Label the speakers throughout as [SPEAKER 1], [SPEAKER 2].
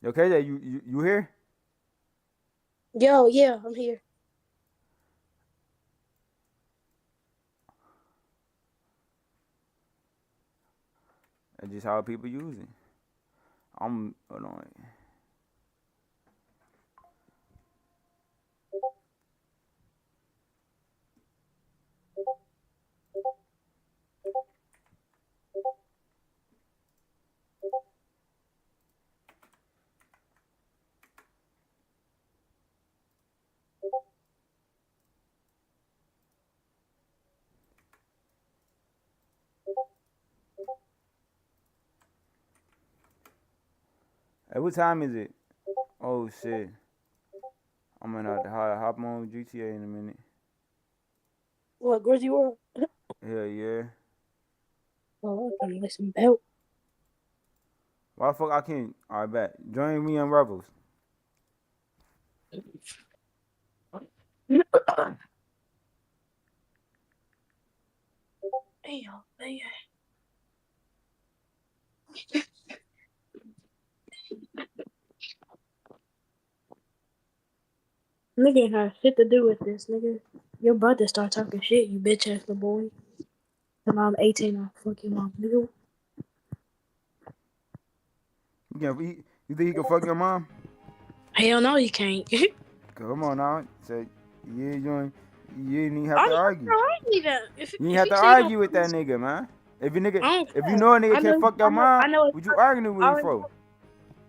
[SPEAKER 1] Yo, KJ, you here?
[SPEAKER 2] Yo, yeah, I'm here.
[SPEAKER 1] That's just how people use it. I'm annoying. Hey, what time is it? Oh shit. I'm gonna have to hop on GTA in a minute.
[SPEAKER 2] What, Grizzly World?
[SPEAKER 1] Hell yeah.
[SPEAKER 2] Oh, I'm trying to listen belt.
[SPEAKER 1] Why the fuck I can't? Alright, bet. Join me on Rebels.
[SPEAKER 2] Damn, man. Nigga ain't have shit to do with this, nigga. Your brother start talking shit, you bitch ass little boy. And I'm 18, I'll fuck your mom, nigga.
[SPEAKER 1] You think he can fuck your mom?
[SPEAKER 2] Hell no, you can't.
[SPEAKER 1] Come on now. Say you didn't even have
[SPEAKER 2] I'm
[SPEAKER 1] to argue.
[SPEAKER 2] not either. If
[SPEAKER 1] You didn't
[SPEAKER 2] if
[SPEAKER 1] have
[SPEAKER 2] you
[SPEAKER 1] to
[SPEAKER 2] say don't,
[SPEAKER 1] argue with that nigga, man.
[SPEAKER 2] I don't
[SPEAKER 1] If you
[SPEAKER 2] care.
[SPEAKER 1] know a nigga can't fuck your
[SPEAKER 2] I
[SPEAKER 1] mom,
[SPEAKER 2] know.
[SPEAKER 1] what you arguing with
[SPEAKER 2] I
[SPEAKER 1] him
[SPEAKER 2] already,
[SPEAKER 1] for?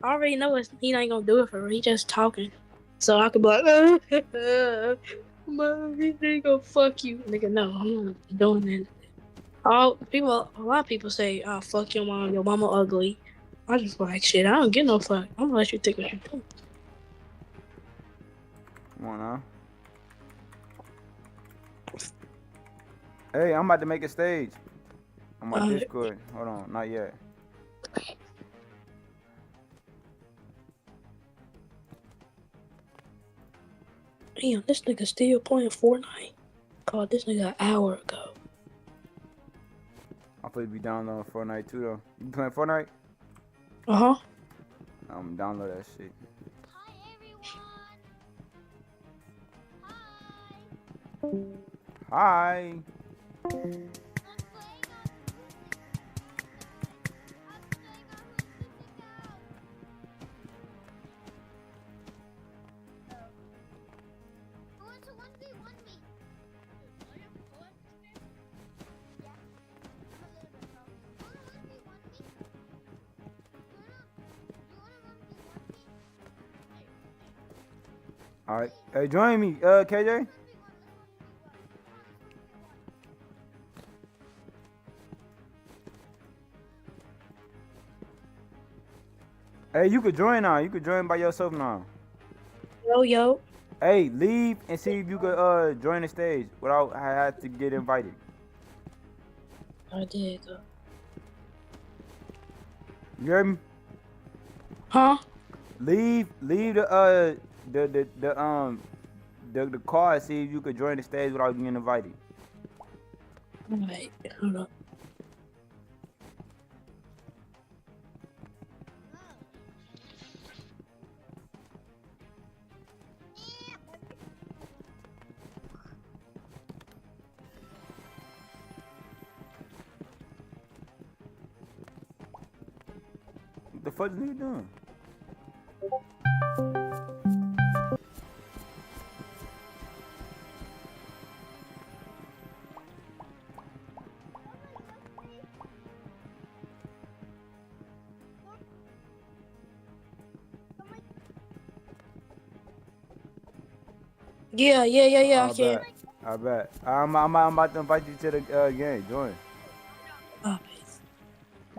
[SPEAKER 2] I already know he ain't gonna do it for real. He just talking. So I could be like, mom, he ain't gonna fuck you, nigga. No, I'm not doing that. A lot of people say, "Oh, fuck your mom. Your mama ugly." I just like shit. I don't get no fuck. I'm gonna let you think what you do.
[SPEAKER 1] Come on now. Hey, I'm about to make a stage on my
[SPEAKER 2] Uh,
[SPEAKER 1] Discord. Hold on, not yet.
[SPEAKER 2] Damn, this nigga still playing Fortnite. Called this nigga an hour ago.
[SPEAKER 1] I'm supposed to be downloading Fortnite too though. You playing Fortnite?
[SPEAKER 2] Uh huh.
[SPEAKER 1] I'm download that shit.
[SPEAKER 3] Hi everyone.
[SPEAKER 1] Hi.
[SPEAKER 3] I'm playing on I'm playing on who's missing out. Who wants to 1v1 me? Are you playing this game? Yeah. I'm a little bit pro. You wanna 1v1 me? You wanna 1v1 me?
[SPEAKER 1] All right. Hey, join me, KJ.
[SPEAKER 3] 1v1. Let's 1v1. Come on, let's 1v1.
[SPEAKER 1] Hey, you could join now. You could join by yourself now.
[SPEAKER 2] Yo.
[SPEAKER 1] Hey, leave and see if you could join the stage without I had to get invited.
[SPEAKER 2] I did.
[SPEAKER 1] You heard me?
[SPEAKER 2] Huh?
[SPEAKER 1] Leave the car and see if you could join the stage without being invited.
[SPEAKER 2] Alright, hold up.
[SPEAKER 1] What the fuck is nigga doing?
[SPEAKER 2] Yeah, I
[SPEAKER 1] I
[SPEAKER 2] can.
[SPEAKER 1] bet. I bet. I'm about to invite you to the game. Join.
[SPEAKER 2] Oh,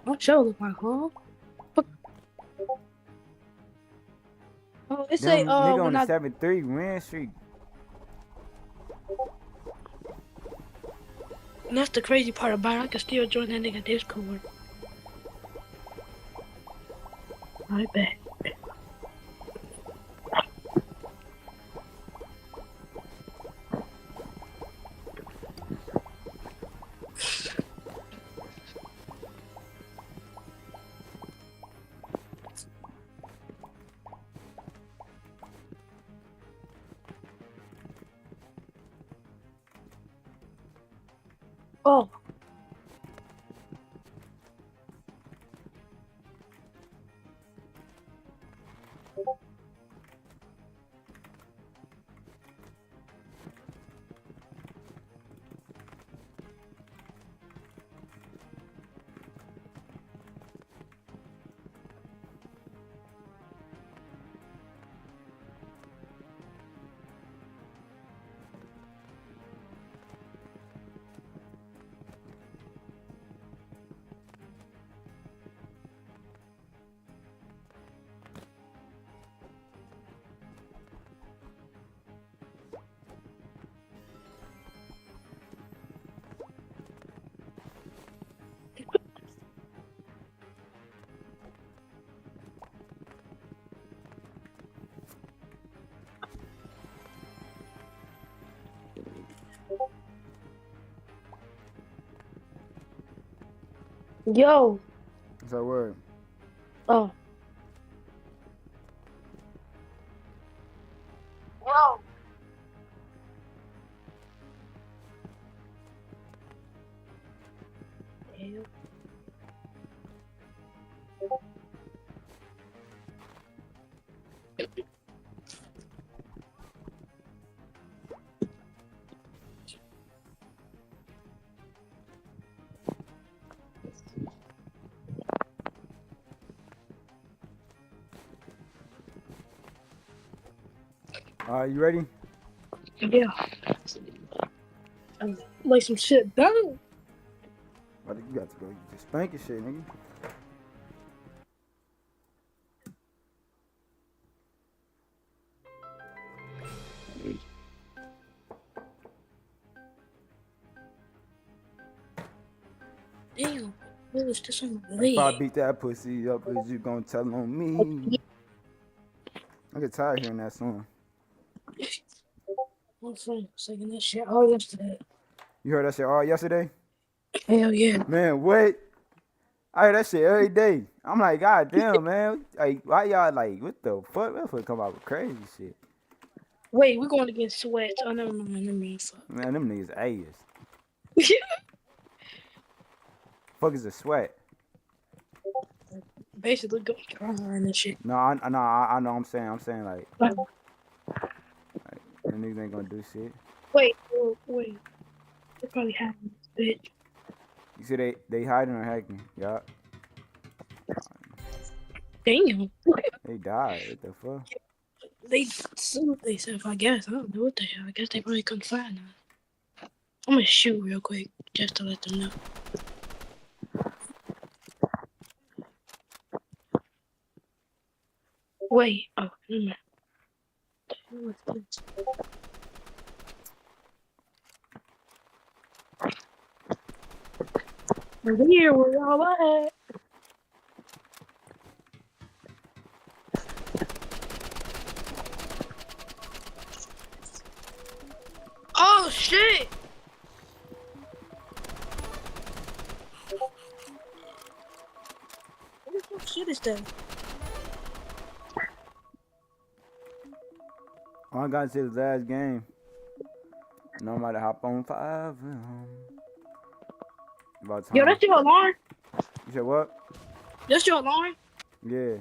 [SPEAKER 2] I'm sure look like, huh? Oh, it say,
[SPEAKER 1] Them nigga on
[SPEAKER 2] when
[SPEAKER 1] the
[SPEAKER 2] I
[SPEAKER 1] 7-3 win streak.
[SPEAKER 2] And that's the crazy part about it. I can still join that nigga Discord. I bet. Oh. Yo.
[SPEAKER 1] What's that word?
[SPEAKER 2] Oh. Yo. Hell.
[SPEAKER 1] Alright, you ready?
[SPEAKER 2] Yeah. Lay some shit down.
[SPEAKER 1] Brother, you got to go. You just spanking shit, nigga.
[SPEAKER 2] Damn. What was this on the
[SPEAKER 1] If I
[SPEAKER 2] leg?
[SPEAKER 1] beat that pussy up, is you gonna tell on me? I get tired of hearing that song.
[SPEAKER 2] My friend was singing that shit all yesterday.
[SPEAKER 1] You heard that shit all yesterday?
[SPEAKER 2] Hell yeah.
[SPEAKER 1] Man, what? I hear that shit every day. I'm like, God damn, man. Like, why y'all like, what the fuck? That fuck come out with crazy shit.
[SPEAKER 2] Wait, we're going against Sweat. Oh, never mind. Fuck.
[SPEAKER 1] Man, them niggas ass. Fuck is a sweat?
[SPEAKER 2] Basically, go and this shit.
[SPEAKER 1] No, I know. I'm saying like,
[SPEAKER 2] Like,
[SPEAKER 1] the niggas ain't gonna do shit.
[SPEAKER 2] wait. They probably hacking this bitch.
[SPEAKER 1] You see they hiding or hacking? Yeah,
[SPEAKER 2] Damn.
[SPEAKER 1] they died. What the fuck?
[SPEAKER 2] They sued themselves, I guess. I don't know what the hell. I guess they probably couldn't find us. I'm gonna shoot real quick just to let them know. Wait. Oh, never mind. What's this? We're here. Where y'all at? Oh shit! What the fuck shit is that?
[SPEAKER 1] All I gotta say is last game. No matter hop on 5. About time.
[SPEAKER 2] Yo, that's your alarm?
[SPEAKER 1] You said what?
[SPEAKER 2] That's your alarm?
[SPEAKER 1] Yeah.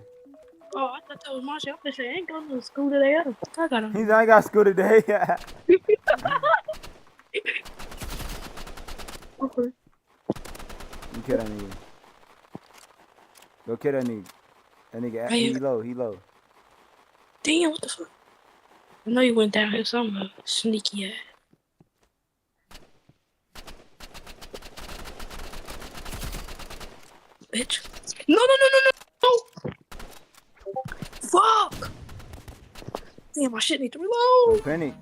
[SPEAKER 2] Oh, I thought that was my shit. I'm gonna say, I ain't going to school today. I got
[SPEAKER 1] He said I ain't got school today.
[SPEAKER 2] Okay.
[SPEAKER 1] You kill that nigga. Go kill that nigga. That nigga,
[SPEAKER 2] Hey.
[SPEAKER 1] he low.
[SPEAKER 2] Damn, what the fuck? I know you went down here somewhere. Sneaky ass. Bitch. No. Fuck! Damn, my shit need to reload.
[SPEAKER 1] Don't panic.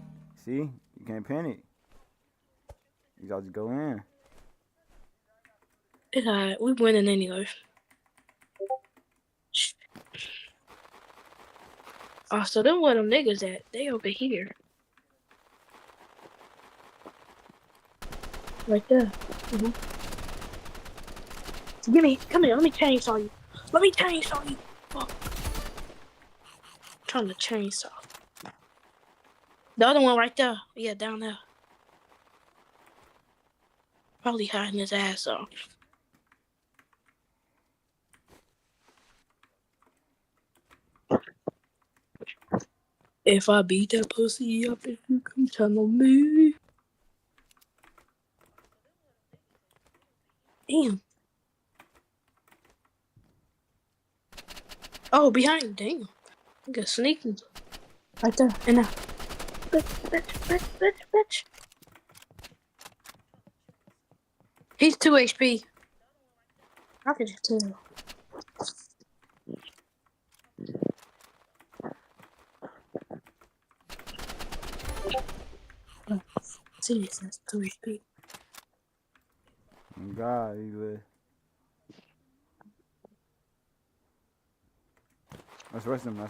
[SPEAKER 1] See? You can't panic. You gotta just go in.
[SPEAKER 2] It's alright. We winning anyway. Oh, so then where them niggas at? They over here. Right there. Come here, let me chainsaw you. Fuck. I'm trying to chainsaw. The other one right there. Yeah, down there. Probably hiding his ass off. If I beat that pussy up, if you come tell on me. Damn. Oh, behind. Damn. You got sneaking. Right there. And now. Bitch. He's 2 HP. How could you tell? Serious, that's 2 HP.
[SPEAKER 1] God, he live. Let's rush him.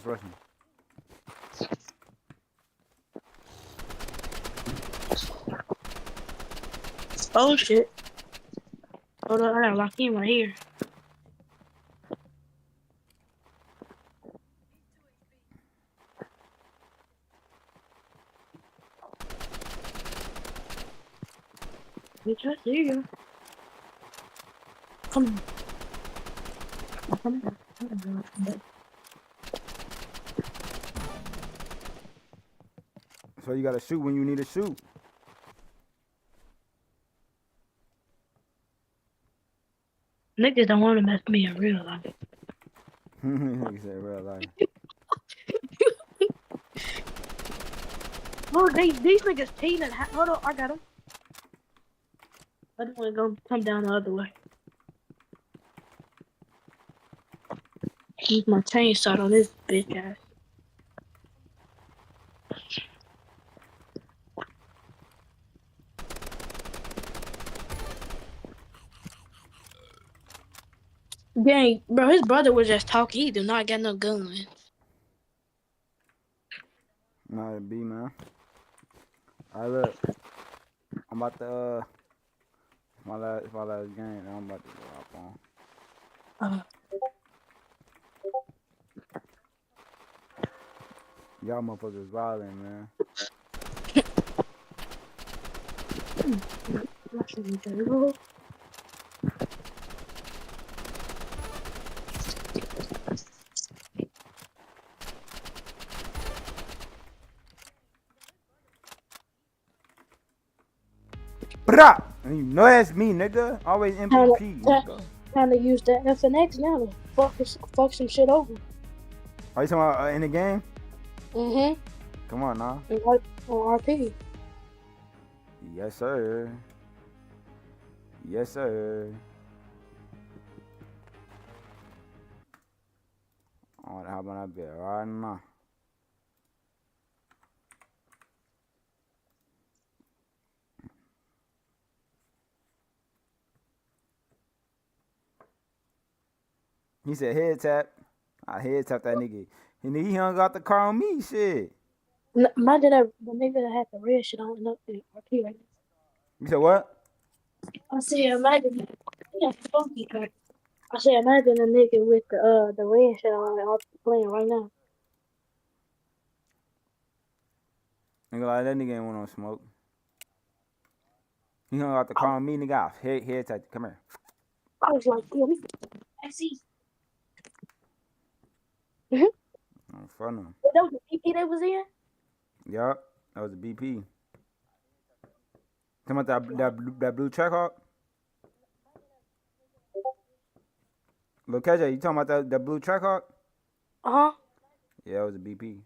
[SPEAKER 2] Oh shit. Hold on, I gotta lock in right here. Bitch, I see you. Come on. Come on.
[SPEAKER 1] So you gotta shoot when you need to shoot.
[SPEAKER 2] Niggas don't want to mess me in real life.
[SPEAKER 1] He said real life.
[SPEAKER 2] Oh, these niggas cheating. Hold on, I got him. I just want to go come down the other way. Use my chainsaw on this bitch ass. Dang, bro, his brother was just talking. He do not got no gun.
[SPEAKER 1] Not a B, man. Alright, look. I'm about to, my last game, I'm about to go up on. Y'all motherfuckers violent, man. Brah! And you know that's me, nigga. Always MVP, nigga.
[SPEAKER 2] Trying to use that FNX now to fuck some shit over.
[SPEAKER 1] Are you talking about in the game?
[SPEAKER 2] Mm-hmm.
[SPEAKER 1] Come on, now.
[SPEAKER 2] On RP.
[SPEAKER 1] Yes, sir. Yes, sir. Oh, how about that bit right now? He said head tap. I head tap that nigga. And he hung out the car on me, shit.
[SPEAKER 2] Imagine that the nigga that had the red shit on up in RP right now.
[SPEAKER 1] You said what?
[SPEAKER 2] I said imagine yeah, funky car. I said imagine a nigga with the red shit on playing right now.
[SPEAKER 1] Nigga like that nigga ain't want no smoke. He hung out the car on me, nigga. Head tap. Come here.
[SPEAKER 2] I was like, yo, I see.
[SPEAKER 1] In front of him.
[SPEAKER 2] That was the PP that was in?
[SPEAKER 1] Yup. That was a BP. Talking about that blue Trackhawk? Look, KJ, you talking about that blue Trackhawk?
[SPEAKER 2] Uh-huh.
[SPEAKER 1] Yeah, it was a BP.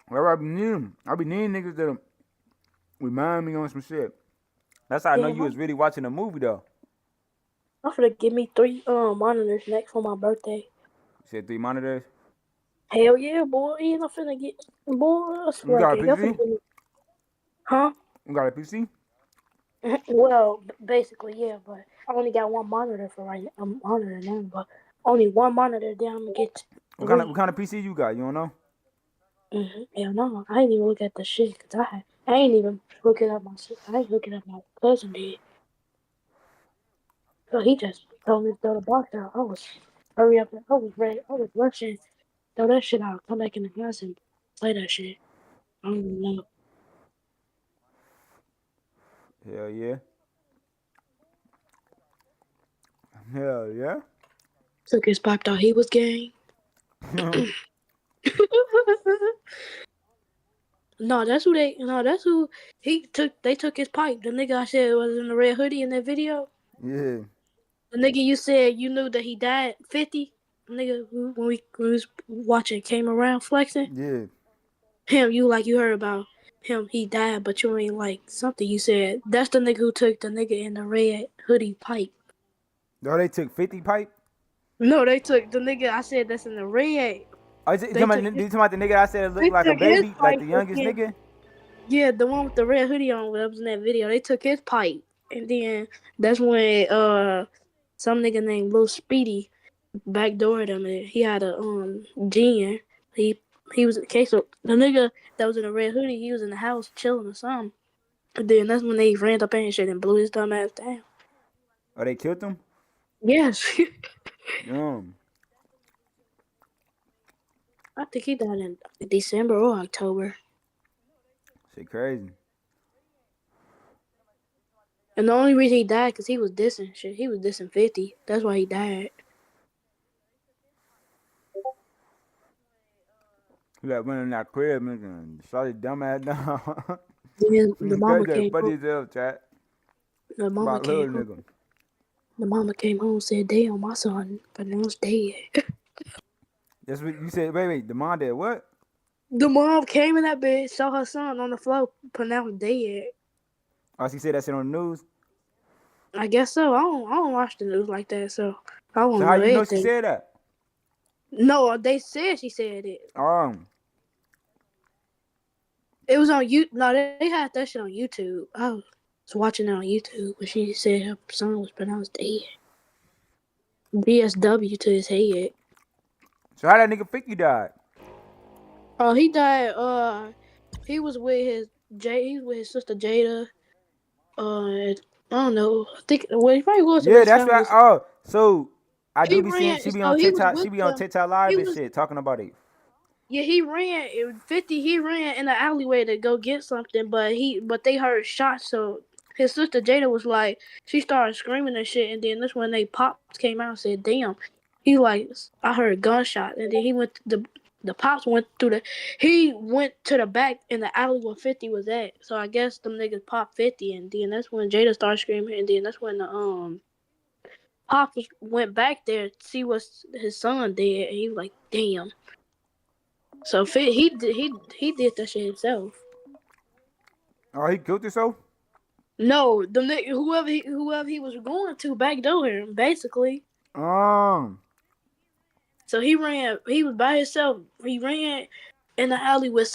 [SPEAKER 1] Where I be needing niggas that remind me on some shit. That's how I know you was really watching a movie, though.
[SPEAKER 2] I'm finna give me 3 monitors next for my birthday.
[SPEAKER 1] You said 3 monitors?
[SPEAKER 2] Hell yeah, boy. And I'm finna get, boy.
[SPEAKER 1] You got a PC?
[SPEAKER 2] Huh?
[SPEAKER 1] You got a PC?
[SPEAKER 2] Well, basically, yeah, but I only got 1 monitor for right now. I'm monitor now, but only 1 monitor. Then I'm gonna get.
[SPEAKER 1] What kind of PC you got? You don't know?
[SPEAKER 2] Hell no, I ain't even look at the shit because I ain't even looking at my shit. I ain't looking at my cousin did. So he just told me to throw the box out. I was hurry up. I was ready. I was rushing. Throw that shit out. Come back in the house and play that shit. I don't even know.
[SPEAKER 1] Hell yeah. Hell yeah.
[SPEAKER 2] Took his pipe, thought he was gay. No, that's who they. No, that's who he took. They took his pipe. The nigga I said was in the red hoodie in that video.
[SPEAKER 1] Yeah.
[SPEAKER 2] The nigga you said you knew that he died 50. The nigga when we was watching came around flexing.
[SPEAKER 1] Yeah.
[SPEAKER 2] Him, you heard about him. He died, but you ain't like something you said. That's the nigga who took the nigga in the red hoodie pipe.
[SPEAKER 1] Oh, they took 50 pipe?
[SPEAKER 2] No, they took the nigga I said that's in the red.
[SPEAKER 1] Oh, you talking about the nigga I said
[SPEAKER 2] They
[SPEAKER 1] looked like a
[SPEAKER 2] took his
[SPEAKER 1] baby? Like
[SPEAKER 2] pipe
[SPEAKER 1] the youngest
[SPEAKER 2] again.
[SPEAKER 1] nigga?
[SPEAKER 2] Yeah, the one with the red hoodie on that was in that video. They took his pipe. And then that's when some nigga named Lil Speedy backdoored him and he had a gin. He was in the case of the nigga that was in the red hoodie, he was in the house chilling or something. And then that's when they ran up in and shit and blew his dumb ass down.
[SPEAKER 1] Oh, they killed him?
[SPEAKER 2] Yes.
[SPEAKER 1] Um,
[SPEAKER 2] I think he died in December or October.
[SPEAKER 1] shit crazy.
[SPEAKER 2] And the only reason he died because he was dissing shit. He was dissing 50. That's why he died.
[SPEAKER 1] He like went in that crib and shot his dumb ass down.
[SPEAKER 2] Then the mama
[SPEAKER 1] Crazy,
[SPEAKER 2] came
[SPEAKER 1] funny
[SPEAKER 2] home.
[SPEAKER 1] as hell, chat.
[SPEAKER 2] The mama
[SPEAKER 1] About little
[SPEAKER 2] came home.
[SPEAKER 1] nigga.
[SPEAKER 2] The mama came home and said, damn, my son pronounced dead.
[SPEAKER 1] That's what you said. Wait. The mom did what?
[SPEAKER 2] The mom came in that bed, saw her son on the floor, pronounced dead.
[SPEAKER 1] Oh, she said that shit on the news?
[SPEAKER 2] I guess so. I don't watch the news like that, so I
[SPEAKER 1] So
[SPEAKER 2] won't
[SPEAKER 1] how
[SPEAKER 2] know
[SPEAKER 1] you know she
[SPEAKER 2] everything.
[SPEAKER 1] said that?
[SPEAKER 2] No, they said she said it. It was on YouTube. No, they had that shit on YouTube. I was watching it on YouTube when she said her son was pronounced dead. BSW to his head.
[SPEAKER 1] So how that nigga 50 died?
[SPEAKER 2] Oh, he died. He was with his sister Jada. I don't know. I think he probably was with
[SPEAKER 1] Yeah,
[SPEAKER 2] his
[SPEAKER 1] that's
[SPEAKER 2] family.
[SPEAKER 1] right. Oh, so I do
[SPEAKER 2] He
[SPEAKER 1] be seeing
[SPEAKER 2] ran.
[SPEAKER 1] she be
[SPEAKER 2] So
[SPEAKER 1] on
[SPEAKER 2] he was
[SPEAKER 1] TikTok. She
[SPEAKER 2] with
[SPEAKER 1] be on
[SPEAKER 2] them.
[SPEAKER 1] TikTok
[SPEAKER 2] He
[SPEAKER 1] live and
[SPEAKER 2] was.
[SPEAKER 1] shit talking about it.
[SPEAKER 2] Yeah, he ran. 50. He ran in the alleyway to go get something, but they heard shots. So his sister Jada was like, she started screaming and shit, and then that's when they pops came out and said, "Damn." He like, I heard a gunshot, and then he went. The pops went through the. He went to the back in the alley where 50 was at. So I guess them niggas popped 50, and then that's when Jada started screaming, and then that's when the pops went back there to see what his son did, and he was like, "Damn." So he did that shit himself.
[SPEAKER 1] Oh, he killed himself?
[SPEAKER 2] No, the nigga whoever he was going to backdoor him basically. So he ran. He was by himself. He ran in the alley with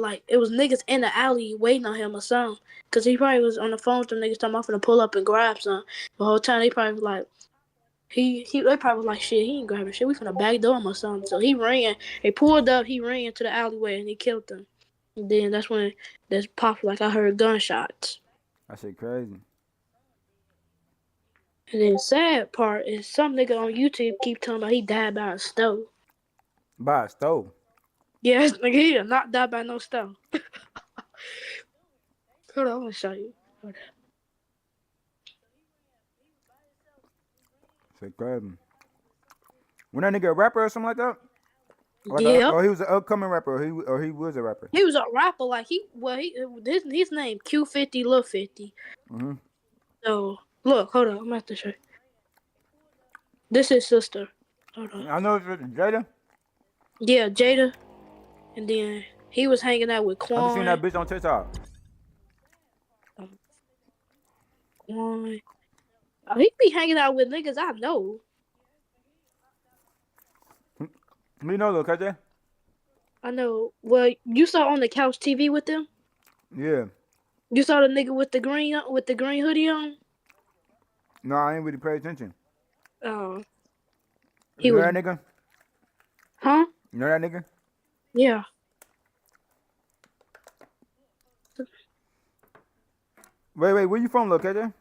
[SPEAKER 2] like it was niggas in the alley waiting on him or something. Cause he probably was on the phone with them niggas talking about finna pull up and grab something. The whole time they probably was like they probably was like shit. He ain't grabbing shit. We finna backdoor him or something. So he ran. They pulled up. He ran to the alleyway and he killed them. And then that's when this popped like I heard gunshots.
[SPEAKER 1] That shit crazy.
[SPEAKER 2] And then the sad part is some nigga on YouTube keep talking about he died by a stove.
[SPEAKER 1] By a stove.
[SPEAKER 2] Yes, nigga, he did not die by no stove. Hold on, I'm gonna show you.
[SPEAKER 1] Shit crazy. When that nigga a rapper or something like that?
[SPEAKER 2] Yep.
[SPEAKER 1] Or he was an upcoming rapper, or he was a rapper.
[SPEAKER 2] He was a rapper, like his name Q50 Lil 50. So look, hold on, I'm gonna have to show you. This is sister. Hold on.
[SPEAKER 1] I know it's Jada.
[SPEAKER 2] Yeah, Jada. And then he was hanging out with Quan.
[SPEAKER 1] I just seen that bitch on TikTok.
[SPEAKER 2] Quan. Oh, he be hanging out with niggas I know.
[SPEAKER 1] Me know, look, KJ.
[SPEAKER 2] I know. Well, you saw on the couch TV with them?
[SPEAKER 1] Yeah.
[SPEAKER 2] You saw the nigga with the green hoodie on?
[SPEAKER 1] No, I ain't really pay attention.
[SPEAKER 2] Oh.
[SPEAKER 1] You know that nigga?
[SPEAKER 2] Huh?
[SPEAKER 1] You know that nigga?
[SPEAKER 2] Yeah.
[SPEAKER 1] Wait, where you from, look, KJ?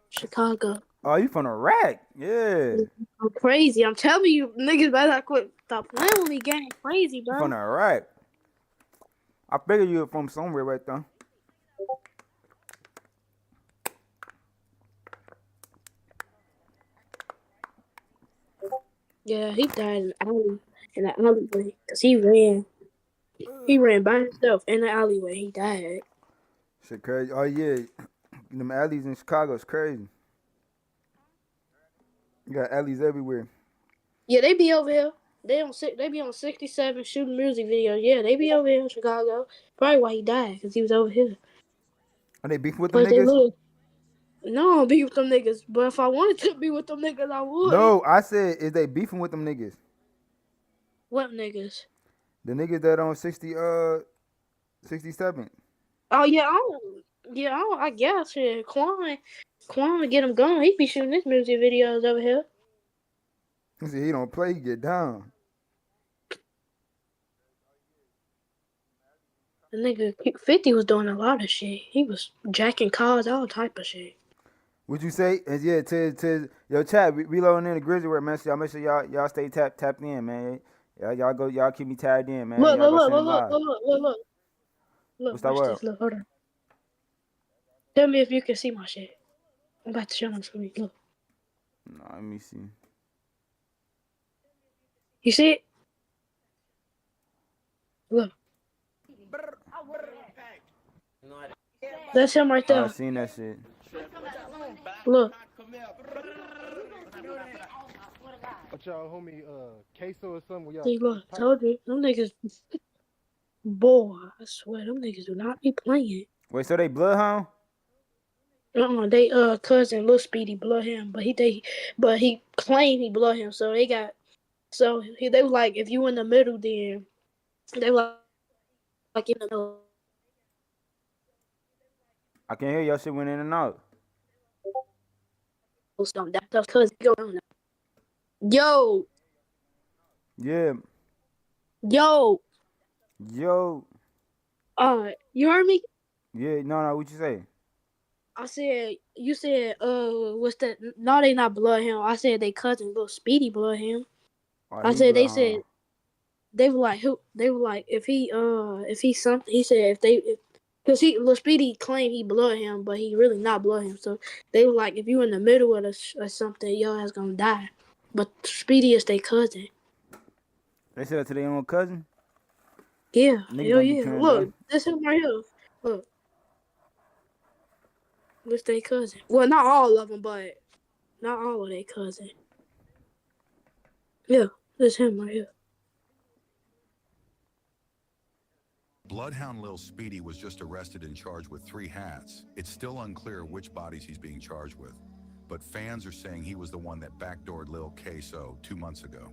[SPEAKER 2] Chicago.
[SPEAKER 1] Oh, you from Iraq? Yeah.
[SPEAKER 2] I'm crazy. I'm telling you, niggas better not quit. Stop playing with me, gang. Crazy, bro.
[SPEAKER 1] You from Iraq? I figured you were from somewhere right there.
[SPEAKER 2] Yeah, he died in the alleyway because he ran. He ran by himself in the alleyway. He died.
[SPEAKER 1] Shit crazy. Oh yeah, them alleys in Chicago is crazy. You got alleys everywhere.
[SPEAKER 2] Yeah, they be over here. They be on 67 shooting music videos. Yeah, they be over here in Chicago. Probably why he died because he was over here.
[SPEAKER 1] Are they beefing with them
[SPEAKER 2] But they
[SPEAKER 1] niggas?
[SPEAKER 2] look. No, I don't be with them niggas. But if I wanted to be with them niggas, I would.
[SPEAKER 1] No, I said is they beefing with them niggas?
[SPEAKER 2] What niggas?
[SPEAKER 1] The niggas that on 67.
[SPEAKER 2] Oh yeah, I guess yeah. Quan get him going. He be shooting his music videos over here.
[SPEAKER 1] He said he don't play, he get down.
[SPEAKER 2] The nigga 50 was doing a lot of shit. He was jacking cars, all type of shit.
[SPEAKER 1] Would you say? And yeah, to yo chat, reloading in the Grizzly-Where, man. So y'all make sure y'all stay tapped in, man. Y'all keep me tagged in, man.
[SPEAKER 2] Look,
[SPEAKER 1] Y'all
[SPEAKER 2] look,
[SPEAKER 1] go
[SPEAKER 2] look,
[SPEAKER 1] send it
[SPEAKER 2] look, look,
[SPEAKER 1] live.
[SPEAKER 2] look, look, look, look.
[SPEAKER 1] What's that
[SPEAKER 2] Watch
[SPEAKER 1] word?
[SPEAKER 2] this. Look, hold on. Tell me if you can see my shit. I'm about to show them something. Look,
[SPEAKER 1] No, let me see.
[SPEAKER 2] you see it? Look, that's him right
[SPEAKER 1] I
[SPEAKER 2] there.
[SPEAKER 1] seen that shit.
[SPEAKER 2] Look,
[SPEAKER 4] What y'all homie queso or something? Y'all
[SPEAKER 2] see, look. Told you, them niggas. Boy, I swear, them niggas do not be playing.
[SPEAKER 1] Wait, so they bloodhound?
[SPEAKER 2] They cousin Lil Speedy blood him, but he claimed he blood him. So they were like, if you in the middle, then they were like in the middle.
[SPEAKER 1] I can hear your shit went in and out.
[SPEAKER 2] Something that tough cousin go on now.
[SPEAKER 1] Yeah,
[SPEAKER 2] Yo,
[SPEAKER 1] yo,
[SPEAKER 2] you heard me?
[SPEAKER 1] yeah. No, what you say?
[SPEAKER 2] I said you said what's that? No, they not blood him. I said they cousin Lil Speedy blood him.
[SPEAKER 1] Oh,
[SPEAKER 2] I
[SPEAKER 1] he
[SPEAKER 2] said they
[SPEAKER 1] bloodhound.
[SPEAKER 2] said they were like who? They were like if he something. He said because Lil Speedy claimed he blood him, but he really not blood him. So they were like, if you in the middle of or something, your ass gonna die. But Speedy is their cousin.
[SPEAKER 1] They said that to their own cousin.
[SPEAKER 2] Yeah,
[SPEAKER 1] Niggas
[SPEAKER 2] hell
[SPEAKER 1] don't be
[SPEAKER 2] yeah.
[SPEAKER 1] turned
[SPEAKER 2] Look,
[SPEAKER 1] up.
[SPEAKER 2] this him right here. Look, this their cousin. Well, not all of them, but not all of their cousin. Yeah, this him right here.
[SPEAKER 5] Bloodhound Lil Speedy was just arrested and charged with 3 hats. It's still unclear which bodies he's being charged with, but fans are saying he was the one that backdoored Lil Queso 2 months ago.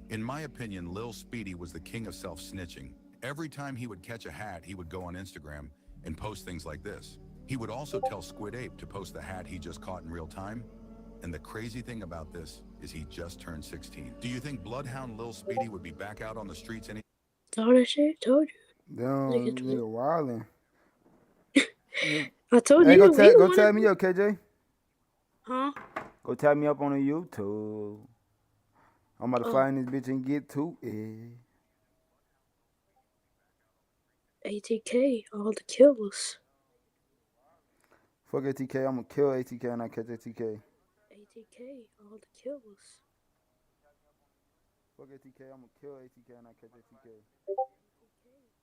[SPEAKER 5] In my opinion, Lil Speedy was the king of self-snitching. Every time he would catch a hat, he would go on Instagram and post things like this. He would also tell Squid Ape to post the hat he just caught in real time. And the crazy thing about this is he just turned 16. Do you think Bloodhound Lil Speedy would be back out on the streets any?
[SPEAKER 2] All that shit, told you.
[SPEAKER 1] Damn, nigga wildin'.
[SPEAKER 2] I told
[SPEAKER 1] Hey,
[SPEAKER 2] you,
[SPEAKER 1] go tag me up, KJ.
[SPEAKER 2] Huh?
[SPEAKER 1] Go tag me up on the YouTube. I'm about to
[SPEAKER 2] Oh.
[SPEAKER 1] find this bitch and get to it.
[SPEAKER 2] ATK, all the killers.
[SPEAKER 1] Fuck ATK, I'm gonna kill ATK and I catch ATK.
[SPEAKER 2] ATK, all the killers.
[SPEAKER 1] Fuck ATK, I'm gonna kill ATK and I catch ATK.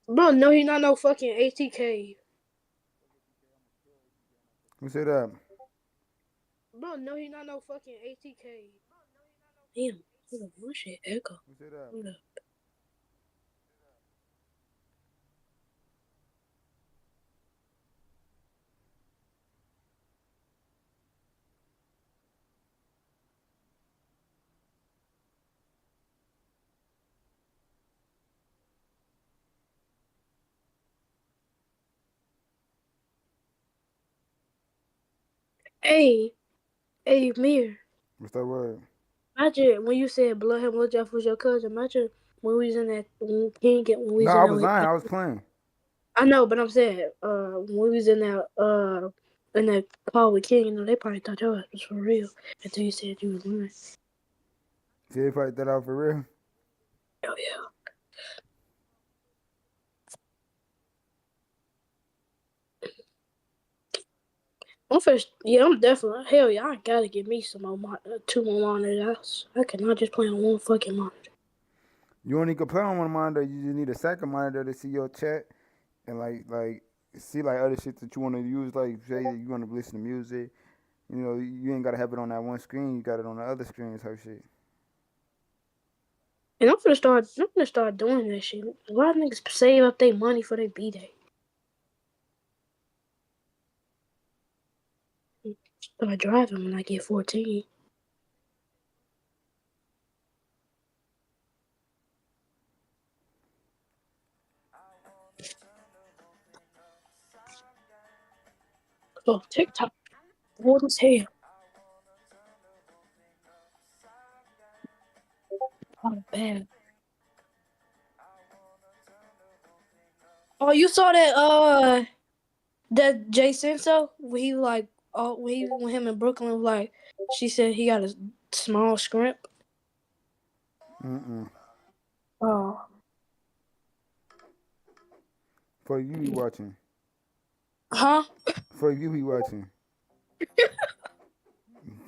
[SPEAKER 2] Bro, no, he not no fucking ATK.
[SPEAKER 1] Who said that?
[SPEAKER 2] Bro, no, he not no fucking ATK. Damn, hold up, my shit echo.
[SPEAKER 1] Who said that?
[SPEAKER 2] Hold up. Hey, Mir.
[SPEAKER 1] What's that word?
[SPEAKER 2] Imagine when you said Blood Him Lil Jeff was your cousin. Imagine when we was in that when we
[SPEAKER 1] No,
[SPEAKER 2] was
[SPEAKER 1] I
[SPEAKER 2] in
[SPEAKER 1] was lying.
[SPEAKER 2] that.
[SPEAKER 1] I was playing.
[SPEAKER 2] I know, but I'm saying when we was in that call with King, you know, they probably thought your ass was for real until you said you was lying.
[SPEAKER 1] See, they probably that out for real.
[SPEAKER 2] Oh yeah. I'm first. Yeah, I'm definitely. Hell yeah, I gotta get me some more 2 more monitors. I cannot just play on one fucking monitor.
[SPEAKER 1] You only can play on one monitor. You just need a second monitor to see your chat and like see like other shit that you want to use. Like say you want to listen to music. You know, you ain't gotta have it on that one screen. You got it on the other screen type shit.
[SPEAKER 2] And I'm gonna start doing that shit. A lot of niggas save up their money for their B-day. Start driving when I get 14. Oh, TikTok. What as hell? Oh, bad. Oh, you saw that Jay Senso? When he like, when him in Brooklyn was like, she said he got a small scrimp. Oh.
[SPEAKER 1] For you, he watching.
[SPEAKER 2] Huh?
[SPEAKER 1] For you, he watching.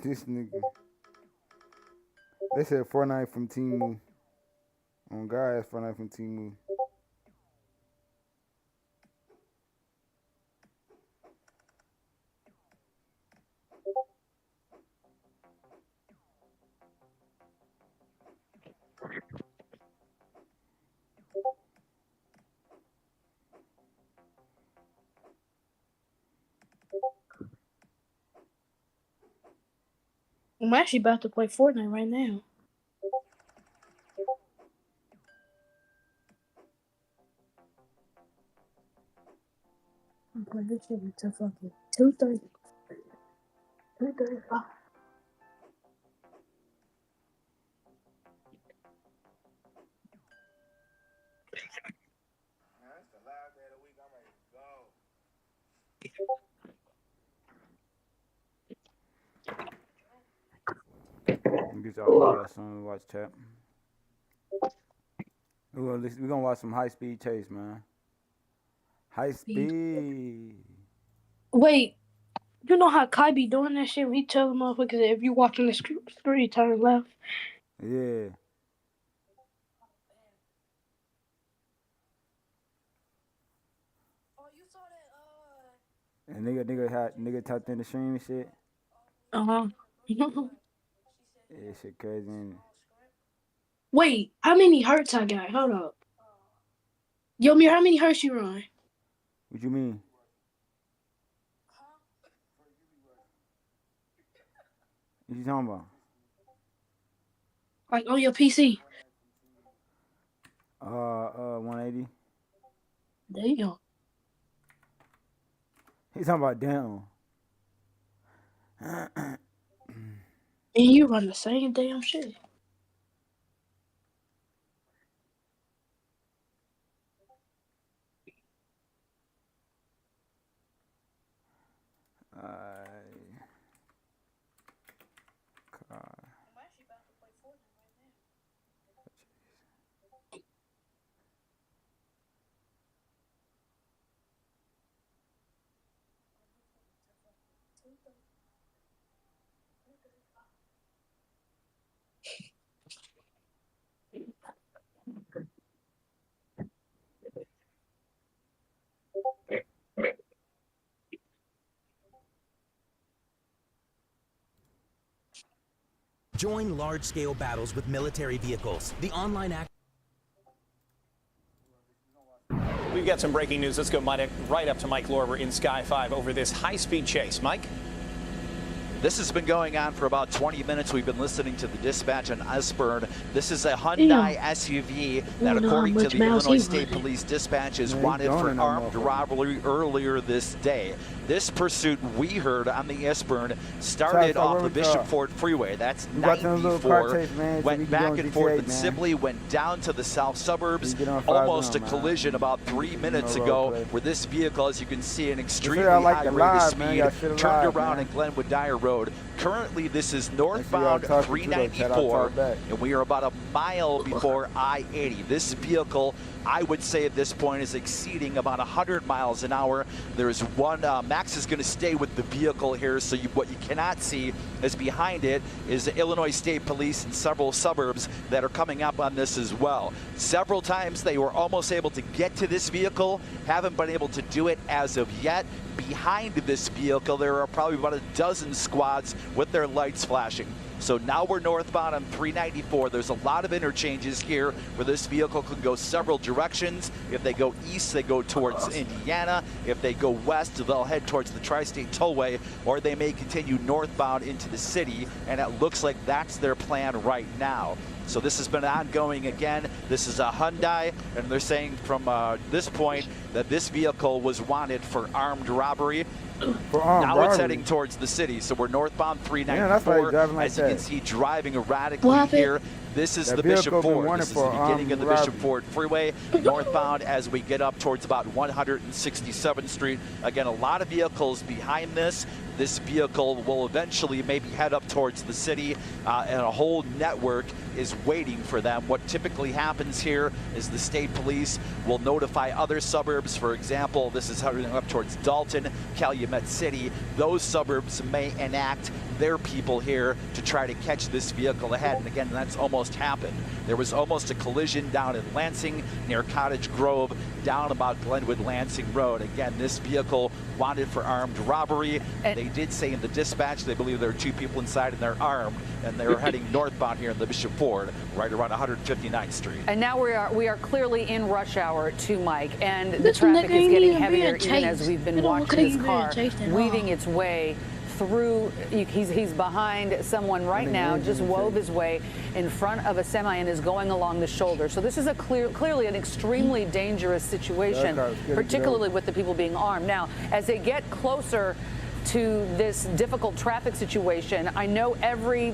[SPEAKER 1] This nigga. They said Fortnite from Temu. On God, that's Fortnite from Temu.
[SPEAKER 2] I'm actually about to play Fortnite right now. I'm playing this shit until fucking 2:30. 2:35.
[SPEAKER 1] That's the last day of the week. I'm ready to go. Get y'all something to watch, chat. We're gonna watch some high speed chase, man. High speed.
[SPEAKER 2] Wait, you know how Kai be doing that shit? We tell the motherfuckers that if you watching the screen, turn left.
[SPEAKER 1] Yeah.
[SPEAKER 2] Oh, you saw that?
[SPEAKER 1] And nigga tapped in the stream and shit. Yeah, shit crazy. Ain't it?
[SPEAKER 2] Wait, how many hertz I got? Hold up. Yo, Mir, how many hertz you run?
[SPEAKER 1] What you mean? What you talking about?
[SPEAKER 2] Like on your PC?
[SPEAKER 1] 180.
[SPEAKER 2] Damn.
[SPEAKER 1] He's talking about down.
[SPEAKER 2] And you run the same damn shit.
[SPEAKER 6] Join large-scale battles with military vehicles. The online act.
[SPEAKER 7] We've got some breaking news. Let's go right up to Mike Lorber in Sky 5 over this high-speed chase. Mike?
[SPEAKER 8] This has been going on for about 20 minutes. We've been listening to the dispatch on Espern. This is a Hyundai SUV that, according to the Illinois State Police dispatch, is wanted for armed robbery earlier this day. This pursuit we heard on the Espern started off the Bishop Ford Freeway. That's 94. Went back and forth and Sibley, went down to the south suburbs. Almost a collision about 3 minutes ago where this vehicle, as you can see, an extremely high rate of speed, turned around in Glenwood Dyer Road, Currently, this is
[SPEAKER 1] Make sure y'all
[SPEAKER 8] northbound
[SPEAKER 1] talk to you, though, Chad. I'll
[SPEAKER 8] 394,
[SPEAKER 1] talk back.
[SPEAKER 8] and we are about a mile before I-80. This vehicle, I would say at this point, is exceeding about 100 miles an hour. There is one, Max is going to stay with the vehicle here, so what you cannot see is behind it is the Illinois State Police and several suburbs that are coming up on this as well. Several times they were almost able to get to this vehicle, haven't been able to do it as of yet. Behind this vehicle, there are probably about a dozen squads with their lights flashing. So now we're northbound on 394. There's a lot of interchanges here where this vehicle can go several directions. If they go east, they go towards Indiana. If they go west, they'll head towards the Tri-State Tollway, or they may continue northbound into the city, and it looks like that's their plan right now. So this has been ongoing again. This is a Hyundai, and they're saying from this point that this vehicle was wanted for armed robbery. Now it's heading towards the city, so we're northbound 394. As you can see, driving erratically here. This is the Bishop Ford. This is the beginning of the Bishop Ford Freeway, northbound as we get up towards about 167th Street. Again, a lot of vehicles behind this. This vehicle will eventually maybe head up towards the city, and a whole network is waiting for them. What typically happens here is the state police will notify other suburbs. For example, this is heading up towards Dalton, Calumet City. Those suburbs may enact their people here to try to catch this vehicle ahead. And again, that's almost happened. There was almost a collision down in Lansing near Cottage Grove, down about Glenwood Lansing Road. Again, this vehicle wanted for armed robbery. They did say in the dispatch they believe there are 2 people inside and they're armed, and they're heading northbound here in the Bishop Ford, right around 159th Street.
[SPEAKER 9] And now we are clearly in rush hour too, Mike, and the traffic is getting heavier even as we've been watching this car weaving its way through. He's behind someone right now, just wove his way in front of a semi and is going along the shoulder. So this is a clearly an extremely dangerous situation, particularly with the people being armed. Now, as they get closer to this difficult traffic situation, I know every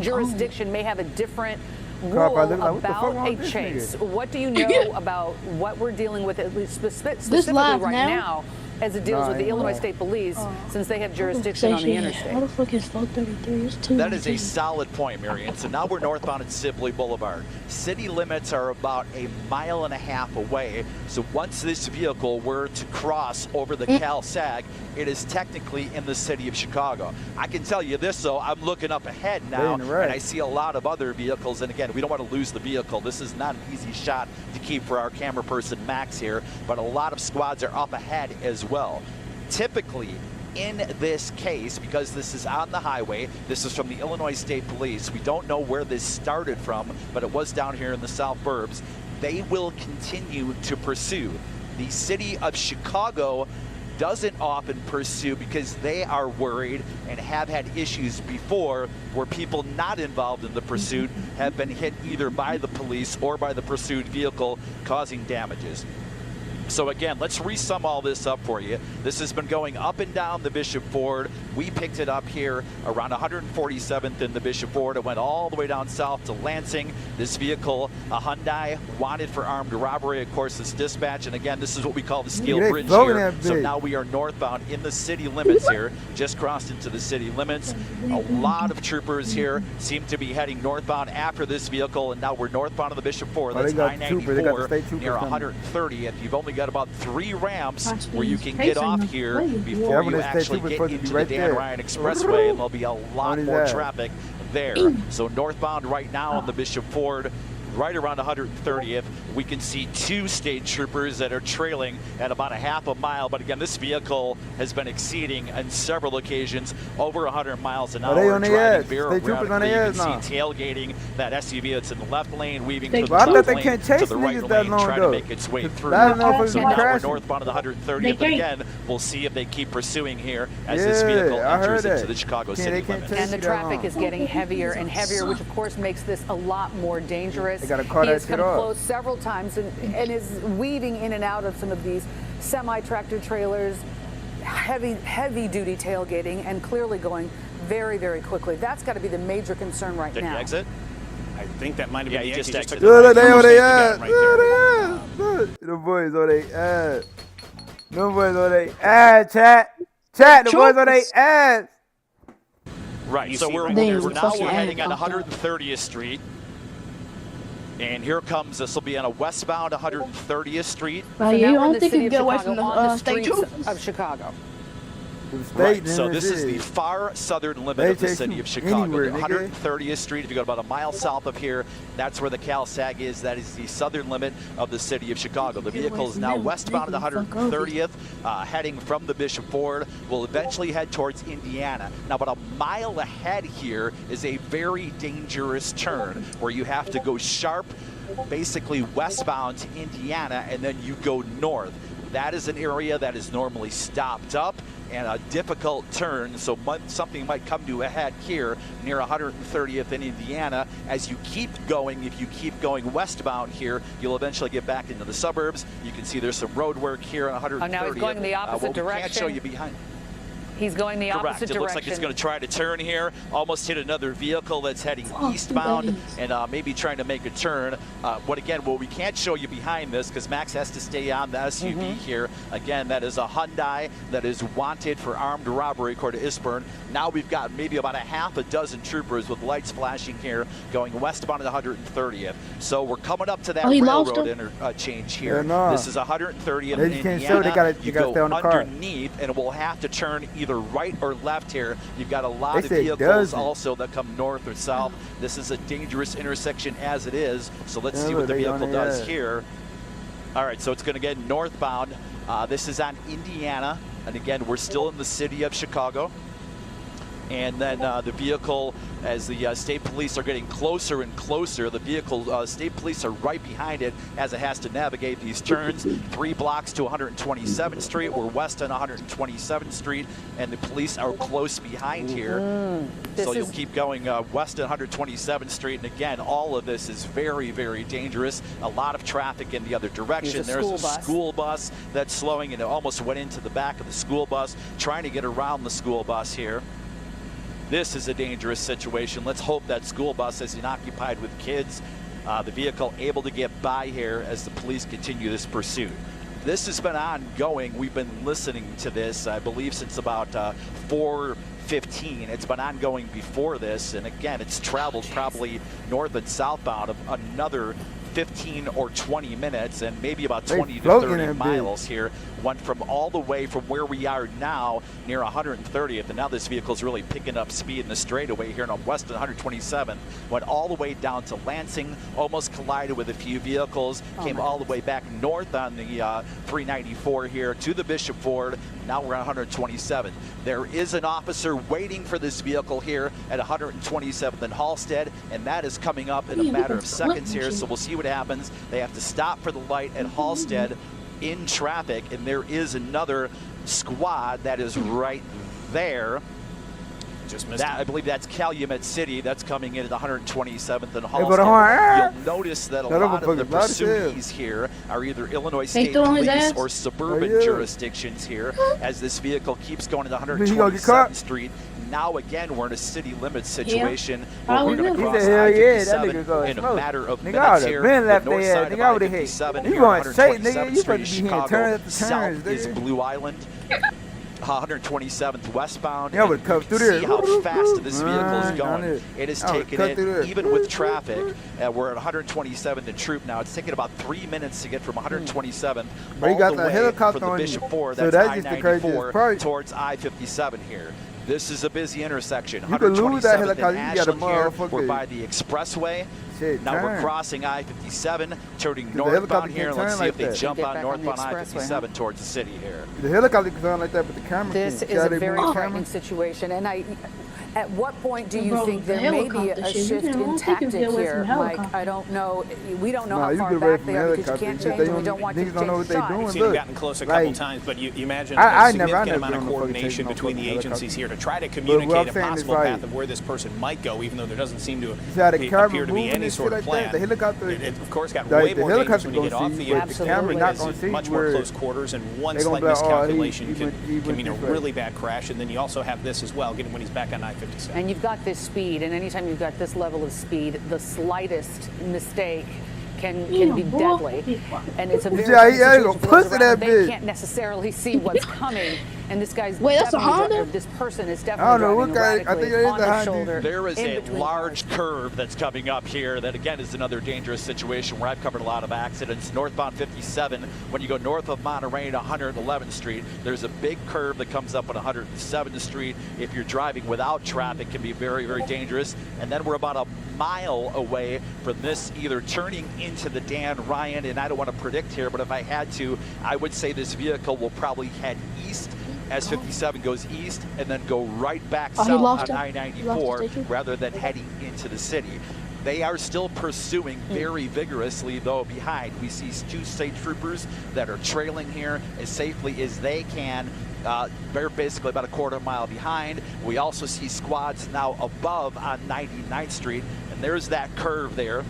[SPEAKER 9] jurisdiction may have a different rule about a chase. What do you know about what we're dealing with, at least specifically right now, as it deals with the Illinois State Police, since they have jurisdiction on the interstate?
[SPEAKER 2] How the fuck is 433? It's too
[SPEAKER 8] That is a solid point, Marion. So now we're northbound at Sibley Boulevard. City limits are about a mile and a half away. So once this vehicle were to cross over the Cal Sag, it is technically in the city of Chicago. I can tell you this, though, I'm looking up ahead now, and I see a lot of other vehicles. And again, we don't want to lose the vehicle. This is not an easy shot to keep for our camera person, Max, here, but a lot of squads are up ahead as well. Typically, in this case, because this is on the highway, this is from the Illinois State Police. We don't know where this started from, but it was down here in the South Burbs. They will continue to pursue. The city of Chicago doesn't often pursue because they are worried and have had issues before where people not involved in the pursuit have been hit either by the police or by the pursued vehicle, causing damages. So again, let's re-sum all this up for you. This has been going up and down the Bishop Ford. We picked it up here around 147th in the Bishop Ford. It went all the way down south to Lansing. This vehicle, a Hyundai, wanted for armed robbery. Of course, this dispatch, and again, this is what we call the Steel Bridge here. So now we are northbound in the city limits here, just crossed into the city limits. A lot of troopers here seem to be heading northbound after this vehicle, and now we're northbound of the Bishop Ford. That's I-94 near 130th. You've only got about 3 ramps where you can get off here before you actually get into the Dan Ryan Expressway, and there'll be a lot more traffic there. So northbound right now on the Bishop Ford, right around 130th, we can see 2 state troopers that are trailing at about a half a mile. But again, this vehicle has been exceeding on several occasions over 100 miles an hour. Driving very erratically. You can see tailgating that SUV that's in the left lane, weaving to the left lane, to the right lane, trying to make its way through. So now we're northbound of the 130th. But again, we'll see if they keep pursuing here as this vehicle enters into the Chicago city limits.
[SPEAKER 9] And the traffic is getting heavier and heavier, which of course makes this a lot more dangerous. He has come close several times and is weaving in and out of some of these semi-tractor trailers, heavy duty tailgating, and clearly going very, very quickly. That's got to be the major concern right now.
[SPEAKER 7] Did he exit? I think that might have been
[SPEAKER 8] he just exited.
[SPEAKER 1] Look, they on their ass. Look, the boys on their ass. The boys on their ass, chat. The boys on their ass.
[SPEAKER 8] Right,
[SPEAKER 7] You
[SPEAKER 8] so
[SPEAKER 7] see
[SPEAKER 8] we're
[SPEAKER 7] right there,
[SPEAKER 8] now
[SPEAKER 2] fucking
[SPEAKER 8] we're heading on
[SPEAKER 2] fucked up.
[SPEAKER 8] 130th Street. And here comes, this will be on a westbound 130th Street.
[SPEAKER 2] Bro,
[SPEAKER 9] So
[SPEAKER 2] you
[SPEAKER 9] now we're in
[SPEAKER 2] don't
[SPEAKER 9] the
[SPEAKER 2] think you
[SPEAKER 9] city
[SPEAKER 2] can
[SPEAKER 9] of
[SPEAKER 2] get away
[SPEAKER 9] Chicago,
[SPEAKER 2] from
[SPEAKER 9] on the
[SPEAKER 2] the state
[SPEAKER 9] streets
[SPEAKER 2] troopers.
[SPEAKER 9] of Chicago.
[SPEAKER 8] Right, so this is the far southern limit of the city of Chicago.
[SPEAKER 1] Anywhere,
[SPEAKER 8] 130th Street, if you go about a mile south of here, that's where the CalSag is. That is the southern limit of the city of Chicago. The vehicle is now westbound at 130th, heading from the Bishop Ford. Will eventually head towards Indiana. Now, about a mile ahead here is a very dangerous turn where you have to go sharp, basically westbound to Indiana, and then you go north. That is an area that is normally stopped up and a difficult turn, so something might come to a head here near 130th in Indiana. As you keep going, if you keep going westbound here, you'll eventually get back into the suburbs. You can see there's some road work here on 130th.
[SPEAKER 9] Oh, now he's going the opposite direction.
[SPEAKER 8] We can't show you behind.
[SPEAKER 9] He's going the opposite
[SPEAKER 8] Correct.
[SPEAKER 9] direction.
[SPEAKER 8] It looks like he's going to try to turn here. Almost hit another vehicle that's heading eastbound and maybe trying to make a turn. What we can't show you behind this because Max has to stay on the SUV here. Again, that is a Hyundai that is wanted for armed robbery, according to Eastburn. Now we've got maybe about a half a dozen troopers with lights flashing here going westbound at 130th. So we're coming up to that railroad interchange here. This is 130th in Indiana. You go underneath and we'll have to turn either right or left here. You've got a lot of vehicles also that come north or south. This is a dangerous intersection as it is, so let's see what the vehicle does here. All right, so it's going to get northbound. This is on Indiana, and again, we're still in the city of Chicago. And then the vehicle, as the state police are getting closer and closer, the vehicle, state police are right behind it as it has to navigate these turns. 3 blocks to 127th Street. We're west on 127th Street, and the police are close behind here. So you'll keep going west on 127th Street, and again, all of this is very, very dangerous. A lot of traffic in the other direction. There's a school bus that's slowing, and it almost went into the back of the school bus, trying to get around the school bus here. This is a dangerous situation. Let's hope that school bus isn't occupied with kids. The vehicle able to get by here as the police continue this pursuit. This has been ongoing. We've been listening to this, I believe, since about 4:15. It's been ongoing before this, and again, it's traveled probably north and southbound of another 15 or 20 minutes, and maybe about 20 to 30 miles here. Went from all the way from where we are now near 130th, and now this vehicle is really picking up speed in the straightaway here on west of 127th. Went all the way down to Lansing, almost collided with a few vehicles, came all the way back north on the 394 here to the Bishop Ford. Now we're on 127th. There is an officer waiting for this vehicle here at 127th and Halstead, and that is coming up in a matter of seconds here, so we'll see what happens. They have to stop for the light at Halstead in traffic, and there is another squad that is right there.
[SPEAKER 7] Just missed
[SPEAKER 8] that, I believe that's Calumet City. That's coming in at 127th and Halstead. You'll notice that a lot of the pursuees here are either Illinois State Police or suburban jurisdictions here, as this vehicle keeps going to 127th Street. Now again, we're in a city limit situation where we're going to cross I-57 in a matter of minutes here. The north side of I-57 here on 127th Street, Chicago. South is Blue Island. 127th westbound.
[SPEAKER 1] Yeah, but come through there.
[SPEAKER 8] See how fast this vehicle is going. It is taking it, even with traffic. We're at 127th and Troop now. It's taking about 3 minutes to get from 127th all the way from the Bishop Ford. That's I-94 towards I-57 here. This is a busy intersection. 127th and Ashland here. We're by the expressway. Now we're crossing I-57, turning northbound here. Let's see if they jump on northbound I-57 towards the city here.
[SPEAKER 1] The helicopter can sound like that, but the camera
[SPEAKER 9] This is a very frightening situation, and at what point do you think there may be a shift in tactic here, Mike? I don't know. We don't know how far back they are because you can't change and we don't want you to change the shot.
[SPEAKER 7] We've seen them gotten close a couple times, but you imagine a significant amount of coordination between the agencies here to try to communicate a possible path of where this person might go, even though there doesn't seem to appear to be any sort of plan.
[SPEAKER 1] The helicopter,
[SPEAKER 7] it of course, got way more dangerous when you get off the airport because it's much more close quarters, and one slight miscalculation can mean a really bad crash. And then you also have this as well, when he's back on I-57.
[SPEAKER 9] And you've got this speed, and anytime you've got this level of speed, the slightest mistake can be deadly. And it's a very situation for those around. They can't necessarily see what's coming. And this guy's
[SPEAKER 2] that's a Honda?
[SPEAKER 9] this person is definitely driving erratically on the shoulder.
[SPEAKER 8] There is a large
[SPEAKER 9] cars.
[SPEAKER 8] curve that's coming up here that, again, is another dangerous situation where I've covered a lot of accidents. Northbound 57, when you go north of Monterey to 111th Street, there's a big curve that comes up on 107th Street. If you're driving without traffic, it can be very, very dangerous. And then we're about a mile away from this either turning into the Dan Ryan, and I don't want to predict here, but if I had to, I would say this vehicle will probably head east as 57 goes east and then go right back south on I-94 rather than heading into the city. They are still pursuing very vigorously, though, behind. We see 2 state troopers that are trailing here as safely as they can. They're basically about a quarter mile behind. We also see squads now above on 99th Street, and there's that curve there.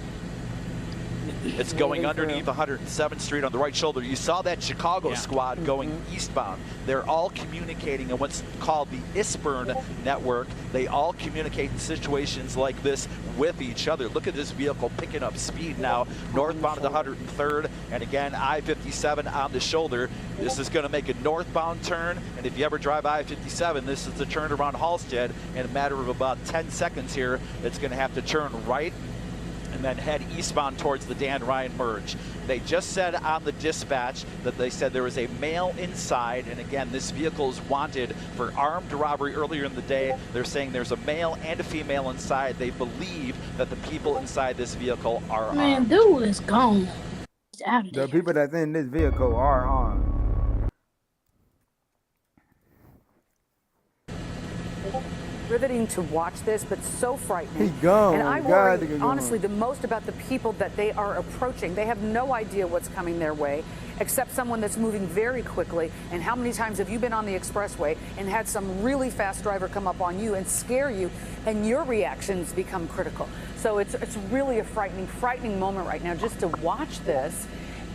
[SPEAKER 8] It's going underneath 107th Street on the right shoulder. You saw that Chicago squad going eastbound. They're all communicating in what's called the ISPERN network. They all communicate in situations like this with each other. Look at this vehicle picking up speed now, northbound at 103rd, and again, I-57 on the shoulder. This is going to make a northbound turn, and if you ever drive I-57, this is the turn around Halstead. In a matter of about 10 seconds here, it's going to have to turn right and then head eastbound towards the Dan Ryan merge. They just said on the dispatch that they said there was a male inside, and again, this vehicle is wanted for armed robbery. Earlier in the day, they're saying there's a male and a female inside. They believe that the people inside this vehicle are armed.
[SPEAKER 2] Man, dude is gone. He's out of
[SPEAKER 1] there. The people that's in this vehicle are armed.
[SPEAKER 9] Riveting to watch this, but so frightening.
[SPEAKER 1] He's gone.
[SPEAKER 9] And I worry, honestly, the most about the people that they are approaching. They have no idea what's coming their way, except someone that's moving very quickly. And how many times have you been on the expressway and had some really fast driver come up on you and scare you, and your reactions become critical? So it's really a frightening moment right now just to watch this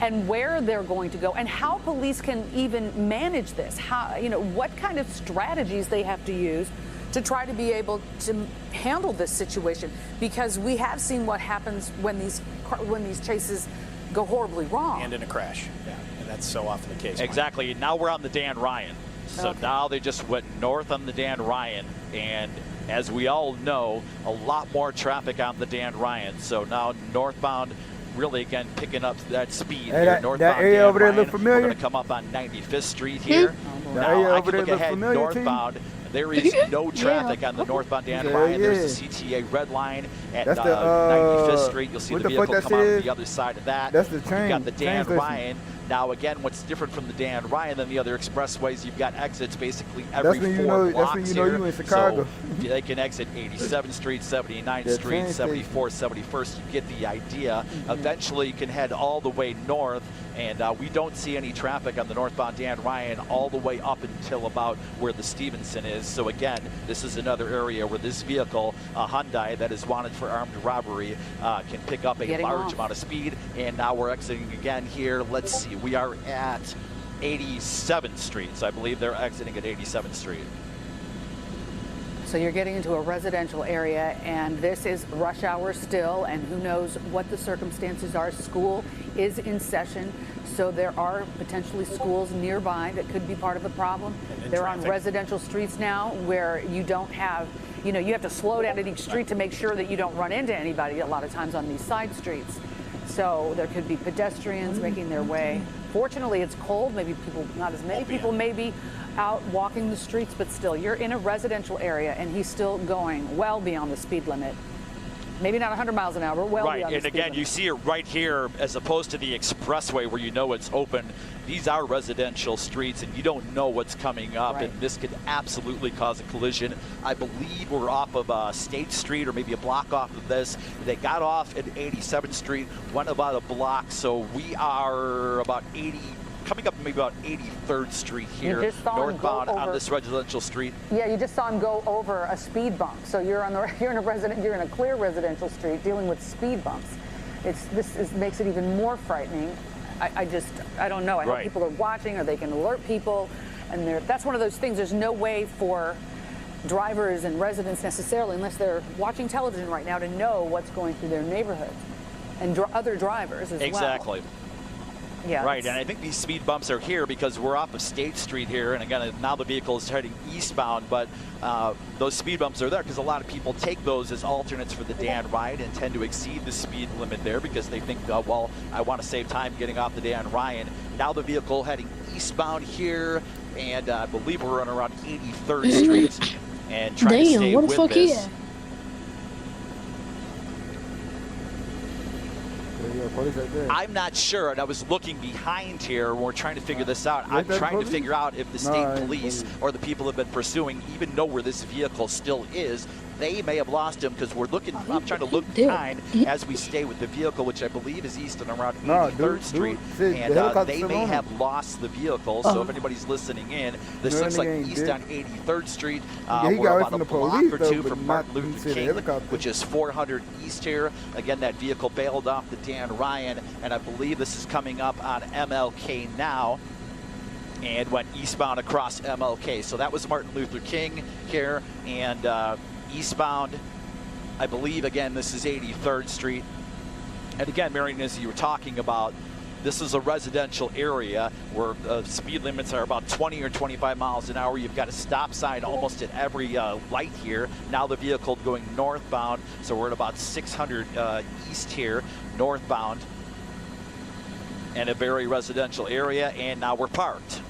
[SPEAKER 9] and where they're going to go and how police can even manage this. How, you know, what kind of strategies they have to use to try to be able to handle this situation, because we have seen what happens when these chases go horribly wrong.
[SPEAKER 7] And in a crash, and that's so often the case.
[SPEAKER 8] Exactly. Now we're on the Dan Ryan. So now they just went north on the Dan Ryan, and as we all know, a lot more traffic on the Dan Ryan. So now northbound, really again picking up that speed here. Northbound
[SPEAKER 1] that area
[SPEAKER 8] Dan
[SPEAKER 1] over there
[SPEAKER 8] Ryan.
[SPEAKER 1] look familiar?
[SPEAKER 8] We're going to come up on 95th Street here. Now I can look ahead northbound. There is no traffic on the northbound Dan Ryan. There's the CTA red line at 95th Street. You'll see the vehicle come out on the other side of that.
[SPEAKER 1] That's the train.
[SPEAKER 8] You've got the Dan Ryan. Now, again, what's different from the Dan Ryan than the other expressways, you've got exits basically every 4 blocks
[SPEAKER 1] That's when you know you in Chicago.
[SPEAKER 8] So they can exit 87th Street, 79th Street, 74th, 71st. You get the idea. Eventually, you can head all the way north, and we don't see any traffic on the northbound Dan Ryan all the way up until about where the Stevenson is. So, again, this is another area where this vehicle, a Hyundai that is wanted for armed robbery, can pick up a large amount of speed. And now we're exiting again here. Let's see. We are at 87th Street, so I believe they're exiting at 87th Street.
[SPEAKER 9] So you're getting into a residential area, and this is rush hour still, and who knows what the circumstances are. School is in session, so there are potentially schools nearby that could be part of the problem. They're on residential streets now where you don't have, you know, you have to slow down at each street to make sure that you don't run into anybody a lot of times on these side streets. So there could be pedestrians making their way. Fortunately, it's cold. Maybe people, not as many people may be out walking the streets, but still, you're in a residential area, and he's still going well beyond the speed limit. Maybe not 100 miles an hour, but well beyond the speed limit.
[SPEAKER 8] And again, you see it right here as opposed to the expressway where you know it's open. These are residential streets, and you don't know what's coming up, and this could absolutely cause a collision. I believe we're off of State Street, or maybe a block off of this. They got off at 87th Street, went about a block, so we are about 80, coming up maybe about 83rd Street here, northbound on this residential street.
[SPEAKER 9] Yeah, you just saw him go over a speed bump. So you're in a clear residential street dealing with speed bumps. This makes it even more frightening. I don't know. I hope people are watching, or they can alert people. And that's one of those things. There's no way for drivers and residents necessarily, unless they're watching television right now, to know what's going through their neighborhoods, and other drivers as well.
[SPEAKER 8] Exactly.
[SPEAKER 9] Yeah.
[SPEAKER 8] Right, and I think these speed bumps are here because we're off of State Street here, and again, now the vehicle is heading eastbound, but those speed bumps are there because a lot of people take those as alternates for the Dan Ryan and tend to exceed the speed limit there because they think, well, I want to save time getting off the Dan Ryan. Now the vehicle heading eastbound here, and I believe we're on around 83rd Street and trying to stay with this. I'm not sure, and I was looking behind here when we're trying to figure this out. I'm trying to figure out if the state police or the people have been pursuing even know where this vehicle still is. They may have lost him because we're looking. I'm trying to look behind as we stay with the vehicle, which I believe is east and around 83rd Street, and they may have lost the vehicle. So if anybody's listening in, this looks like east on 83rd Street. We're about a block or two from Martin Luther King, which is 400 east here. Again, that vehicle bailed off the Dan Ryan, and I believe this is coming up on MLK now and went eastbound across MLK. So that was Martin Luther King here, and eastbound, I believe, again, this is 83rd Street. And again, Marion, as you were talking about, this is a residential area where speed limits are about 20 or 25 miles an hour. You've got a stop sign almost at every light here. Now the vehicle going northbound, so we're at about 600 east here, northbound, and a very residential area, and now we're parked.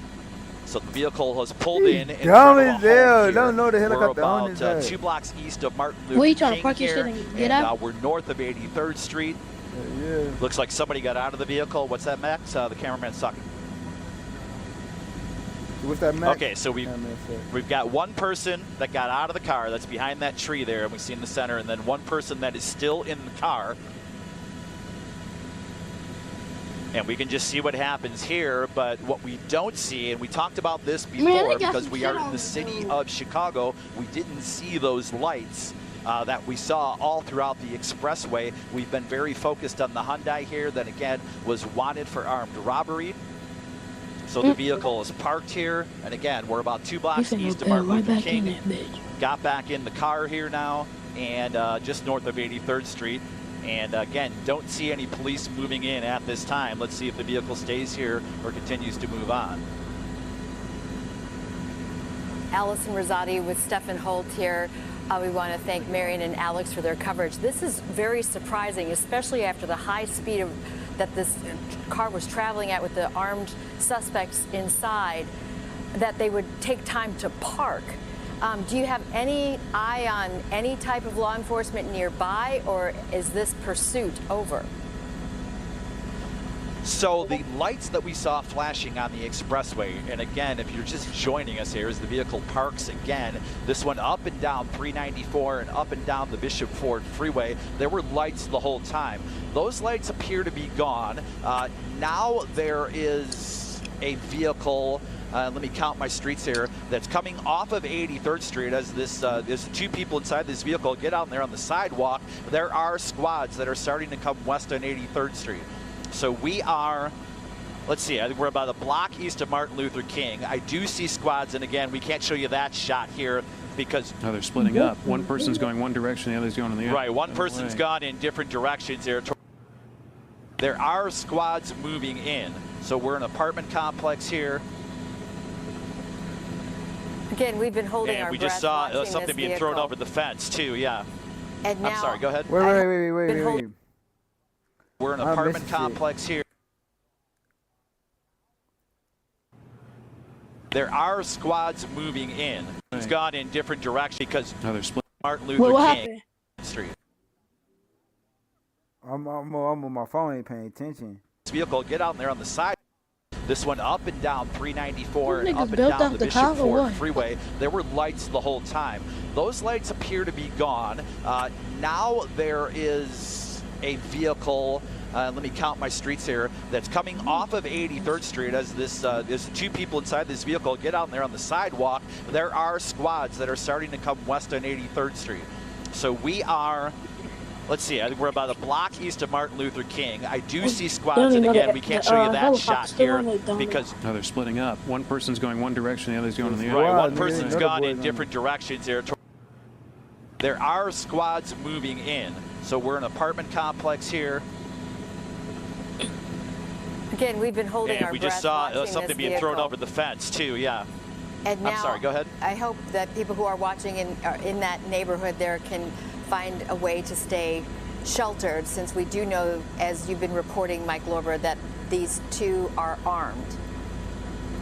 [SPEAKER 8] So the vehicle has pulled in and
[SPEAKER 1] don't know the helicopter
[SPEAKER 8] on his about 2 blocks east of Martin Luther King here, and we're north of 83rd Street. Looks like somebody got out of the vehicle. What's that, Max? The cameraman's talking.
[SPEAKER 1] What's that, Max?
[SPEAKER 8] Okay, so we've got one person that got out of the car that's behind that tree there, and we see in the center, and then one person that is still in the car. And we can just see what happens here, but what we don't see, and we talked about this before, because we are in the city of Chicago, we didn't see those lights that we saw all throughout the expressway. We've been very focused on the Hyundai here that, again, was wanted for armed robbery. So the vehicle is parked here, and again, we're about 2 blocks east of Martin Luther King. Got back in the car here now, and just north of 83rd Street. And again, don't see any police moving in at this time. Let's see if the vehicle stays here or continues to move on.
[SPEAKER 10] Allison Rosati with Stefan Holt here. We want to thank Marion and Alex for their coverage. This is very surprising, especially after the high speed that this car was traveling at with the armed suspects inside, that they would take time to park. Do you have any eye on any type of law enforcement nearby, or is this pursuit over?
[SPEAKER 8] So the lights that we saw flashing on the expressway, and again, if you're just joining us here, as the vehicle parks again, this one up and down 394 and up and down the Bishop Ford Freeway, there were lights the whole time. Those lights appear to be gone. Now there is a vehicle, let me count my streets here, that's coming off of 83rd Street as this there's 2 people inside this vehicle. Get out there on the sidewalk. There are squads that are starting to come west on 83rd Street. So we are, let's see, I think we're about a block east of Martin Luther King. I do see squads, and again, we can't show you that shot here because
[SPEAKER 11] they're splitting up. One person's going one direction, the other's going in the other.
[SPEAKER 8] Right, one person's gone in different directions here. There are squads moving in. So we're in an apartment complex here.
[SPEAKER 10] Again, we've been holding our breath.
[SPEAKER 8] And we just saw something being thrown over the fence too, yeah.
[SPEAKER 10] And now,
[SPEAKER 8] I'm sorry, go ahead.
[SPEAKER 1] Wait.
[SPEAKER 8] We're in an apartment complex here. There are squads moving in. It's gone in different directions because Martin Luther King Street.
[SPEAKER 1] I'm on my phone, ain't paying attention.
[SPEAKER 8] This vehicle, get out there on the side. This one up and down 394 and up and down the Bishop Ford Freeway. There were lights the whole time. Those lights appear to be gone. Now there is a vehicle, let me count my streets here, that's coming off of 83rd Street as this there's 2 people inside this vehicle. Get out there on the sidewalk. There are squads that are starting to come west on 83rd Street. So we are, let's see, I think we're about a block east of Martin Luther King. I do see squads, and again, we can't show you that shot here because
[SPEAKER 11] they're splitting up. One person's going one direction, the other's going in the other.
[SPEAKER 8] Right, one person's gone in different directions here. There are squads moving in. So we're in an apartment complex here.
[SPEAKER 10] Again, we've been holding
[SPEAKER 8] and
[SPEAKER 10] our
[SPEAKER 8] we
[SPEAKER 10] breath.
[SPEAKER 8] just saw
[SPEAKER 10] watching
[SPEAKER 8] something
[SPEAKER 10] this
[SPEAKER 8] being
[SPEAKER 10] vehicle.
[SPEAKER 8] thrown over the fence too. Yeah.
[SPEAKER 10] And now,
[SPEAKER 8] I'm sorry. Go ahead.
[SPEAKER 10] I hope that people who are watching in that neighborhood there can find a way to stay sheltered, since we do know, as you've been reporting, Mike Lorber, that these two are armed,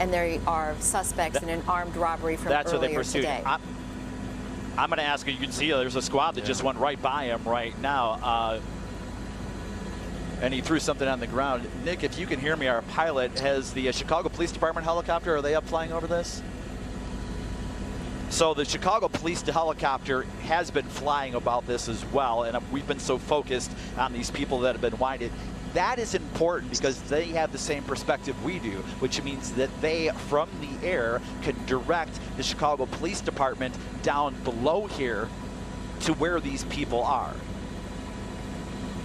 [SPEAKER 10] and they are suspects in an armed robbery from
[SPEAKER 8] That's what they
[SPEAKER 10] earlier
[SPEAKER 8] pursued.
[SPEAKER 10] today.
[SPEAKER 8] I'm going to ask you. You can see there's a squad that just went right by him right now. And he threw something on the ground. Nick, if you can hear me, our pilot, has the Chicago Police Department helicopter, are they up flying over this? So the Chicago Police helicopter has been flying about this as well, and we've been so focused on these people that have been winded. That is important because they have the same perspective we do, which means that they, from the air, can direct the Chicago Police Department down below here to where these people are.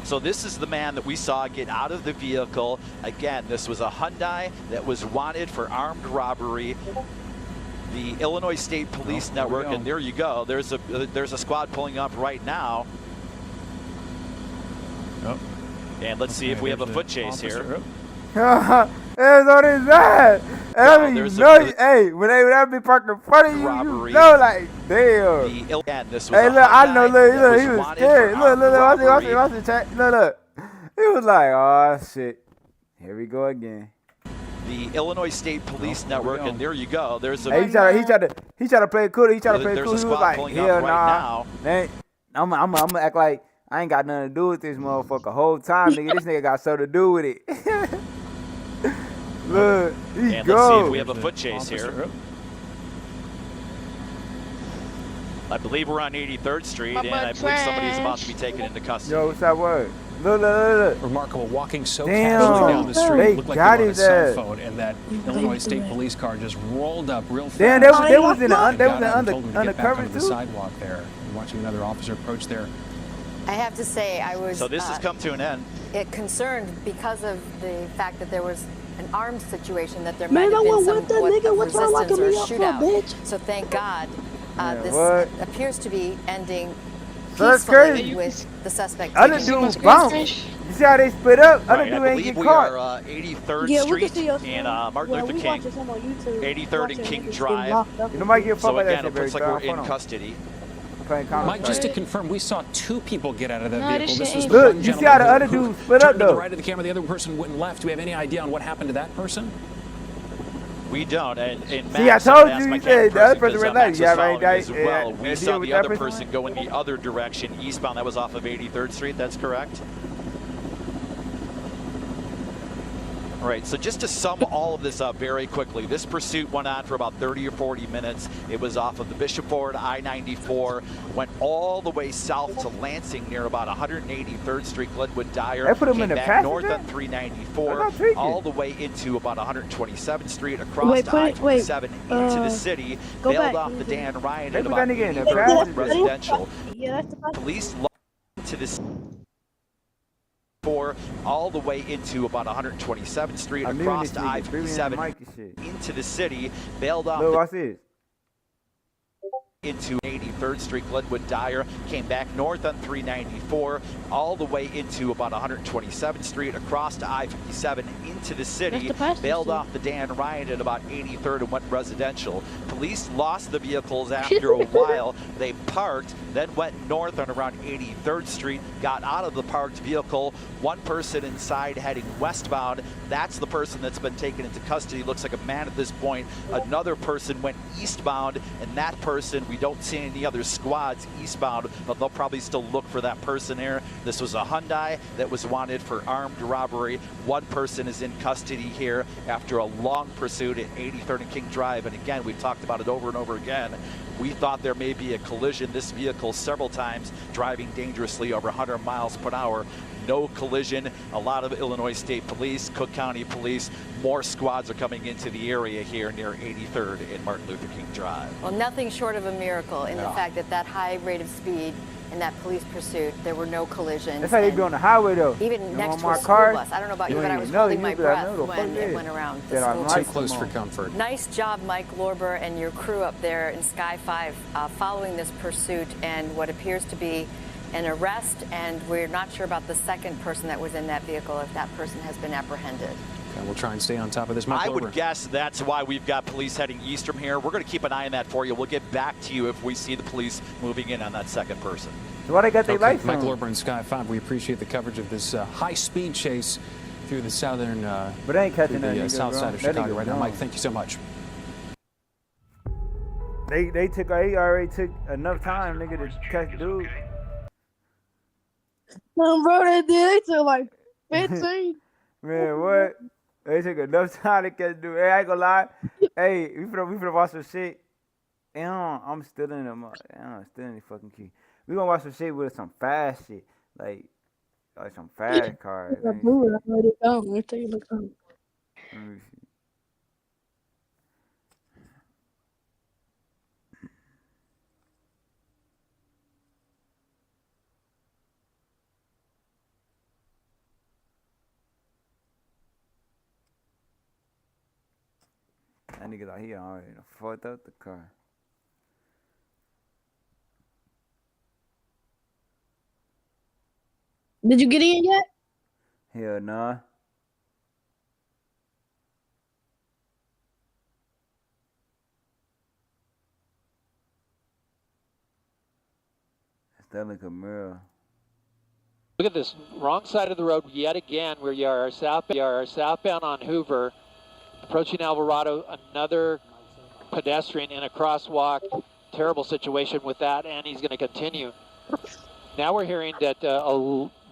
[SPEAKER 8] So this is the man that we saw get out of the vehicle. Again, this was a Hyundai that was wanted for armed robbery. The Illinois State Police Network, and there you go. There's a squad pulling up right now.
[SPEAKER 11] Oh.
[SPEAKER 8] And let's see if we have a foot chase here.
[SPEAKER 1] There's on his ass. Hey, when they be parking in front of you, you know, like, damn.
[SPEAKER 8] Again, this was
[SPEAKER 1] hey, look, I know, look, he was scared. Look, watch the chat. Look. He was like, oh, shit. Here we go again.
[SPEAKER 8] The Illinois State Police Network, and there you go. There's a.
[SPEAKER 1] Hey, he tried to play it cool. He tried to play it cool. He was like, hell
[SPEAKER 8] nah.
[SPEAKER 1] I'm gonna act like I ain't got nothing to do with this motherfucker whole time, nigga. This nigga got something to do with it. Look, he
[SPEAKER 8] and
[SPEAKER 1] go.
[SPEAKER 8] Let's see if we have a foot chase here. I believe we're on 83rd Street, and I believe somebody is about to be taken into custody.
[SPEAKER 1] Yo, what's that word? Look.
[SPEAKER 11] Remarkable, walking so
[SPEAKER 1] Damn,
[SPEAKER 11] casually down the street.
[SPEAKER 1] they
[SPEAKER 11] Looked like
[SPEAKER 1] got
[SPEAKER 11] he was on
[SPEAKER 1] his
[SPEAKER 11] his cell
[SPEAKER 1] ass.
[SPEAKER 11] phone, and that Illinois State Police car just rolled up real fast.
[SPEAKER 1] Damn, they was in the
[SPEAKER 11] undercover
[SPEAKER 1] too.
[SPEAKER 11] the sidewalk there, watching another officer approach there.
[SPEAKER 10] I have to say, I was
[SPEAKER 8] So this has come to an end.
[SPEAKER 10] Concerned because of the fact that there was an armed situation, that there
[SPEAKER 2] Man,
[SPEAKER 10] might have
[SPEAKER 2] I
[SPEAKER 10] been
[SPEAKER 2] went
[SPEAKER 10] some
[SPEAKER 2] with that nigga. What's wrong
[SPEAKER 10] resistance or
[SPEAKER 2] locking me up for,
[SPEAKER 10] shootout.
[SPEAKER 2] bitch?
[SPEAKER 10] So thank God this
[SPEAKER 1] what?
[SPEAKER 10] appears to be ending
[SPEAKER 1] So that's
[SPEAKER 10] peacefully
[SPEAKER 1] crazy.
[SPEAKER 10] with the suspect.
[SPEAKER 1] Other dudes bounce. You see how they split up? Other
[SPEAKER 8] Right,
[SPEAKER 1] dude
[SPEAKER 8] I
[SPEAKER 1] ain't
[SPEAKER 8] believe
[SPEAKER 1] get
[SPEAKER 8] we
[SPEAKER 1] caught.
[SPEAKER 8] are 83rd
[SPEAKER 2] Yeah, we can
[SPEAKER 8] Street
[SPEAKER 2] see us.
[SPEAKER 8] and Martin Luther King, 83rd and King Drive.
[SPEAKER 1] You know, might get fucked
[SPEAKER 8] So
[SPEAKER 1] by that
[SPEAKER 8] again,
[SPEAKER 1] shit
[SPEAKER 8] it looks like
[SPEAKER 1] very
[SPEAKER 8] we're in
[SPEAKER 1] fast.
[SPEAKER 8] custody.
[SPEAKER 11] Mike, just to confirm, we saw two people get out of that vehicle. This was the
[SPEAKER 1] Look,
[SPEAKER 11] one
[SPEAKER 1] you see how the other
[SPEAKER 11] gentleman
[SPEAKER 1] dude split up
[SPEAKER 11] turned to
[SPEAKER 1] though?
[SPEAKER 11] the right of the camera, the other person went left. Do we have any idea on what happened to that person?
[SPEAKER 8] We don't. And
[SPEAKER 1] See, I
[SPEAKER 8] Max,
[SPEAKER 1] told
[SPEAKER 8] asked
[SPEAKER 1] you,
[SPEAKER 8] my
[SPEAKER 1] you said the other person
[SPEAKER 8] because,
[SPEAKER 1] red
[SPEAKER 8] Max
[SPEAKER 1] light.
[SPEAKER 8] was
[SPEAKER 1] Yeah,
[SPEAKER 8] following
[SPEAKER 1] right,
[SPEAKER 8] as well. We
[SPEAKER 1] deal
[SPEAKER 8] saw
[SPEAKER 1] with
[SPEAKER 8] the
[SPEAKER 1] that
[SPEAKER 8] other
[SPEAKER 1] person?
[SPEAKER 8] person go in the other direction, eastbound. That was off of 83rd Street. That's correct. All right, so just to sum all of this up very quickly, this pursuit went on for about 30 or 40 minutes. It was off of the Bishop Ford, I-94, went all the way south to Lansing near about 183rd Street, Glenwood Dyer.
[SPEAKER 1] They put him
[SPEAKER 8] came
[SPEAKER 1] in the
[SPEAKER 8] back north
[SPEAKER 1] passenger?
[SPEAKER 8] on 394, all the way into about 127th Street, across
[SPEAKER 2] Wait,
[SPEAKER 8] I-27 into the city,
[SPEAKER 2] go
[SPEAKER 8] bailed
[SPEAKER 2] back.
[SPEAKER 8] off the Dan Ryan
[SPEAKER 1] They
[SPEAKER 8] at
[SPEAKER 1] put
[SPEAKER 8] about
[SPEAKER 1] that nigga in the
[SPEAKER 8] 83rd
[SPEAKER 1] passenger.
[SPEAKER 8] Residential.
[SPEAKER 2] Yeah, that's the best.
[SPEAKER 8] Police to this all the way into about 127th Street, across to I-57 into the city, bailed off
[SPEAKER 1] Look, watch this.
[SPEAKER 8] into 83rd Street, Glenwood Dyer, came back north on 394, all the way into about 127th Street, across to I-57 into the city, bailed off the Dan Ryan at about 83rd and went residential. Police lost the vehicles after a while. They parked, then went north on around 83rd Street, got out of the parked vehicle. One person inside heading westbound. That's the person that's been taken into custody. Looks like a man at this point. Another person went eastbound, and that person, we don't see any other squads eastbound, but they'll probably still look for that person here. This was a Hyundai that was wanted for armed robbery. One person is in custody here after a long pursuit at 83rd and King Drive. And again, we've talked about it over and over again. We thought there may be a collision. This vehicle several times driving dangerously over 100 miles per hour. No collision. A lot of Illinois State Police, Cook County Police, more squads are coming into the area here near 83rd and Martin Luther King Drive.
[SPEAKER 10] Well, nothing short of a miracle in the fact that that high rate of speed in that police pursuit, there were no collisions.
[SPEAKER 1] That's how they be on the highway though.
[SPEAKER 10] Even next to
[SPEAKER 1] my
[SPEAKER 10] a school
[SPEAKER 1] car,
[SPEAKER 10] bus. I don't know about you, but I was
[SPEAKER 1] know,
[SPEAKER 10] holding
[SPEAKER 1] you
[SPEAKER 10] my
[SPEAKER 1] be like,
[SPEAKER 10] breath
[SPEAKER 1] no,
[SPEAKER 10] when it went around the school
[SPEAKER 11] Too
[SPEAKER 10] bus.
[SPEAKER 11] close for comfort.
[SPEAKER 10] Nice job, Mike Lorber and your crew up there in Sky 5 following this pursuit and what appears to be an arrest, and we're not sure about the second person that was in that vehicle, if that person has been apprehended.
[SPEAKER 11] And we'll try and stay on top of this.
[SPEAKER 8] I would guess that's why we've got police heading east from here. We're going to keep an eye on that for you. We'll get back to you if we see the police moving in on that second person.
[SPEAKER 1] So why they got their lights on?
[SPEAKER 11] Michael Orber, Sky 5, we appreciate the coverage of this high-speed chase through the southern,
[SPEAKER 1] but I ain't catching
[SPEAKER 11] the south side of Chicago right now. Mike, thank you so much.
[SPEAKER 1] They already took enough time, nigga, to catch dude.
[SPEAKER 2] No, bro, they did. They took like 15.
[SPEAKER 1] Man, what? They took enough time to catch dude. Hey, I ain't gonna lie. Hey, we finna watch some shit. And I'm still in the fucking key. We gonna watch some shit with some fast shit, like some fast cars. Let me take a look. Let me see. That nigga like he already fucked up the car.
[SPEAKER 2] Did you get in yet?
[SPEAKER 1] Hell nah. That like a mirror.
[SPEAKER 12] Look at this wrong side of the road yet again. We are southbound on Hoover, approaching Alvarado. Another pedestrian in a crosswalk. Terrible situation with that, and he's going to continue. Now we're hearing that the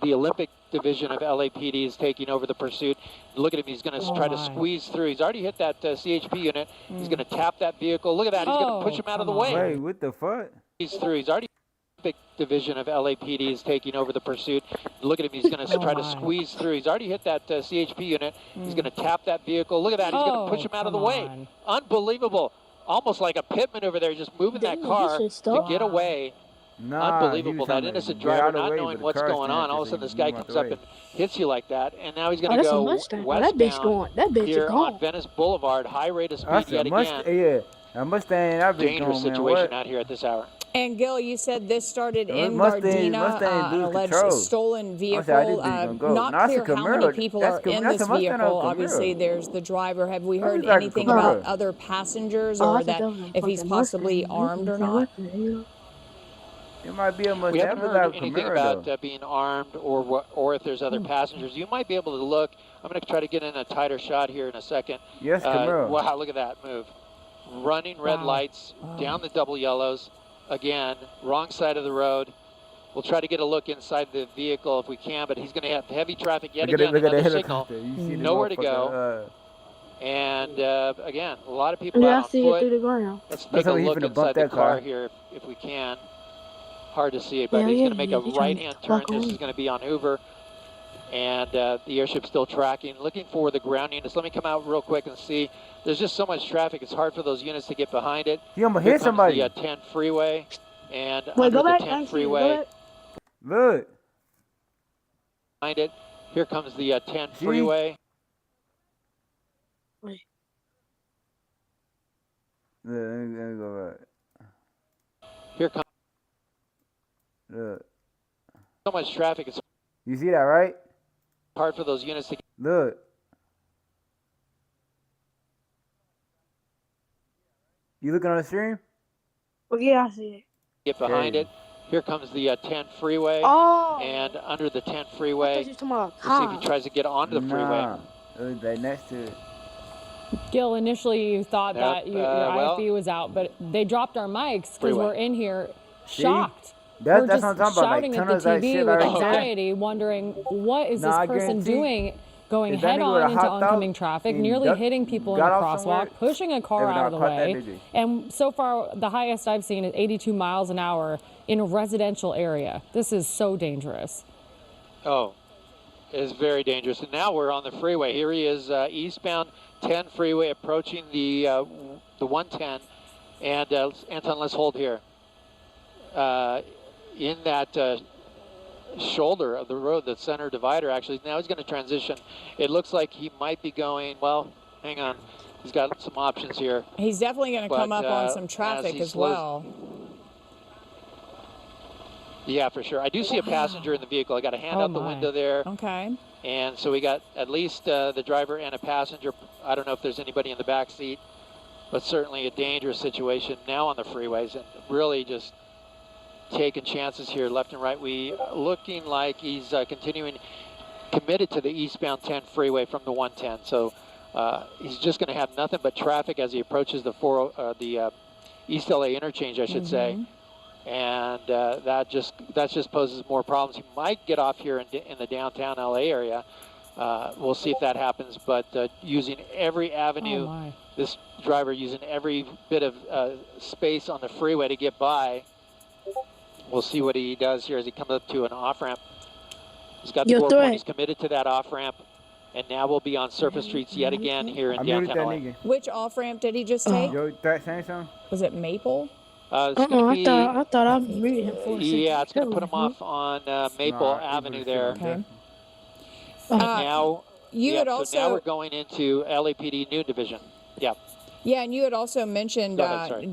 [SPEAKER 12] Olympic Division of LAPD is taking over the pursuit. Look at him. He's going to try to squeeze through. He's already hit that CHP unit. He's going to tap that vehicle. Look at that. He's going to push him out of the way.
[SPEAKER 1] Wait, what the fuck?
[SPEAKER 12] He's through. He's already. Olympic Division of LAPD is taking over the pursuit. Look at him. He's going to try to squeeze through. He's already hit that CHP unit. He's going to tap that vehicle. Look at that. He's going to push him out of the way. Unbelievable. Almost like a pitman over there, just moving that car to get away. Unbelievable. That innocent driver not knowing what's going on. All of a sudden, this guy comes up and hits you like that. And now he's going to go westbound here on Venice Boulevard. High rate of speed yet again.
[SPEAKER 1] Yeah, a Mustang.
[SPEAKER 12] Dangerous situation out here at this hour.
[SPEAKER 13] And Gil, you said this started in Gardena, an alleged stolen vehicle. Not clear how many people are in this vehicle. Obviously, there's the driver. Have we heard anything about other passengers, or that if he's possibly armed or not?
[SPEAKER 1] It might be a Mustang.
[SPEAKER 12] We haven't heard anything about being armed or if there's other passengers. You might be able to look. I'm going to try to get in a tighter shot here in a second.
[SPEAKER 1] Yes, Camaro.
[SPEAKER 12] Wow, look at that move. Running red lights down the double yellows. Again, wrong side of the road. We'll try to get a look inside the vehicle if we can, but he's going to have heavy traffic yet again. Another signal. Nowhere to go. And again, a lot of people out on foot. Let's take a look inside the car here if we can. Hard to see it, but he's going to make a right-hand turn. This is going to be on Hoover. And the airship's still tracking, looking for the ground units. Let me come out real quick and see. There's just so much traffic. It's hard for those units to get behind it.
[SPEAKER 1] He almost hit somebody.
[SPEAKER 12] The 10 freeway, and under the 10 freeway.
[SPEAKER 1] Look.
[SPEAKER 12] Behind it. Here comes the 10 freeway.
[SPEAKER 2] Wait.
[SPEAKER 1] Let me go back.
[SPEAKER 12] Here comes.
[SPEAKER 1] Look.
[SPEAKER 12] So much traffic. It's
[SPEAKER 1] you see that, right?
[SPEAKER 12] Hard for those units to
[SPEAKER 1] look. You looking on the stream?
[SPEAKER 2] Oh, yeah, I see it.
[SPEAKER 12] Get behind it. Here comes the 10 freeway. And under the 10 freeway. Let's see if he tries to get onto the freeway.
[SPEAKER 1] Right next to it.
[SPEAKER 14] Gil, initially you thought that your IFE was out, but they dropped our mics because we're in here shocked.
[SPEAKER 1] That's
[SPEAKER 14] what
[SPEAKER 1] I'm talking about.
[SPEAKER 14] Shouting at the TV with anxiety, wondering what is this person doing, going head-on into oncoming traffic, nearly hitting people in a crosswalk, pushing a car out of the way. And so far, the highest I've seen is 82 miles an hour in a residential area. This is so dangerous.
[SPEAKER 12] Oh, it is very dangerous. And now we're on the freeway. Here he is, eastbound 10 freeway, approaching the 110. And Anton, let's hold here. In that shoulder of the road, the center divider, actually. Now he's going to transition. It looks like he might be going, well, hang on. He's got some options here.
[SPEAKER 13] He's definitely going to come up on some traffic as well.
[SPEAKER 12] Yeah, for sure. I do see a passenger in the vehicle. I got a hand out the window there.
[SPEAKER 13] Okay.
[SPEAKER 12] And so we got at least the driver and a passenger. I don't know if there's anybody in the back seat, but certainly a dangerous situation now on the freeways, and really just taking chances here left and right. We looking like he's continuing committed to the eastbound 10 freeway from the 110. So he's just going to have nothing but traffic as he approaches the East LA interchange, I should say. And that just poses more problems. He might get off here in the downtown LA area. We'll see if that happens, but using every avenue, this driver using every bit of space on the freeway to get by. We'll see what he does here as he comes up to an off-ramp. He's got the 4 point. He's committed to that off-ramp, and now we'll be on surface streets yet again here in downtown LA.
[SPEAKER 13] Which off-ramp did he just take? Was it Maple?
[SPEAKER 2] I thought I was reading him for
[SPEAKER 12] Yeah, it's going to put him off on Maple Avenue there.
[SPEAKER 13] Okay.
[SPEAKER 12] Now,
[SPEAKER 13] so
[SPEAKER 12] now we're going into LAPD Noon Division. Yeah.
[SPEAKER 13] Yeah, and you had also mentioned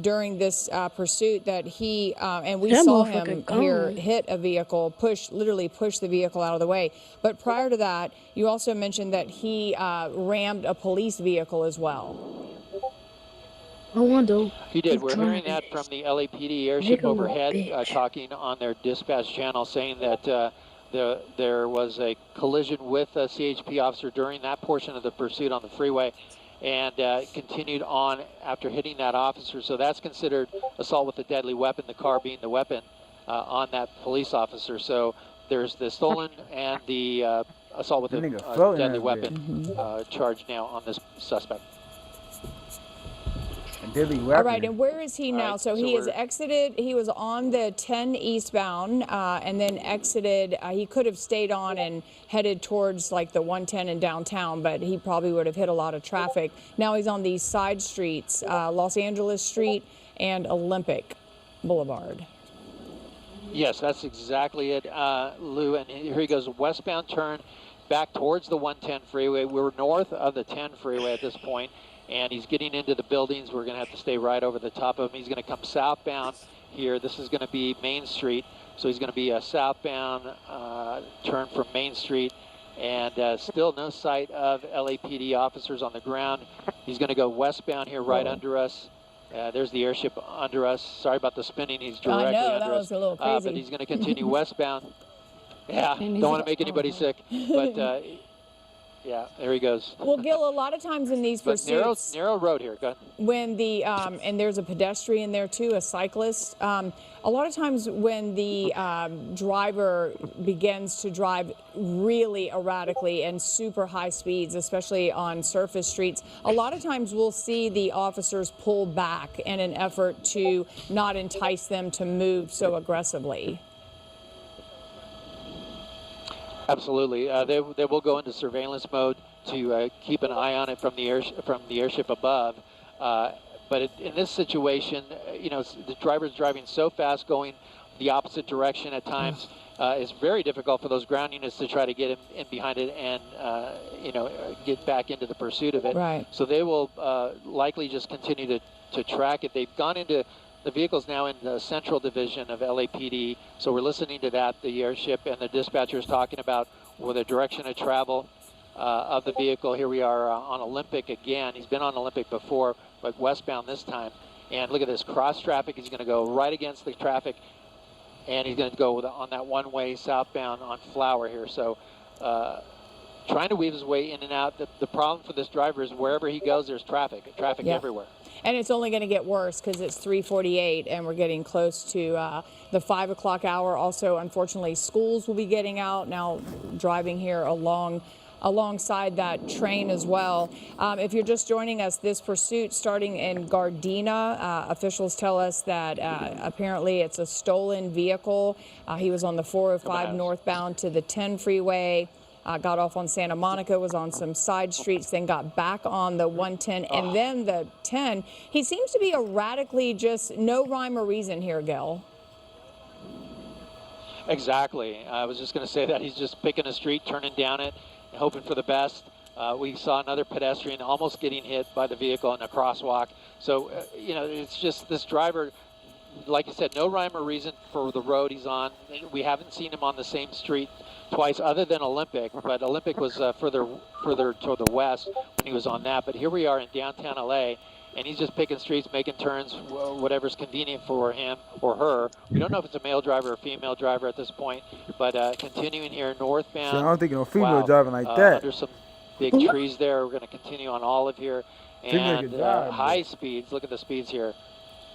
[SPEAKER 13] during this pursuit that he, and we saw him here hit a vehicle, literally push the vehicle out of the way. But prior to that, you also mentioned that he rammed a police vehicle as well.
[SPEAKER 2] I wonder.
[SPEAKER 12] He did. We're hearing that from the LAPD airship overhead, talking on their dispatch channel, saying that there was a collision with a CHP officer during that portion of the pursuit on the freeway, and continued on after hitting that officer. So that's considered assault with a deadly weapon, the car being the weapon on that police officer. So there's the stolen and the assault with a deadly weapon charge now on this suspect.
[SPEAKER 13] All right, and where is he now? So he has exited. He was on the 10 eastbound and then exited. He could have stayed on and headed towards like the 110 in downtown, but he probably would have hit a lot of traffic. Now he's on these side streets, Los Angeles Street and Olympic Boulevard.
[SPEAKER 12] Yes, that's exactly it, Lou. And here he goes, westbound turn back towards the 110 freeway. We're north of the 10 freeway at this point. And he's getting into the buildings. We're going to have to stay right over the top of him. He's going to come southbound here. This is going to be Main Street. So he's going to be a southbound turn from Main Street. And still no sight of LAPD officers on the ground. He's going to go westbound here right under us. There's the airship under us. Sorry about the spinning. He's directly under us.
[SPEAKER 13] I know, that was a little crazy.
[SPEAKER 12] But he's going to continue westbound. Yeah, don't want to make anybody sick. But yeah, there he goes.
[SPEAKER 13] Well, Gil, a lot of times in these pursuits,
[SPEAKER 12] narrow road here. Go ahead.
[SPEAKER 13] When the and there's a pedestrian there too, a cyclist. A lot of times when the driver begins to drive really erratically and super high speeds, especially on surface streets, a lot of times we'll see the officers pull back in an effort to not entice them to move so aggressively.
[SPEAKER 12] Absolutely. They will go into surveillance mode to keep an eye on it from the airship above. But in this situation, you know, the driver's driving so fast, going the opposite direction at times. It's very difficult for those ground units to try to get him in behind it and you know, get back into the pursuit of it.
[SPEAKER 13] Right.
[SPEAKER 12] So they will likely just continue to track it. They've gone into the vehicle's now in the central division of LAPD, so we're listening to that. The airship and the dispatcher is talking about the direction of travel of the vehicle. Here we are on Olympic again. He's been on Olympic before, but westbound this time. And look at this cross traffic. He's going to go right against the traffic, and he's going to go on that one-way southbound on Flower here. So trying to weave his way in and out. The problem for this driver is wherever he goes, there's traffic everywhere.
[SPEAKER 13] And it's only going to get worse because it's 3:48 and we're getting close to the 5 o'clock hour. Also, unfortunately, schools will be getting out now, driving here alongside that train as well. If you're just joining us, this pursuit starting in Gardena. Officials tell us that apparently it's a stolen vehicle. He was on the 405 northbound to the 10 freeway. Got off on Santa Monica, was on some side streets, then got back on the 110 and then the 10. He seems to be erratically just no rhyme or reason here, Gil.
[SPEAKER 12] Exactly. I was just going to say that he's just picking a street, turning down it, hoping for the best. We saw another pedestrian almost getting hit by the vehicle in a crosswalk. So, you know, it's just this driver like I said, no rhyme or reason for the road he's on. We haven't seen him on the same street twice, other than Olympic. But Olympic was further to the west when he was on that. But here we are in downtown LA, and he's just picking streets, making turns, whatever's convenient for him or her. We don't know if it's a male driver or female driver at this point, but continuing here northbound.
[SPEAKER 1] So I don't think no female driving like that.
[SPEAKER 12] Under some big trees there. We're going to continue on Olive here. And high speeds. Look at the speeds here.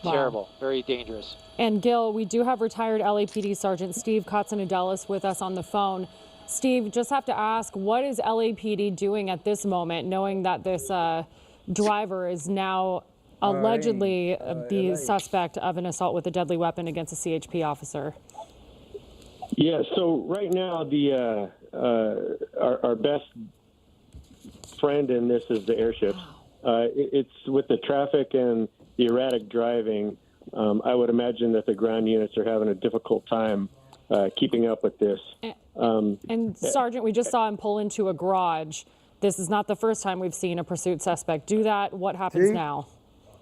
[SPEAKER 14] Wow.
[SPEAKER 12] Terrible. Very dangerous.
[SPEAKER 14] And Gil, we do have retired LAPD Sergeant Steve Katsanudelis with us on the phone. Steve, just have to ask, what is LAPD doing at this moment, knowing that this driver is now allegedly the suspect of an assault with a deadly weapon against a CHP officer?
[SPEAKER 15] Yeah, so right now the our best friend in this is the airships. It's with the traffic and the erratic driving. I would imagine that the ground units are having a difficult time keeping up with this.
[SPEAKER 14] And Sergeant, we just saw him pull into a garage. This is not the first time we've seen a pursuit suspect do that. What happens now?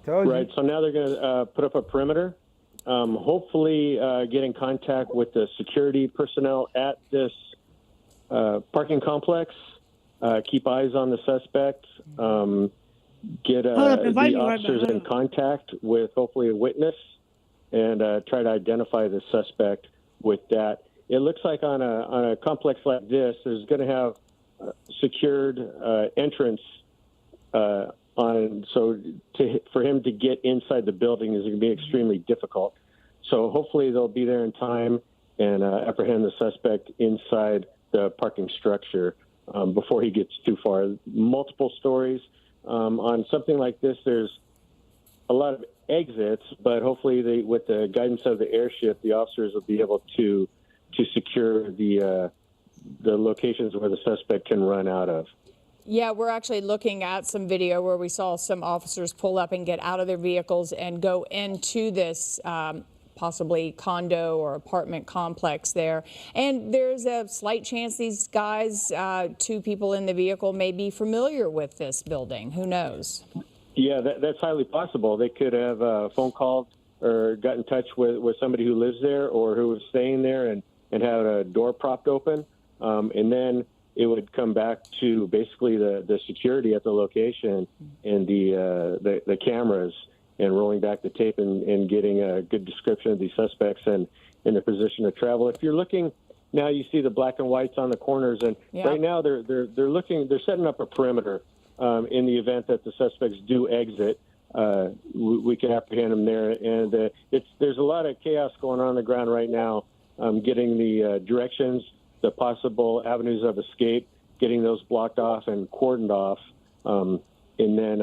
[SPEAKER 15] Right, so now they're going to put up a perimeter, hopefully get in contact with the security personnel at this parking complex, keep eyes on the suspect, get the officers in contact with hopefully a witness, and try to identify the suspect with that. It looks like on a complex like this, there's going to have secured entrance on, so for him to get inside the building is going to be extremely difficult. So hopefully they'll be there in time and apprehend the suspect inside the parking structure before he gets too far. Multiple stories. On something like this, there's a lot of exits, but hopefully with the guidance of the airship, the officers will be able to secure the locations where the suspect can run out of.
[SPEAKER 13] Yeah, we're actually looking at some video where we saw some officers pull up and get out of their vehicles and go into this possibly condo or apartment complex there. And there's a slight chance these guys, two people in the vehicle, may be familiar with this building. Who knows?
[SPEAKER 15] Yeah, that's highly possible. They could have phone called or got in touch with somebody who lives there or who was staying there and had a door propped open. And then it would come back to basically the security at the location and the cameras, and rolling back the tape and getting a good description of these suspects and in their position of travel. If you're looking now, you see the black and whites on the corners, and right now they're setting up a perimeter in the event that the suspects do exit. We can apprehend them there, and there's a lot of chaos going on the ground right now, getting the directions, the possible avenues of escape, getting those blocked off and cordoned off. And then,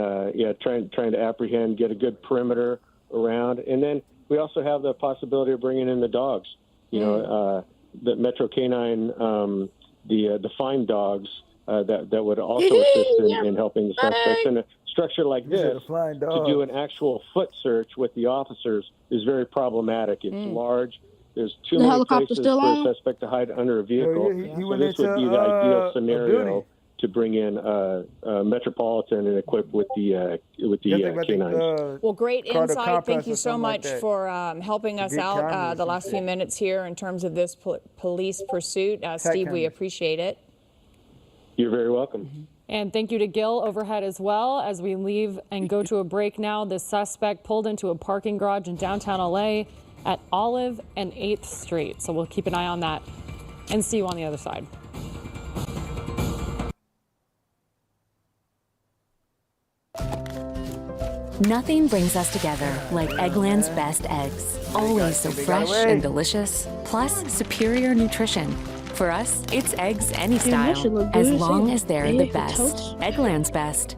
[SPEAKER 15] trying to apprehend, get a good perimeter around. And then we also have the possibility of bringing in the dogs. You know, the Metro Canine, the fine dogs that would also assist in helping the suspects. In a structure like this, to do an actual foot search with the officers is very problematic. It's large. There's too many places for a suspect to hide under a vehicle. So this would be the ideal scenario to bring in Metropolitan and equipped with the canines.
[SPEAKER 13] Well, great insight. Thank you so much for helping us out the last few minutes here in terms of this police pursuit. Steve, we appreciate it.
[SPEAKER 15] You're very welcome.
[SPEAKER 14] And thank you to Gil overhead as well. As we leave and go to a break now, the suspect pulled into a parking garage in downtown LA at Olive and 8th Street. So we'll keep an eye on that and see you on the other side.
[SPEAKER 16] Nothing brings us together like Eggland's best eggs. Always so fresh and delicious, plus superior nutrition. For us, it's eggs any style, as long as they're the best. Eggland's best.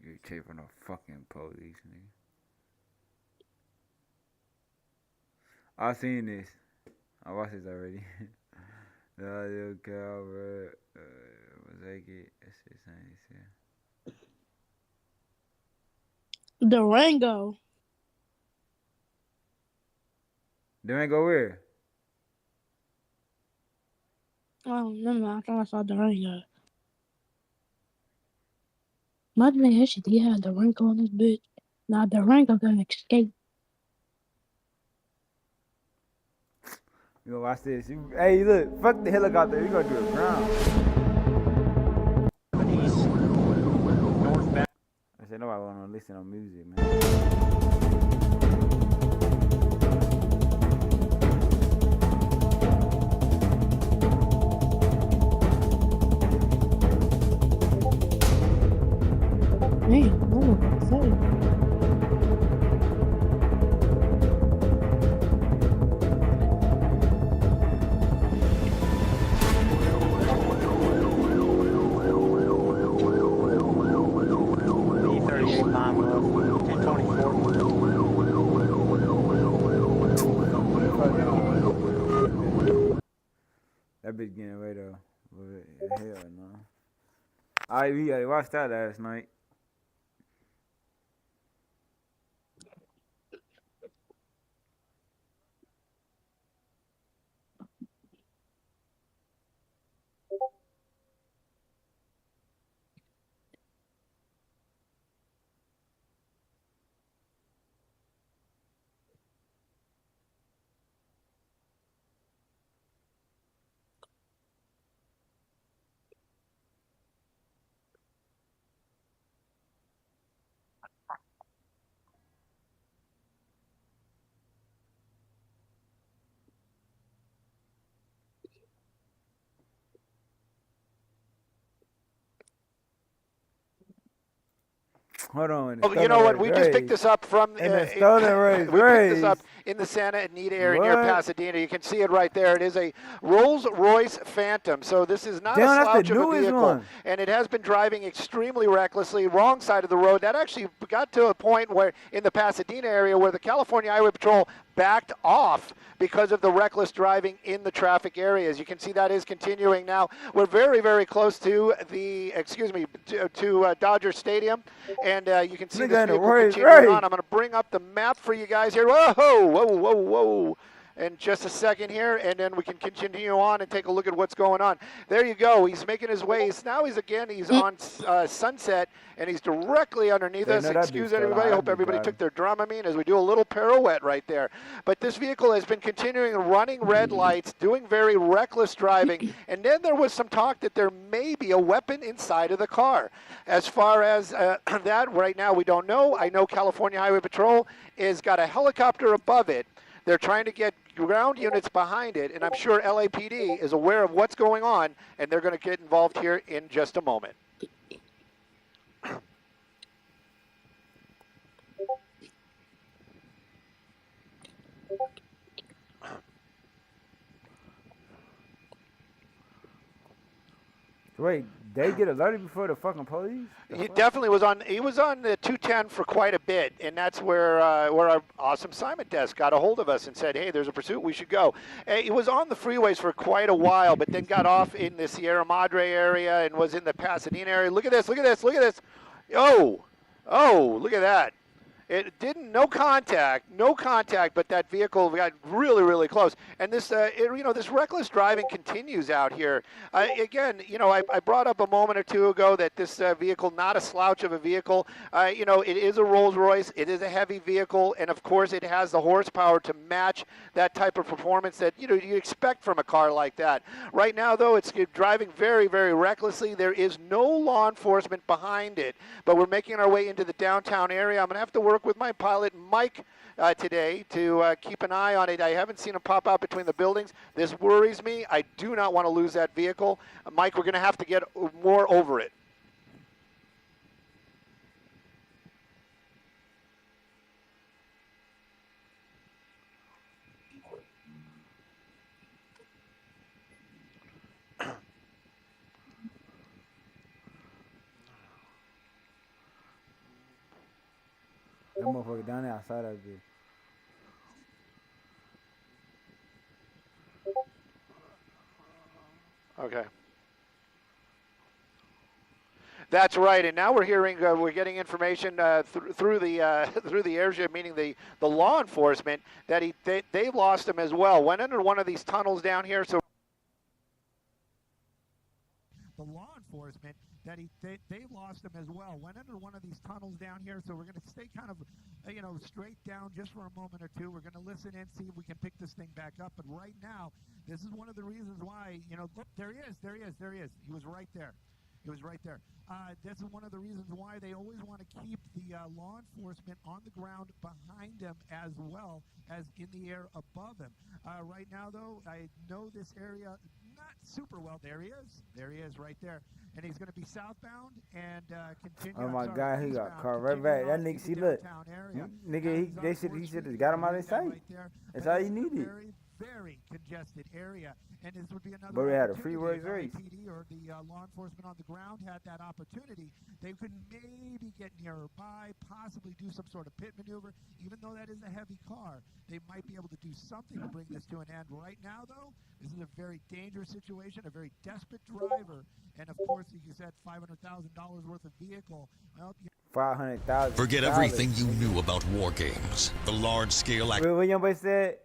[SPEAKER 1] You're taping a fucking police, nigga. I seen this. I watched this already. The little cow, was like it. That's it.
[SPEAKER 2] Durango.
[SPEAKER 1] Durango where?
[SPEAKER 2] Oh, never mind. I thought I saw Durango. Imagine they actually did have Durango on this bitch. Nah, Durango gonna escape.
[SPEAKER 1] You gonna watch this. Hey, look. Fuck the helicopter. You gonna do it ground. I said nobody wanna listen on music, man.
[SPEAKER 2] Man, what was I saying?
[SPEAKER 1] That bitch getting away though. But hell no. We watched that last night. Hold on.
[SPEAKER 17] You know what? We just picked this up from
[SPEAKER 1] in the stolen race.
[SPEAKER 17] We picked this up in the Santa Anita area near Pasadena. You can see it right there. It is a Rolls-Royce Phantom. So this is not a slouch of a vehicle, and it has been driving extremely recklessly, wrong side of the road. That actually got to a point where in the Pasadena area where the California Highway Patrol backed off because of the reckless driving in the traffic areas. You can see that is continuing now. We're very, very close to the, to Dodger Stadium, and you can see this vehicle continuing on. I'm going to bring up the map for you guys here. Whoa, whoa, whoa, whoa. In just a second here, and then we can continue on and take a look at what's going on. There you go. He's making his way. He's on Sunset, and he's directly underneath us. Excuse everybody. I hope everybody took their Dramamine as we do a little pirouette right there. But this vehicle has been continuing running red lights, doing very reckless driving, and then there was some talk that there may be a weapon inside of the car. As far as that, right now we don't know. I know California Highway Patrol has got a helicopter above it. They're trying to get ground units behind it, and I'm sure LAPD is aware of what's going on, and they're going to get involved here in just a moment.
[SPEAKER 1] Wait, they get alerted before the fucking police?
[SPEAKER 17] He definitely was on. He was on the 210 for quite a bit, and that's where our awesome Simon desk got a hold of us and said, "Hey, there's a pursuit. We should go." He was on the freeways for quite a while, but then got off in the Sierra Madre area and was in the Pasadena area. Look at this! Look at this! Look at this! Oh, look at that! It didn't, no contact, but that vehicle got really, really close. And this, this reckless driving continues out here. Again, I brought up a moment or two ago that this vehicle, not a slouch of a vehicle. It is a Rolls-Royce. It is a heavy vehicle, and of course, it has the horsepower to match that type of performance that you expect from a car like that. Right now, though, it's driving very, very recklessly. There is no law enforcement behind it, but we're making our way into the downtown area. I'm going to have to work with my pilot, Mike, today to keep an eye on it. I haven't seen him pop out between the buildings. This worries me. I do not want to lose that vehicle. Mike, we're going to have to get more over it.
[SPEAKER 1] That motherfucker down there outside of it.
[SPEAKER 17] Okay. That's right, and now we're hearing, we're getting information through the airship, meaning the law enforcement, that they lost him as well. Went under one of these tunnels down here, so the law enforcement that they lost him as well. Went under one of these tunnels down here, so we're going to stay kind of, straight down just for a moment or two. We're going to listen and see if we can pick this thing back up. But right now, this is one of the reasons why, look, there he is. He was right there. It was right there. This is one of the reasons why they always want to keep the law enforcement on the ground behind him as well as in the air above him. Right now, though, I know this area not super well. There he is right there. And he's going to be southbound and continue.
[SPEAKER 1] Oh, my God, he got caught right back. That nigga, see, look. Nigga, he should have got him out of sight. That's all he needed.
[SPEAKER 17] Very congested area, and this would be another.
[SPEAKER 1] But we had a freeway race.
[SPEAKER 17] PD or the law enforcement on the ground had that opportunity. They could maybe get nearby, possibly do some sort of pit maneuver. Even though that is a heavy car, they might be able to do something to bring this to an end. Right now, though, this is a very dangerous situation, a very desperate driver, and of course, like you said, $500,000 worth of vehicle. Well,
[SPEAKER 1] $500,000.
[SPEAKER 18] Forget everything you knew about war games. The large-scale.
[SPEAKER 1] What young boy said.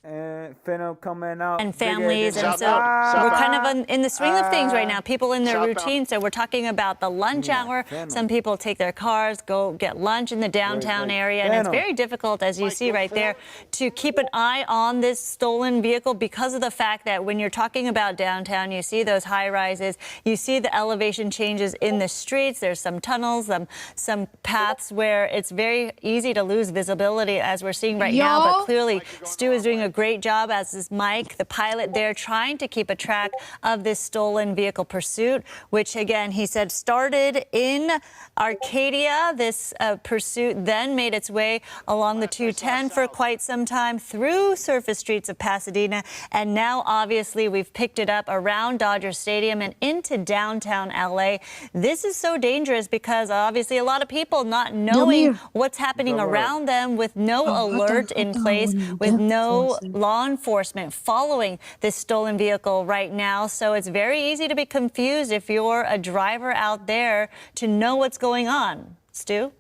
[SPEAKER 1] And coming out
[SPEAKER 19] and families, and so we're kind of in the swing of things right now. People in their routine. So we're talking about the lunch hour. Some people take their cars, go get lunch in the downtown area, and it's very difficult, as you see right there, to keep an eye on this stolen vehicle because of the fact that when you're talking about downtown, you see those high rises, you see the elevation changes in the streets. There's some tunnels, some paths where it's very easy to lose visibility, as we're seeing right now. But clearly, Stu is doing a great job, as is Mike, the pilot there, trying to keep a track of this stolen vehicle pursuit, which, again, he said started in Arcadia. This pursuit then made its way along the 210 for quite some time through surface streets of Pasadena. And now, obviously, we've picked it up around Dodger Stadium and into downtown LA. This is so dangerous because, obviously, a lot of people not knowing what's happening around them, with no alert in place, with no law enforcement following this stolen vehicle right now. So it's very easy to be confused if you're a driver out there to know what's going on. Stu?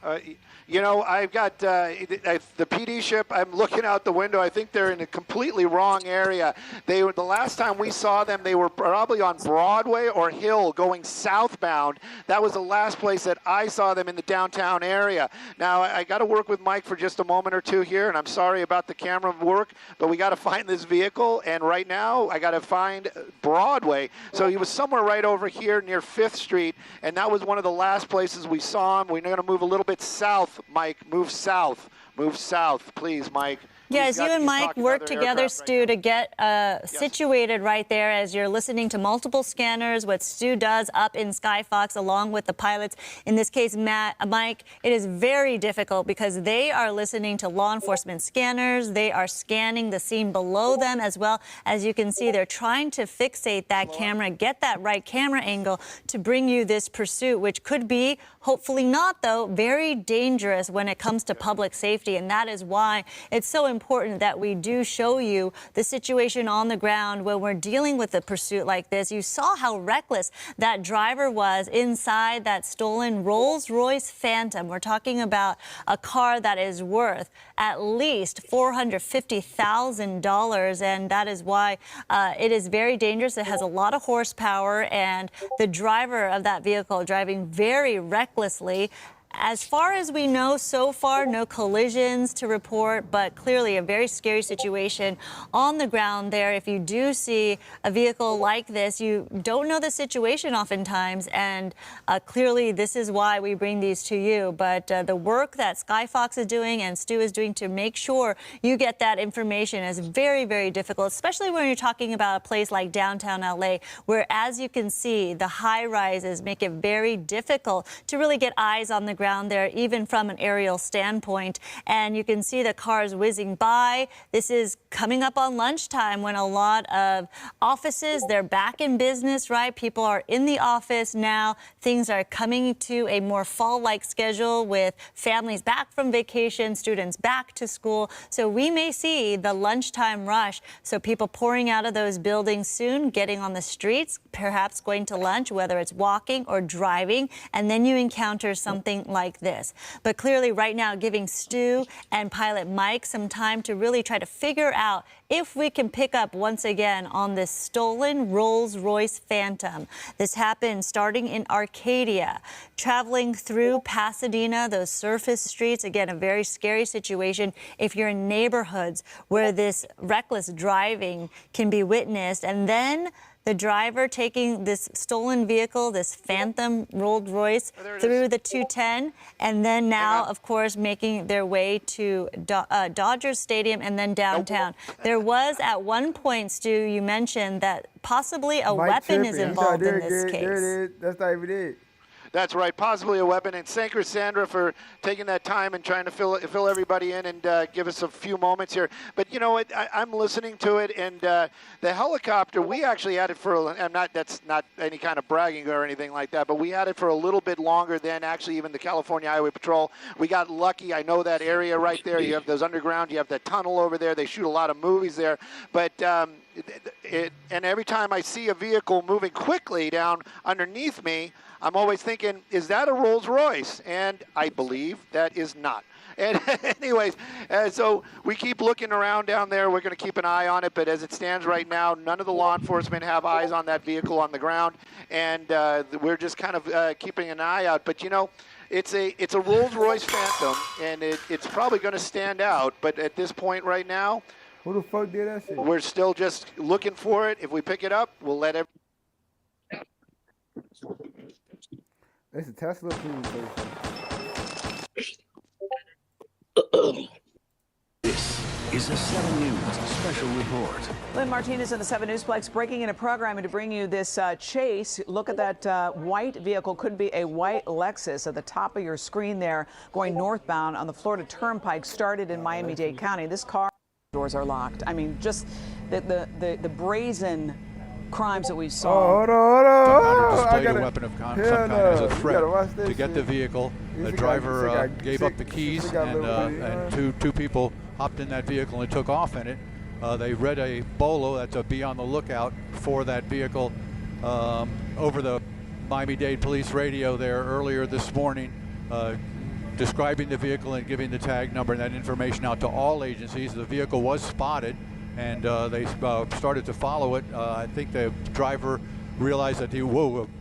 [SPEAKER 17] I've got the PD ship. I'm looking out the window. I think they're in a completely wrong area. The last time we saw them, they were probably on Broadway or Hill going southbound. That was the last place that I saw them in the downtown area. Now, I got to work with Mike for just a moment or two here, and I'm sorry about the camera work, but we got to find this vehicle, and right now I got to find Broadway. So he was somewhere right over here near 5th Street, and that was one of the last places we saw him. We're going to move a little bit south. Mike, move south, please, Mike.
[SPEAKER 19] Yes, you and Mike work together, Stu, to get situated right there as you're listening to multiple scanners, what Stu does up in Skyfox along with the pilots. In this case, Mike, it is very difficult because they are listening to law enforcement scanners. They are scanning the scene below them as well. As you can see, they're trying to fixate that camera, get that right camera angle to bring you this pursuit, which could be, hopefully not, though, very dangerous when it comes to public safety. And that is why it's so important that we do show you the situation on the ground when we're dealing with a pursuit like this. You saw how reckless that driver was inside that stolen Rolls-Royce Phantom. We're talking about a car that is worth at least $450,000, and that is why it is very dangerous. It has a lot of horsepower, and the driver of that vehicle driving very recklessly. As far as we know so far, no collisions to report, but clearly a very scary situation on the ground there. If you do see a vehicle like this, you don't know the situation oftentimes, and clearly this is why we bring these to you. But the work that Skyfox is doing and Stu is doing to make sure you get that information is very, very difficult, especially when you're talking about a place like downtown LA, where, as you can see, the high rises make it very difficult to really get eyes on the ground ground there, even from an aerial standpoint. And you can see the cars whizzing by. This is coming up on lunchtime when a lot of offices, they're back in business, right? People are in the office now. Things are coming to a more fall-like schedule with families back from vacation, students back to school. So we may see the lunchtime rush. So people pouring out of those buildings soon, getting on the streets, perhaps going to lunch, whether it's walking or driving, and then you encounter something like this. But clearly right now, giving Stu and pilot Mike some time to really try to figure out if we can pick up once again on this stolen Rolls-Royce Phantom. This happened starting in Arcadia, traveling through Pasadena, those surface streets. Again, a very scary situation if you're in neighborhoods where this reckless driving can be witnessed. And then the driver taking this stolen vehicle, this Phantom Rolls-Royce, through the 210, and then now, of course, making their way to Dodgers Stadium and then downtown. There was at one point, Stu, you mentioned that possibly a weapon is involved in this case.
[SPEAKER 1] There it is. That's not even it.
[SPEAKER 17] That's right, possibly a weapon. And thank you, Sandra, for taking that time and trying to fill everybody in and give us a few moments here. But you know what? I'm listening to it, and the helicopter, we actually had it for, that's not any kind of bragging or anything like that, but we had it for a little bit longer than actually even the California Highway Patrol. We got lucky. I know that area right there. You have those underground, you have that tunnel over there. They shoot a lot of movies there. But and every time I see a vehicle moving quickly down underneath me, I'm always thinking, is that a Rolls Royce? And I believe that is not. And anyways, so we keep looking around down there. We're going to keep an eye on it. But as it stands right now, none of the law enforcement have eyes on that vehicle on the ground. And we're just kind of keeping an eye out. But, you know, it's a Rolls-Royce Phantom, and it's probably going to stand out. But at this point right now,
[SPEAKER 1] who the fuck did that shit?
[SPEAKER 17] We're still just looking for it. If we pick it up, we'll let everyone.
[SPEAKER 1] It's a Tesla presentation.
[SPEAKER 20] This is a 7 News special report.
[SPEAKER 21] Lynn Martinez in the 7 Newsplex breaking in a program to bring you this chase. Look at that white vehicle. Could be a white Lexus at the top of your screen there, going northbound on the Florida Turnpike. Started in Miami-Dade County. This car doors are locked. I mean, just the brazen crimes that we saw.
[SPEAKER 1] Hold on.
[SPEAKER 22] Displayed a weapon of some kind as a threat to get the vehicle. The driver gave up the keys, and two people hopped in that vehicle and took off in it. They read a bolo, that's a be on the lookout for that vehicle, over the Miami-Dade police radio there earlier this morning, describing the vehicle and giving the tag number and that information out to all agencies. The vehicle was spotted, and they started to follow it. I think the driver realized that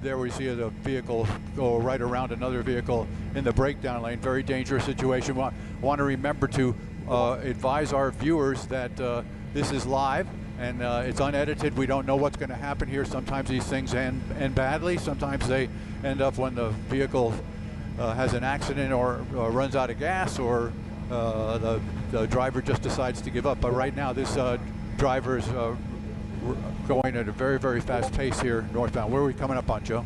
[SPEAKER 22] there we see the vehicle go right around another vehicle in the breakdown lane. Very dangerous situation. Want to remember to advise our viewers that this is live and it's unedited. We don't know what's going to happen here. Sometimes these things end badly. Sometimes they end up when the vehicle has an accident or runs out of gas, or the driver just decides to give up. But right now, this driver is going at a very, very fast pace here northbound. Where are we coming up on, Joe?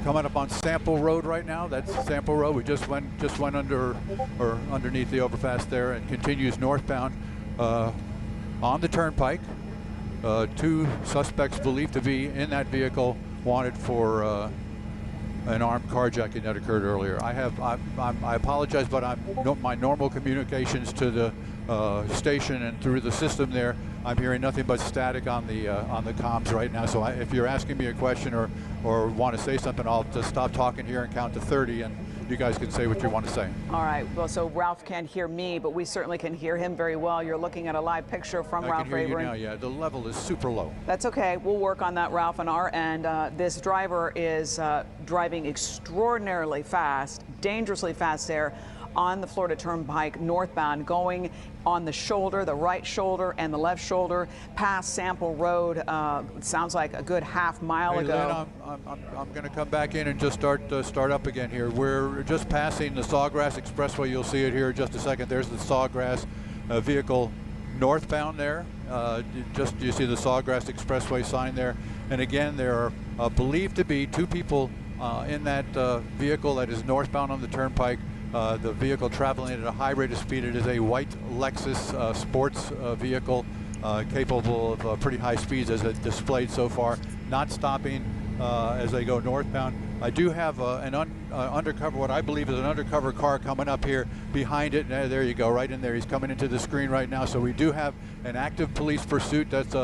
[SPEAKER 22] Coming up on Sample Road right now. That's Sample Road. We just went under or underneath the overpass there, and continues northbound on the turnpike. Two suspects believed to be in that vehicle, wanted for an armed carjacking that occurred earlier. I apologize, but my normal communications to the station and through the system there, I'm hearing nothing but static on the comms right now. So if you're asking me a question or want to say something, I'll just stop talking here and count to 30, and you guys can say what you want to say.
[SPEAKER 21] All right. Well, so Ralph can't hear me, but we certainly can hear him very well. You're looking at a live picture from Ralph Rayburn. I can hear you now, yeah. The level is super low. That's okay. We'll work on that, Ralph, on our end. This driver is driving extraordinarily fast, dangerously fast there on the Florida Turnpike northbound, going on the shoulder, the right shoulder and the left shoulder, past Sample Road. Sounds like a good half mile ago.
[SPEAKER 22] Lynn, I'm going to come back in and just start up again here. We're just passing the Sawgrass Expressway. You'll see it here in just a second. There's the Sawgrass vehicle northbound there. You see the Sawgrass Expressway sign there. And again, there are believed to be two people in that vehicle that is northbound on the turnpike. The vehicle traveling at a high rate of speed. It is a white Lexus sports vehicle capable of pretty high speeds as it's displayed so far, not stopping as they go northbound. I do have an undercover, what I believe is an undercover car coming up here behind it. There you go, right in there. He's coming into the screen right now. So we do have an active police pursuit. That's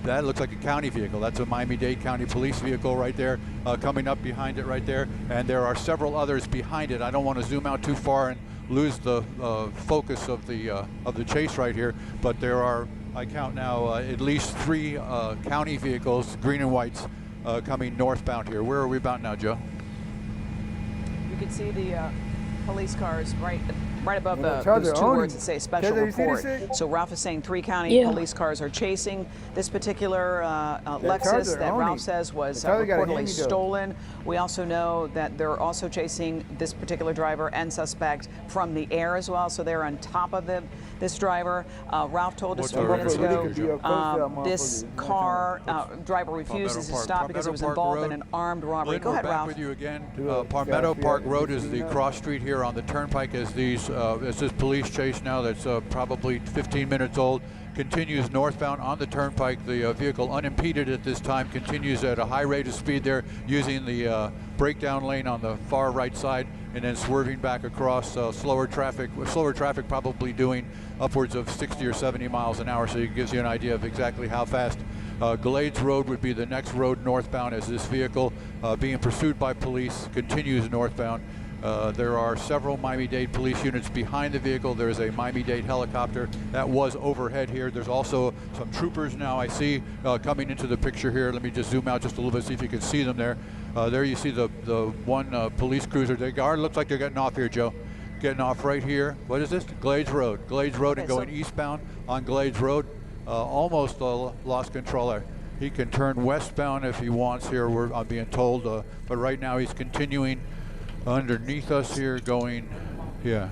[SPEAKER 22] that looks like a county vehicle. That's a Miami-Dade County Police vehicle right there, coming up behind it right there. And there are several others behind it. I don't want to zoom out too far and lose the focus of the chase right here. But there are, I count now, at least 3 county vehicles, green and whites, coming northbound here. Where are we about now, Joe?
[SPEAKER 21] You can see the police cars right above those 2 words that say special report. So Ralph is saying 3 county police cars are chasing this particular Lexus that Ralph says was reportedly stolen. We also know that they're also chasing this particular driver and suspect from the air as well. So they're on top of this driver. Ralph told us a few minutes ago this car driver refuses to stop because it was involved in an armed robbery. Go ahead,
[SPEAKER 22] Ralph. Back with you again. Palmetto Park Road is the cross street here on the turnpike as this police chase now that's probably 15 minutes old continues northbound on the turnpike. The vehicle unimpeded at this time continues at a high rate of speed there, using the breakdown lane on the far right side and then swerving back across slower traffic probably doing upwards of 60 or 70 miles an hour, so it gives you an idea of exactly how fast. Glades Road would be the next road northbound as this vehicle being pursued by police continues northbound. There are several Miami-Dade police units behind the vehicle. There's a Miami-Dade helicopter that was overhead here. There's also some troopers now I see coming into the picture here. Let me just zoom out just a little bit, see if you can see them there. There you see the one police cruiser. Looks like they're getting off here, Joe. Getting off right here. What is this? Glades Road. Glades Road, and going eastbound on Glades Road. Almost lost control there. He can turn westbound if he wants here, I'm being told. But right now he's continuing underneath us here, going, yeah.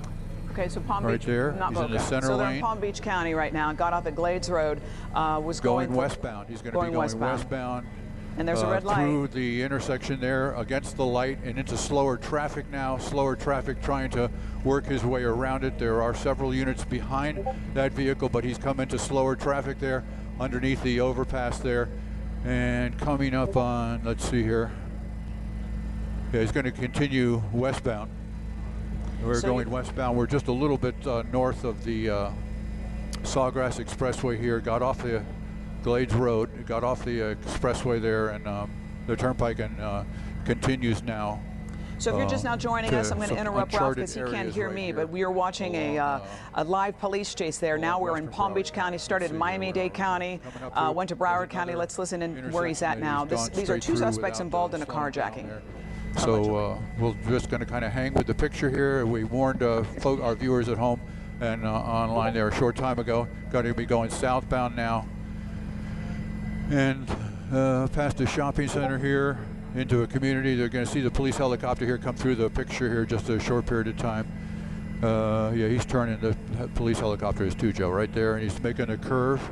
[SPEAKER 21] Okay, so Palm Beach,
[SPEAKER 22] right there. He's in the center
[SPEAKER 21] so they're
[SPEAKER 22] lane.
[SPEAKER 21] in Palm Beach County right now. Got off at Glades Road. Was
[SPEAKER 22] going westbound. He's going to be going westbound.
[SPEAKER 21] And there's a red light.
[SPEAKER 22] Through the intersection there, against the light, and into slower traffic now. Slower traffic, trying to work his way around it. There are several units behind that vehicle, but he's come into slower traffic there, underneath the overpass there, and coming up on, let's see here. Yeah, he's going to continue westbound. We're going westbound. We're just a little bit north of the Sawgrass Expressway here. Got off the Glades Road, got off the expressway there, and the turnpike, and continues now.
[SPEAKER 21] So if you're just now joining us, I'm going to interrupt Ralph because he can't hear me, but we are watching a live police chase there. Now we're in Palm Beach County, started in Miami-Dade County, went to Broward County. Let's listen in where he's at now. These are 2 suspects involved in a carjacking.
[SPEAKER 22] So we're just going to kind of hang with the picture here. We warned our viewers at home and online there a short time ago. Going to be going southbound now, and past the shopping center here into a community. They're going to see the police helicopter here come through the picture here just a short period of time. Yeah, he's turning. The police helicopter is too, Joe, right there, and he's making a curve.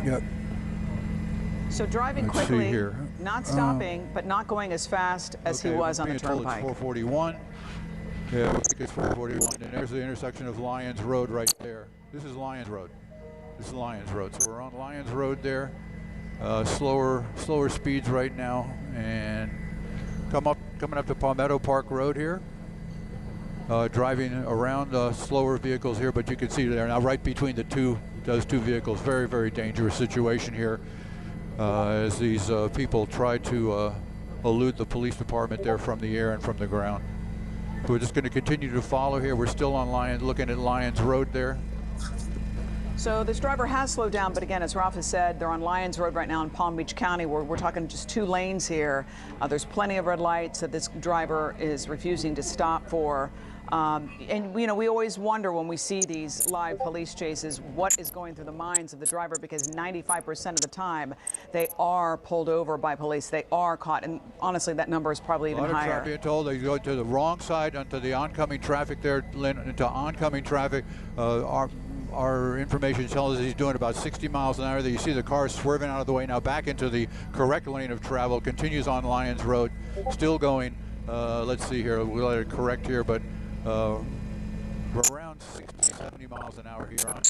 [SPEAKER 22] Yep.
[SPEAKER 21] So driving quickly, not stopping, but not going as fast as he was on the turnpike.
[SPEAKER 22] 441. Yeah, I think it's 441. And there's the intersection of Lyons Road right there. This is Lyons Road. This is Lyons Road. So we're on Lyons Road there. Slower speeds right now, and coming up to Palmetto Park Road here. Driving around slower vehicles here, but you can see there now right between those two vehicles. Very, very dangerous situation here. As these people try to elude the police department there from the air and from the ground. We're just going to continue to follow here. We're still on looking at Lyons Road there.
[SPEAKER 21] So this driver has slowed down, but again, as Ralph has said, they're on Lyons Road right now in Palm Beach County. We're talking just 2 lanes here. There's plenty of red lights that this driver is refusing to stop for. And you know, we always wonder when we see these live police chases, what is going through the minds of the driver, because 95% of the time they are pulled over by police. They are caught, and honestly, that number is probably even higher.
[SPEAKER 22] Being told they go to the wrong side onto the oncoming traffic there, into oncoming traffic. our information tells us he's doing about 60 miles an hour. You see the car swerving out of the way now back into the correct lane of travel, continues on Lyons Road, still going. Let's see here, we'll let it correct here, but we're around 60, 70 miles an hour here on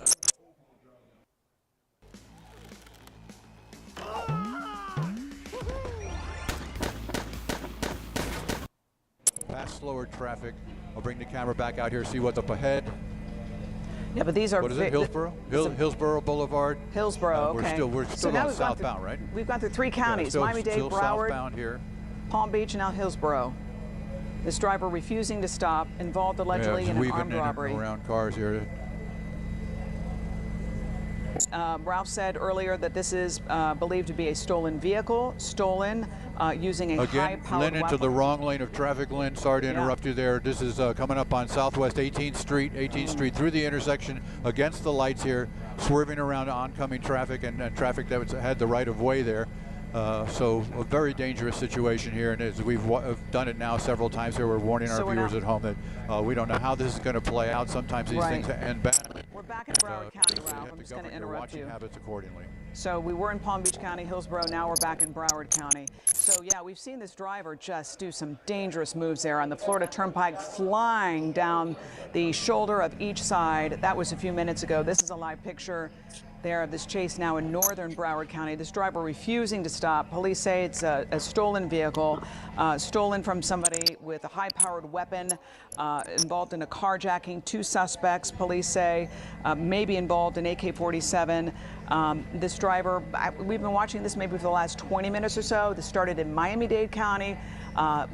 [SPEAKER 22] past slower traffic. I'll bring the camera back out here, see what's up ahead.
[SPEAKER 21] Yeah, but these are...
[SPEAKER 22] What is it, Hillsborough? Hillsborough Boulevard?
[SPEAKER 21] Hillsborough, okay.
[SPEAKER 22] We're still on southbound, right?
[SPEAKER 21] We've gone through 3 counties,
[SPEAKER 22] yeah,
[SPEAKER 21] Miami-Dade,
[SPEAKER 22] still
[SPEAKER 21] Broward,
[SPEAKER 22] southbound here.
[SPEAKER 21] Palm Beach, and now Hillsborough. This driver refusing to stop, involved allegedly in an armed robbery.
[SPEAKER 22] Around cars here.
[SPEAKER 21] Ralph said earlier that this is believed to be a stolen vehicle, stolen using a high-powered
[SPEAKER 22] Lynn into
[SPEAKER 21] weapon.
[SPEAKER 22] the wrong lane of traffic. Lynn, sorry to interrupt you there. This is coming up on Southwest 18th Street through the intersection against the lights here, swerving around oncoming traffic and traffic that had the right of way there. So a very dangerous situation here, and as we've done it now several times here, we're warning our viewers at home that we don't know how this is going to play out. Sometimes these things end badly.
[SPEAKER 21] We're back in Broward County, Ralph. I'm just going to interrupt you.
[SPEAKER 22] Habits accordingly.
[SPEAKER 21] So we were in Palm Beach County, Hillsborough, now we're back in Broward County. So yeah, we've seen this driver just do some dangerous moves there on the Florida Turnpike, flying down the shoulder of each side. That was a few minutes ago. This is a live picture there of this chase now in northern Broward County. This driver refusing to stop. Police say it's a stolen vehicle, stolen from somebody with a high-powered weapon, involved in a carjacking. 2 suspects, police say, may be involved in AK-47. This driver, we've been watching this maybe for the last 20 minutes or so. This started in Miami-Dade County.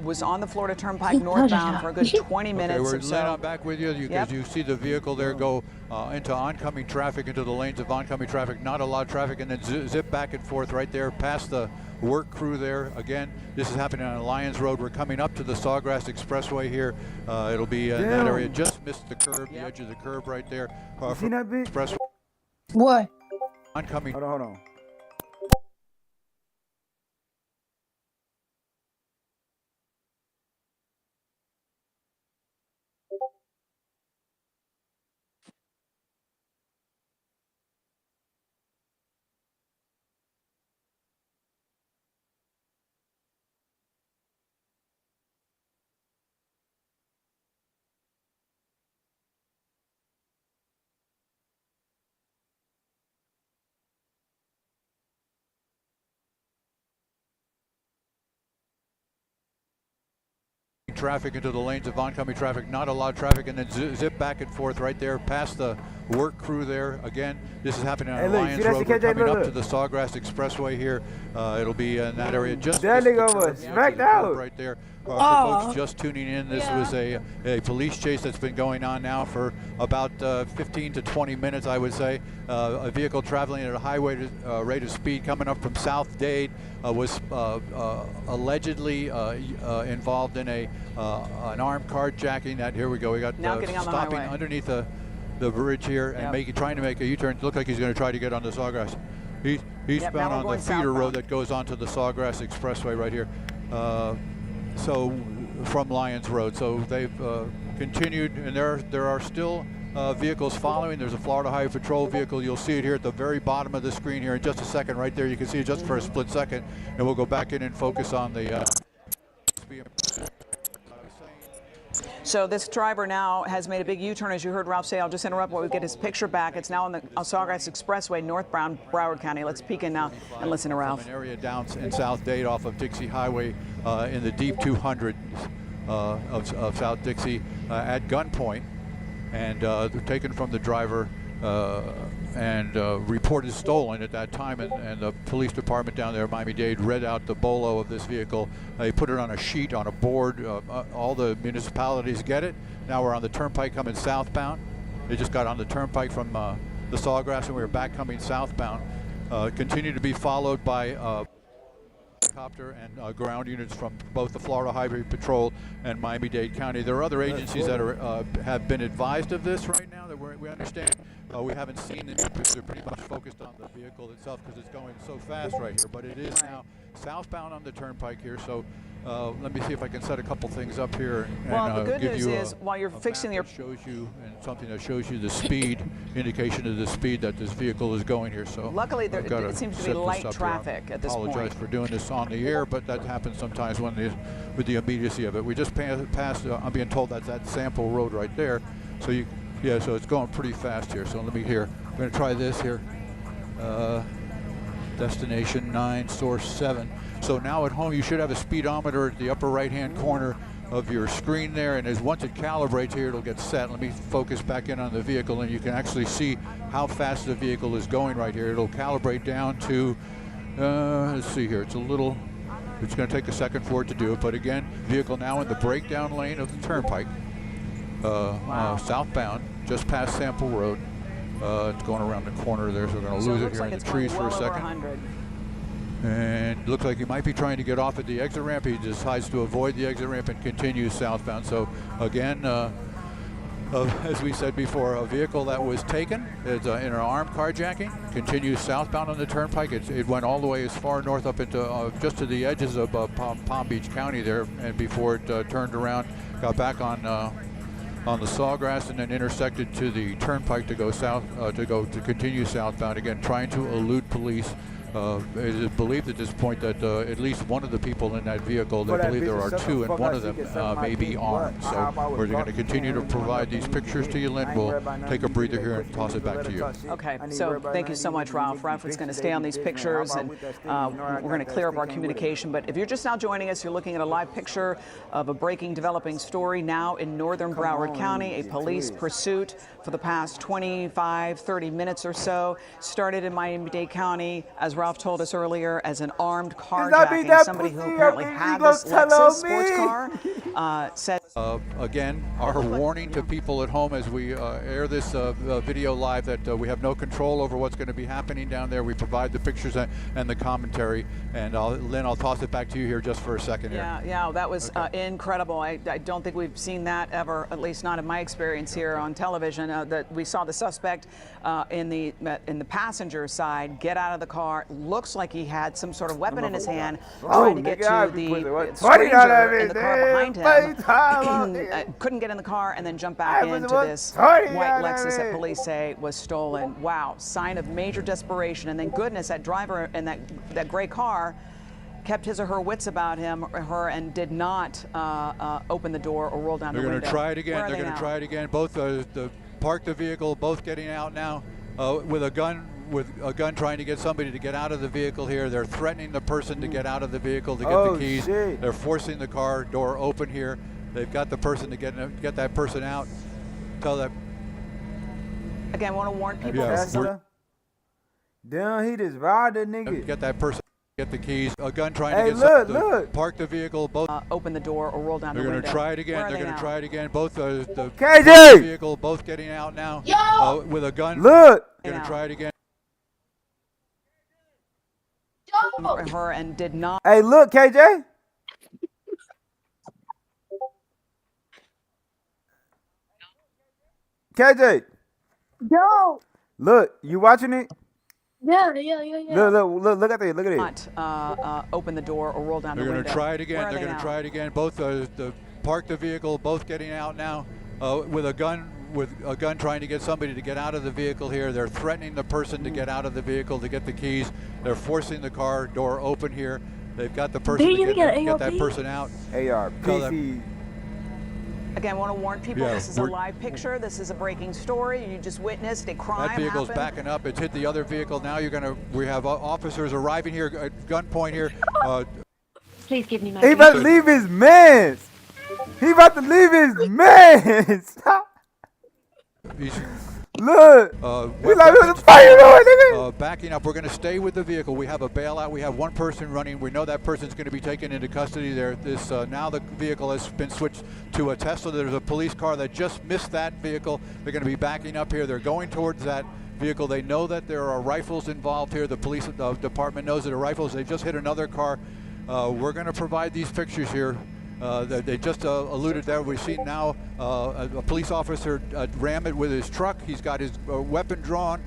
[SPEAKER 21] Was on the Florida Turnpike northbound for a good 20 minutes.
[SPEAKER 22] Okay, Lynn, I'm back with you because you see the vehicle there go into oncoming traffic, into the lanes of oncoming traffic, not a lot of traffic, and then zip back and forth right there past the work crew there. Again, this is happening on Lyons Road. We're coming up to the Sawgrass Expressway here. It'll be in that area. Just missed the curb, the edge of the curb right there.
[SPEAKER 1] You seen that bit?
[SPEAKER 22] Expressway.
[SPEAKER 2] What?
[SPEAKER 22] Oncoming.
[SPEAKER 1] Hold on.
[SPEAKER 22] Traffic into the lanes of oncoming traffic, not a lot of traffic, and then zip back and forth right there past the work crew there. Again, this is happening on Lyons Road. We're coming up to the Sawgrass Expressway here. It'll be in that area. Just
[SPEAKER 1] that nigga was smacked out
[SPEAKER 22] right there. For folks just tuning in, this was a police chase that's been going on now for about 15 to 20 minutes, I would say. A vehicle traveling at a high rate of speed coming up from South Dade was allegedly involved in an armed carjacking. That here we go. We got stopping underneath the bridge here and trying to make a U-turn. Look like he's going to try to get on the Sawgrass. He's bound on the feeder road that goes onto the Sawgrass Expressway right here. So from Lyons Road. So they've continued, and there are still vehicles following. There's a Florida Highway Patrol vehicle. You'll see it here at the very bottom of the screen here in just a second. Right there, you can see it just for a split second, and we'll go back in and focus on the.
[SPEAKER 21] So this driver now has made a big U-turn, as you heard Ralph say. I'll just interrupt while we get his picture back. It's now on the Sawgrass Expressway, northbound Broward County. Let's peek in now and listen to Ralph.
[SPEAKER 22] From an area down in South Dade off of Dixie Highway in the deep 200 of South Dixie at gunpoint, and they're taken from the driver and reported stolen at that time, and the police department down there, Miami-Dade, read out the BOLO of this vehicle. They put it on a sheet, on a board. All the municipalities get it. Now we're on the turnpike coming southbound. They just got on the turnpike from the Sawgrass, and we were back coming southbound. Continue to be followed by helicopter and ground units from both the Florida Highway Patrol and Miami-Dade County. There are other agencies that are have been advised of this right now that we understand. We haven't seen it because they're pretty much focused on the vehicle itself because it's going so fast right here. But it is now southbound on the turnpike here. So let me see if I can set a couple things up here.
[SPEAKER 21] Well,
[SPEAKER 22] and,
[SPEAKER 21] the good
[SPEAKER 22] give
[SPEAKER 21] news
[SPEAKER 22] you
[SPEAKER 21] is while you're fixing your
[SPEAKER 22] shows you and something that shows you the speed indication of the speed that this vehicle is going here. So
[SPEAKER 21] luckily it seems to be light traffic at this point.
[SPEAKER 22] I apologize for doing this on the air, but that happens sometimes when with the immediacy of it. We just passed. I'm being told that's that sample road right there. So so it's going pretty fast here. So let me here. I'm going to try this here. Destination 9, source 7. So now at home you should have a speedometer at the upper right-hand corner of your screen there, and once it calibrates here, it'll get set. Let me focus back in on the vehicle, and you can actually see how fast the vehicle is going right here. It'll calibrate down to, let's see here, it's going to take a second for it to do it, but again, vehicle now in the breakdown lane of the turnpike, southbound, just past Sample Road. It's going around the corner there, so we're going to lose it here in the trees for a second. And it looks like he might be trying to get off at the exit ramp. He decides to avoid the exit ramp and continues southbound. So again, as we said before, a vehicle that was taken in an armed carjacking continues southbound on the turnpike. It went all the way as far north up into just to the edges of Palm Beach County there, and before it turned around, got back on the Sawgrass and then intersected to the turnpike to go south, to continue southbound again, trying to elude police. It is believed at this point that at least one of the people in that vehicle, they believe there are two, and one of them may be armed. So we're going to continue to provide these pictures to you, Lynn. We'll take a breather here and toss it back to you.
[SPEAKER 21] Okay, so thank you so much, Ralph. Ralph is going to stay on these pictures, and we're going to clear up our communication. But if you're just now joining us, you're looking at a live picture of a breaking, developing story now in northern Broward County. A police pursuit for the past 25, 30 minutes or so started in Miami-Dade County, as Ralph told us earlier, as an armed carjacking. Somebody who apparently had this Lexus sports car said.
[SPEAKER 22] Again, our warning to people at home as we air this video live that we have no control over what's going to be happening down there. We provide the pictures and the commentary. And Lynn, I'll toss it back to you here just for a second here.
[SPEAKER 21] Yeah, that was incredible. I don't think we've seen that ever, at least not in my experience here on television. That we saw the suspect in the passenger side get out of the car. Looks like he had some sort of weapon in his hand, trying to get to the stranger in the car behind him. Couldn't get in the car and then jump back into this white Lexus that police say was stolen. Wow, sign of major desperation. And then goodness, that driver in that gray car kept his or her wits about her and did not open the door or roll down the window.
[SPEAKER 22] They're going to try it again. They're going to try it again. Both parked the vehicle, both getting out now with a gun. With a gun, trying to get somebody to get out of the vehicle here. They're threatening the person to get out of the vehicle to get the keys. Shit. They're forcing the car door open here. They've got the person to get that person out. Tell them.
[SPEAKER 21] Again, I want to warn people.
[SPEAKER 1] Damn, he just robbed that nigga.
[SPEAKER 22] Get that person. Get the keys. A gun trying to get look. Park the vehicle. Both
[SPEAKER 21] open the door or roll down the window.
[SPEAKER 22] They're going to try it again. They're going to try it again. Both the vehicle, both getting out now with a gun.
[SPEAKER 1] Look.
[SPEAKER 22] They're going to try it again.
[SPEAKER 21] Her and did not.
[SPEAKER 1] Hey, look, KJ. KJ.
[SPEAKER 2] Yo.
[SPEAKER 1] Look, you watching it?
[SPEAKER 2] Yeah.
[SPEAKER 1] Look at that. Look at it.
[SPEAKER 21] Not open the door or roll down the window.
[SPEAKER 22] They're going to try it again. They're going to try it again. Both park the vehicle, both getting out now with a gun. With a gun, trying to get somebody to get out of the vehicle here. They're threatening the person to get out of the vehicle to get the keys. They're forcing the car door open here. They've got the person to get that person out.
[SPEAKER 1] ARPC.
[SPEAKER 21] Again, I want to warn people, this is a live picture. This is a breaking story. You just witnessed a crime
[SPEAKER 22] That vehicle's
[SPEAKER 21] happen.
[SPEAKER 22] backing up. It's hit the other vehicle. Now we have officers arriving here at gunpoint here.
[SPEAKER 19] Please give me my
[SPEAKER 1] He about to leave his mans. He about to leave his mans. Look, he's like, what the fuck you doing, nigga?
[SPEAKER 22] Backing up. We're going to stay with the vehicle. We have a bailout. We have one person running. We know that person's going to be taken into custody there. Now the vehicle has been switched to a Tesla. There's a police car that just missed that vehicle. They're going to be backing up here. They're going towards that vehicle. They know that there are rifles involved here. The police department knows that there are rifles. They've just hit another car. We're going to provide these pictures here. They just alluded there. We've seen now a police officer ram it with his truck. He's got his weapon drawn.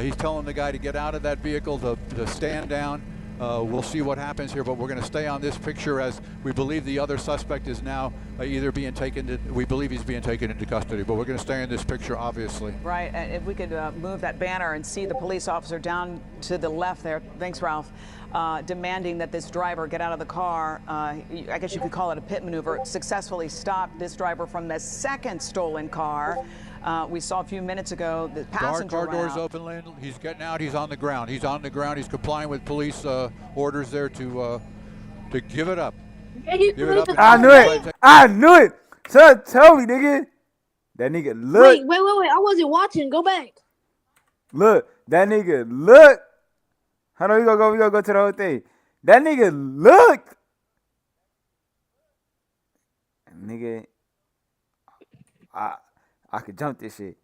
[SPEAKER 22] He's telling the guy to get out of that vehicle, to stand down. We'll see what happens here, but we're going to stay on this picture as we believe the other suspect is now either being taken we believe he's being taken into custody, but we're going to stay in this picture, obviously.
[SPEAKER 21] Right, and if we could move that banner and see the police officer down to the left there, thanks, Ralph, demanding that this driver get out of the car. I guess you could call it a pit maneuver. Successfully stopped this driver from the second stolen car. We saw a few minutes ago the passenger
[SPEAKER 22] car doors open, Lynn. He's getting out. He's on the ground. He's on the ground. He's complying with police orders there to give it up. Give it up.
[SPEAKER 1] I knew it. I knew it. Son told me, nigga. That nigga look.
[SPEAKER 2] Wait. I wasn't watching. Go back.
[SPEAKER 1] Look. That nigga look. Hold on. We gonna go to the whole thing. That nigga looked. Nigga. I could jump this shit.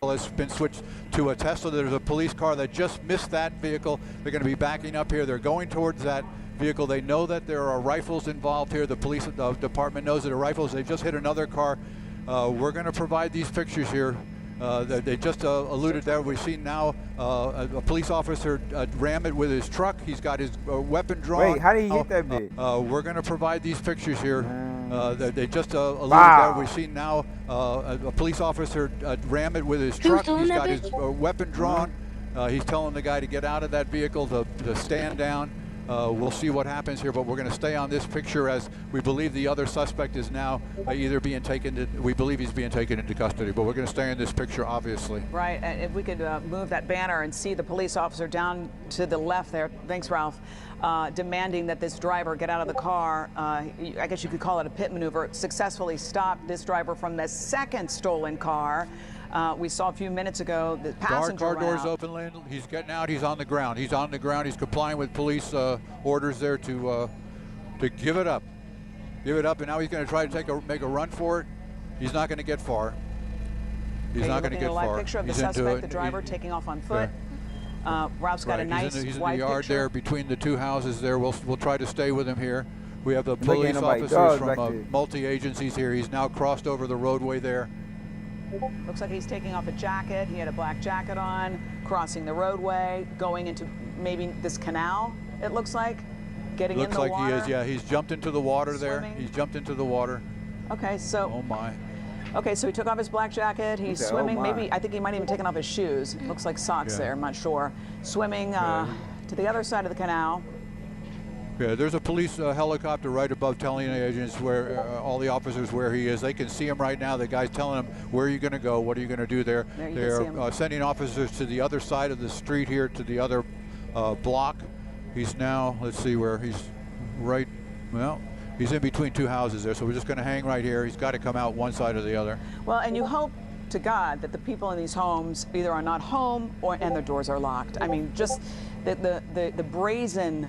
[SPEAKER 22] Has been switched to a Tesla. There's a police car that just missed that vehicle. They're going to be backing up here. They're going towards that vehicle. They know that there are rifles involved here. The police department knows that there are rifles. They just hit another car. We're going to provide these pictures here. They just alluded there. We've seen now a police officer ram it with his truck. He's got his weapon drawn.
[SPEAKER 1] Wait, how did he hit that bit?
[SPEAKER 22] We're going to provide these pictures here. They just alluded there. We've seen now a police officer ram it with his truck. He's got his weapon drawn. He's telling the guy to get out of that vehicle, to stand down. We'll see what happens here, but we're going to stay on this picture as we believe the other suspect is now either being taken we believe he's being taken into custody, but we're going to stay in this picture, obviously.
[SPEAKER 21] Right, and if we could move that banner and see the police officer down to the left there, thanks, Ralph, demanding that this driver get out of the car. I guess you could call it a pit maneuver. Successfully stopped this driver from the second stolen car. We saw a few minutes ago the passenger
[SPEAKER 22] car doors open, Lynn. He's getting out. He's on the ground. He's complying with police orders there to give it up. Give it up, and now he's going to try to make a run for it. He's not going to get far. He's not going to get far.
[SPEAKER 21] A live picture of the suspect, the driver, taking off on foot. Ralph's got a nice
[SPEAKER 22] he's in
[SPEAKER 21] wide
[SPEAKER 22] the yard
[SPEAKER 21] picture
[SPEAKER 22] there between the two houses there. We'll try to stay with him here. We have the police officers from multi-agencies here. He's now crossed over the roadway there.
[SPEAKER 21] Looks like he's taking off a jacket. He had a black jacket on, crossing the roadway, going into maybe this canal, it looks like, getting in the water.
[SPEAKER 22] Looks like he is, yeah. He's jumped into the water there. He's jumped into the water.
[SPEAKER 21] Okay, so.
[SPEAKER 22] Oh, my.
[SPEAKER 21] Okay, so he took off his black jacket. He's swimming. Oh, maybe, I think he might have even taken off his shoes. Looks like socks there, I'm not sure. Swimming to the other side of the canal.
[SPEAKER 22] Yeah, there's a police helicopter right above telling the agents where all the officers where he is. They can see him right now. The guy's telling them, where are you going to go? What are you going to do there? They're sending officers to the other side of the street here, to the other block. He's now, let's see where he's right, well, he's in between two houses there, so we're just going to hang right here. He's got to come out one side or the other.
[SPEAKER 21] Well, and you hope to God that the people in these homes either are not home and their doors are locked. I mean, just the brazen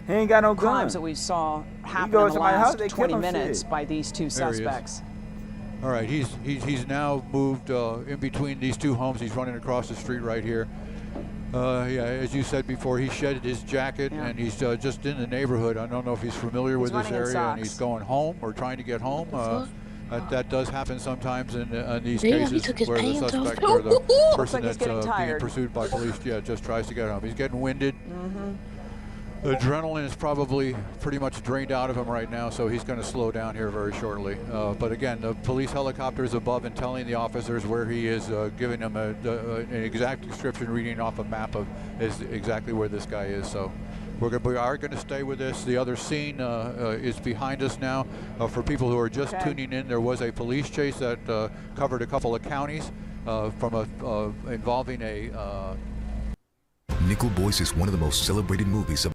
[SPEAKER 21] crimes that we saw happen in the last 20 minutes by these two suspects.
[SPEAKER 22] All right, he's now moved in between these two homes. He's running across the street right here. Yeah, as you said before, he shedded his jacket and he's just in the neighborhood. I don't know if he's familiar with this area and he's going home or trying to get home. That does happen sometimes in these cases where the suspect or the person that's being pursued by police just tries to get home. He's getting winded. The adrenaline is probably pretty much drained out of him right now, so he's going to slow down here very shortly. But again, the police helicopter is above and telling the officers where he is, giving them an exact description, reading off a map of exactly where this guy is. So we are going to stay with this. The other scene is behind us now. For people who are just tuning in, there was a police chase that covered a couple of counties involving a...
[SPEAKER 3] Nickel Boys is one of the most celebrated movies of...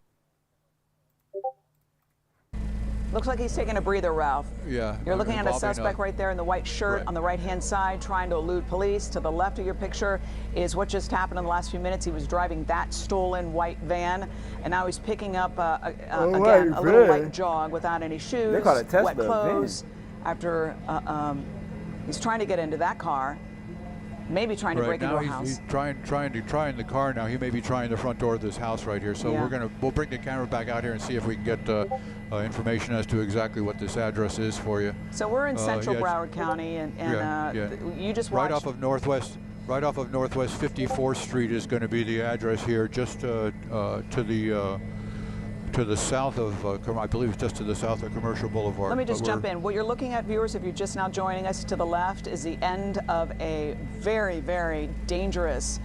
[SPEAKER 21] Looks like he's taking a breather, Ralph.
[SPEAKER 22] Yeah.
[SPEAKER 21] You're looking at a suspect right there in the white shirt on the right-hand side, trying to elude police. To the left of your picture is what just happened in the last few minutes. He was driving that stolen white van, and now he's picking up, again, a little light jog without any shoes,
[SPEAKER 1] they call it Tesla,
[SPEAKER 21] wet clothes. After he's trying to get into that car. maybe trying to break into a house.
[SPEAKER 22] He's trying the car now. He may be trying the front door of this house right here. So we'll bring the camera back out here and see if we can get information as to exactly what this address is for you.
[SPEAKER 21] So we're in central Broward County, and you just watched.
[SPEAKER 22] Right off of Northwest 54th Street is going to be the address here, just to the south of, I believe it's just to the south of Commercial Boulevard.
[SPEAKER 21] Let me just jump in. What you're looking at, viewers, if you're just now joining us, to the left is the end of a very, very dangerous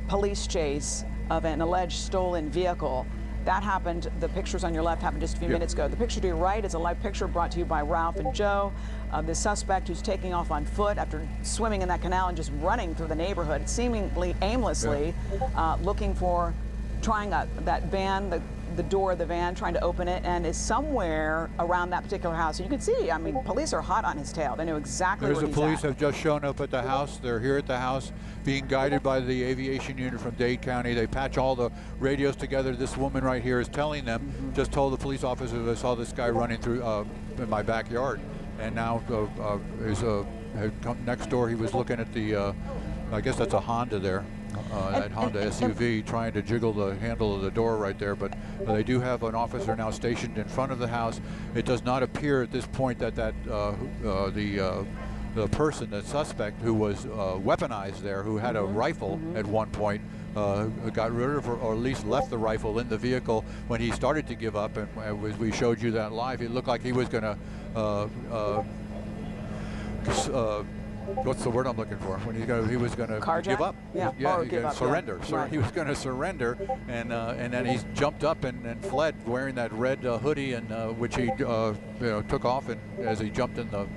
[SPEAKER 21] police chase of an alleged stolen vehicle. That happened, the pictures on your left happened just a few minutes ago. The picture to your right is a live picture brought to you by Ralph and Joe of the suspect who's taking off on foot after swimming in that canal and just running through the neighborhood, seemingly aimlessly, looking for, trying that van, the door of the van, trying to open it, and is somewhere around that particular house. And you can see, I mean, police are hot on his tail. They know exactly where he's at.
[SPEAKER 22] The police have just shown up at the house. They're here at the house, being guided by the aviation unit from Dade County. They patch all the radios together. This woman right here is telling them, just told the police officers, I saw this guy running through in my backyard. And now had come next door. He was looking at the, I guess that's a Honda there. That Honda SUV, trying to jiggle the handle of the door right there, but they do have an officer now stationed in front of the house. It does not appear at this point that the person, the suspect who was weaponized there, who had a rifle at one point, got rid of, or at least left the rifle in the vehicle when he started to give up. And as we showed you that live, it looked like he was going to what's the word I'm looking for? When he was going to give up. Surrender. He was going to surrender, and then he jumped up and fled, wearing that red hoodie, and which he took off, and as he jumped in the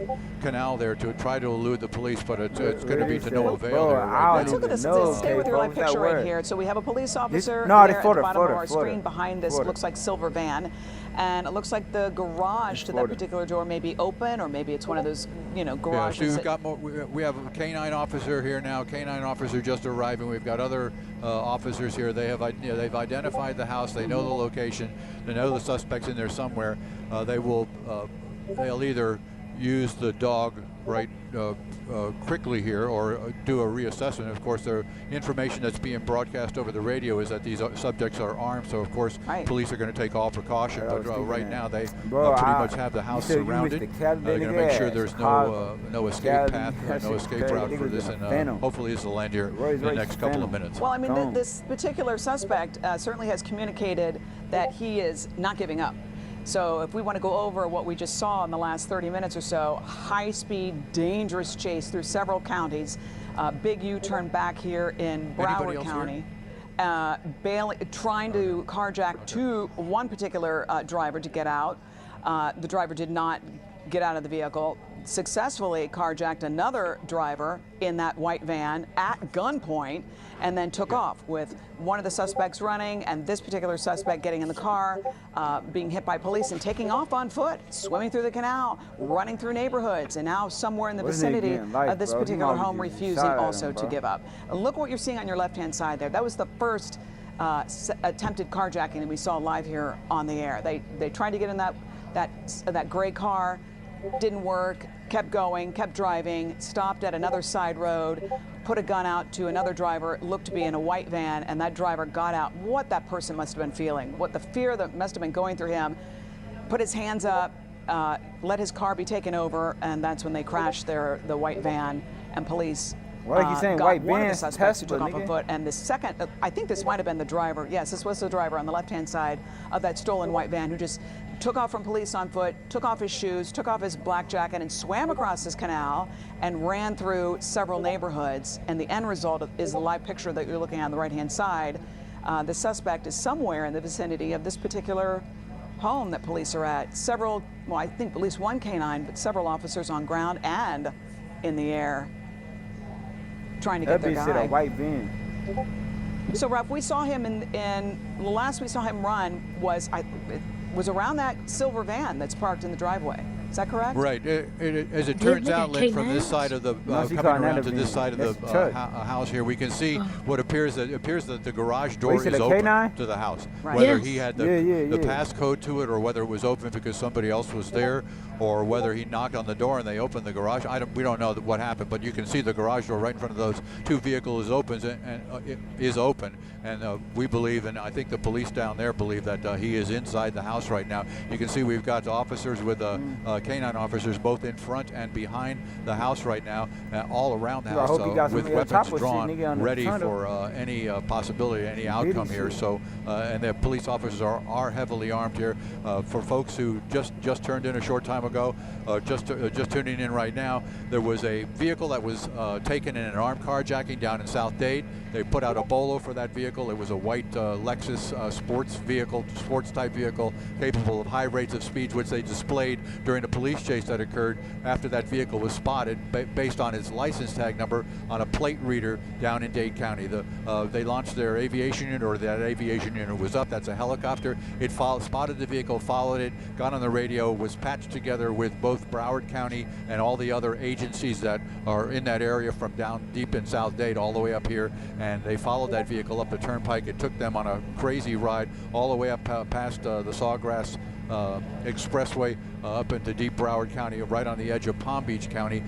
[SPEAKER 22] canal there to try to elude the police, but it's going to be to no avail.
[SPEAKER 21] Let's look at this. Stay with your live picture right here. So we have a police officer there at the bottom of our screen behind this looks like silver van. And it looks like the garage to that particular door may be open, or maybe it's one of those, garages.
[SPEAKER 22] Yeah, so we've got more, we have a canine officer here now. Canine officer just arriving. We've got other officers here. They've identified the house. They know the location. They know the suspect's in there somewhere. They'll either use the dog quickly here, or do a reassessment. Of course, the information that's being broadcast over the radio is that these subjects are armed, so of course police are going to take all precaution. But right now they pretty much have the house surrounded. They're going to make sure there's no escape path, no escape route for this, and hopefully this will end here in the next couple of minutes.
[SPEAKER 21] Well, I mean, this particular suspect certainly has communicated that he is not giving up. So if we want to go over what we just saw in the last 30 minutes or so, high-speed, dangerous chase through several counties, big U-turn back here in Broward County, trying to carjack one particular driver to get out. The driver did not get out of the vehicle. Successfully carjacked another driver in that white van at gunpoint, and then took off, with one of the suspects running and this particular suspect getting in the car, being hit by police and taking off on foot, swimming through the canal, running through neighborhoods, and now somewhere in the vicinity of this particular home, refusing also to give up. And look what you're seeing on your left-hand side there. That was the first attempted carjacking that we saw live here on the air. They tried to get in that gray car. Didn't work, kept going, kept driving, stopped at another side road, put a gun out to another driver, looked to be in a white van, and that driver got out. What that person must have been feeling, what the fear that must have been going through him, put his hands up, let his car be taken over, and that's when they crashed the white van, and police got one of the suspects who took off on foot, and the second, I think this might have been the driver. Yes, this was the driver on the left-hand side of that stolen white van, who just took off from police on foot, took off his shoes, took off his black jacket, and swam across this canal and ran through several neighborhoods. And the end result is the live picture that you're looking at on the right-hand side. The suspect is somewhere in the vicinity of this particular home that police are at. Several, well, I think at least one canine, but several officers on ground and in the air trying to get their guy.
[SPEAKER 1] A white van.
[SPEAKER 21] So, Ralph, we saw him the last we saw him run was around that silver van that's parked in the driveway. Is that correct?
[SPEAKER 22] Right. As it turns out, Lynn, from this side of the coming around to this side of the house here, we can see what appears that the garage door is open to the house.
[SPEAKER 21] Right.
[SPEAKER 22] Whether he had the passcode to it, or whether it was open because somebody else was there, or whether he knocked on the door and they opened the garage. We don't know what happened, but you can see the garage door right in front of those two vehicles is open, and we believe, and I think the police down there believe, that he is inside the house right now. You can see we've got officers with canine officers both in front and behind the house right now, all around the house with weapons drawn, ready for any possibility, any outcome here. So, and the police officers are heavily armed here. For folks who just turned in a short time ago, just tuning in right now, there was a vehicle that was taken in an armed carjacking down in South Dade. They put out a bolo for that vehicle. It was a white Lexus sports type vehicle, capable of high rates of speed, which they displayed during a police chase that occurred after that vehicle was spotted based on its license tag number on a plate reader down in Dade County. They launched their aviation unit, or that aviation unit was up. That's a helicopter. It spotted the vehicle, followed it, got on the radio, was patched together with both Broward County and all the other agencies that are in that area from down deep in South Dade all the way up here, and they followed that vehicle up the turnpike. It took them on a crazy ride all the way up past the Sawgrass Expressway up into deep Broward County, right on the edge of Palm Beach County,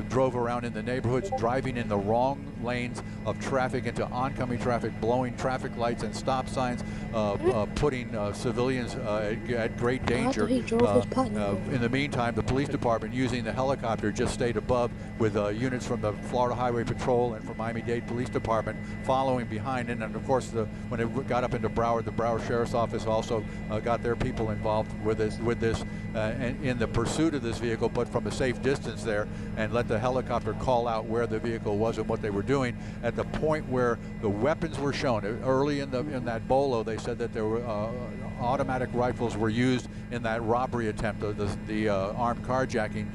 [SPEAKER 22] drove around in the neighborhoods, driving in the wrong lanes of traffic into oncoming traffic, blowing traffic lights and stop signs, putting civilians at great danger. In the meantime, the police department, using the helicopter, just stayed above with units from the Florida Highway Patrol and from Miami-Dade Police Department following behind. And of course, when it got up into Broward, the Broward Sheriff's Office also got their people involved with this and in the pursuit of this vehicle, but from a safe distance there, and let the helicopter call out where the vehicle was and what they were doing. At the point where the weapons were shown, early in that bolo, they said that there were automatic rifles were used in that robbery attempt, the armed carjacking.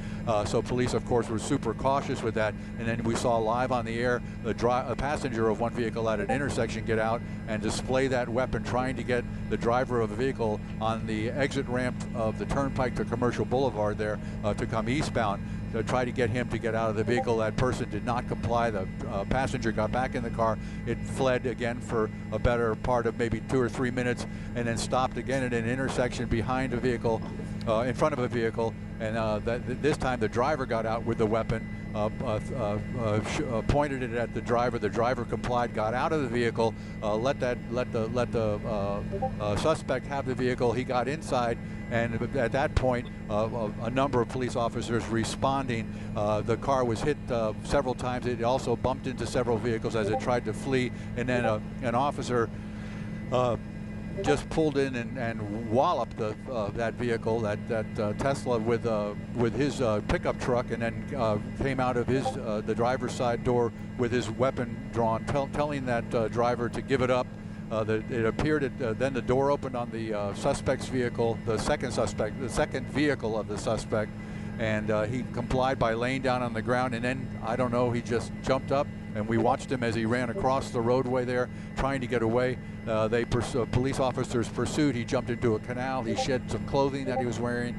[SPEAKER 22] So police, of course, were super cautious with that. And then we saw live on the air a passenger of one vehicle at an intersection get out and display that weapon, trying to get the driver of the vehicle on the exit ramp of the turnpike to Commercial Boulevard there to come eastbound, to try to get him to get out of the vehicle. That person did not comply. The passenger got back in the car. It fled again for a better part of maybe 2 or 3 minutes, and then stopped again at an intersection behind a vehicle, in front of a vehicle. And this time the driver got out with the weapon, pointed it at the driver. The driver complied, got out of the vehicle, let the suspect have the vehicle. He got inside, and at that point, a number of police officers responding. The car was hit several times. It also bumped into several vehicles as it tried to flee, and then an officer just pulled in and walloped that vehicle, that Tesla, with his pickup truck, and then came out of the driver's side door with his weapon drawn, telling that driver to give it up. It appeared then the door opened on the suspect's vehicle, the second vehicle of the suspect, and he complied by laying down on the ground, and then, I don't know, he just jumped up, and we watched him as he ran across the roadway there, trying to get away. Police officers pursued. He jumped into a canal. He shed some clothing that he was wearing.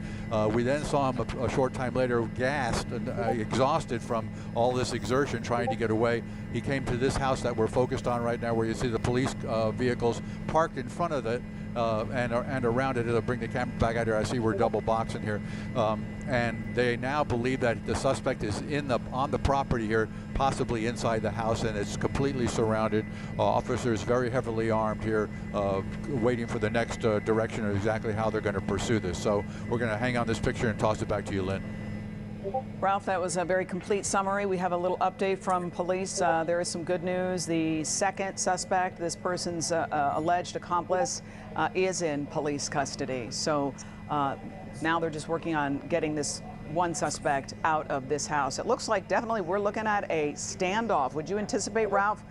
[SPEAKER 22] We then saw him a short time later, gassed and exhausted from all this exertion, trying to get away. He came to this house that we're focused on right now, where you see the police vehicles parked in front of it, and around it. It'll bring the camera back out here. I see we're double boxing here. And they now believe that the suspect is on the property here, possibly inside the house, and it's completely surrounded. Officers very heavily armed here, waiting for the next direction of exactly how they're going to pursue this. So we're going to hang on this picture and toss it back to you, Lynn.
[SPEAKER 21] Ralph, that was a very complete summary. We have a little update from police. There is some good news. The second suspect, this person's alleged accomplice, is in police custody. So now they're just working on getting this one suspect out of this house. It looks like definitely we're looking at a standoff. Would you anticipate, Ralph,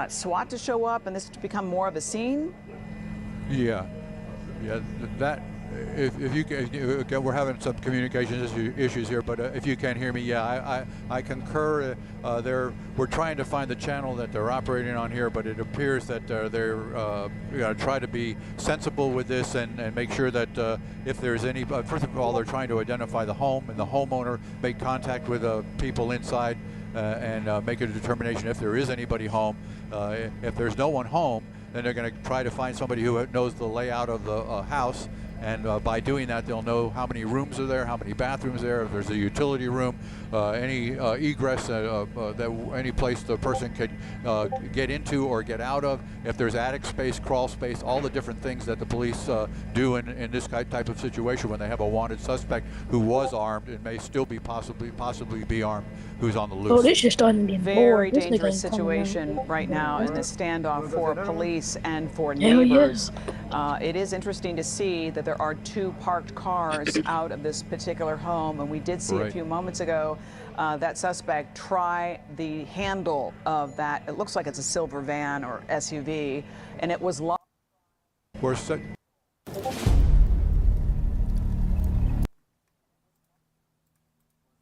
[SPEAKER 21] SWAT to show up and this to become more of a scene?
[SPEAKER 22] Yeah, if you can, again, we're having some communication issues here, but if you can hear me, yeah, I concur. We're trying to find the channel that they're operating on here, but it appears that they're try to be sensible with this and make sure that if there's any, first of all, they're trying to identify the home, and the homeowner make contact with people inside and make a determination if there is anybody home. If there's no one home, then they're going to try to find somebody who knows the layout of the house, and by doing that, they'll know how many rooms are there, how many bathrooms there, if there's a utility room, any egress, any place the person could get into or get out of, if there's attic space, crawl space, all the different things that the police do in this type of situation when they have a wanted suspect who was armed and may still be possibly be armed, who's on the loose.
[SPEAKER 2] Oh, this is starting to get
[SPEAKER 21] Very dangerous situation right now in this standoff for police and for neighbors. It is interesting to see that there are 2 parked cars out of this particular home, and we did see a few moments ago that suspect try the handle of that. It looks like it's a silver van or SUV, and it was locked.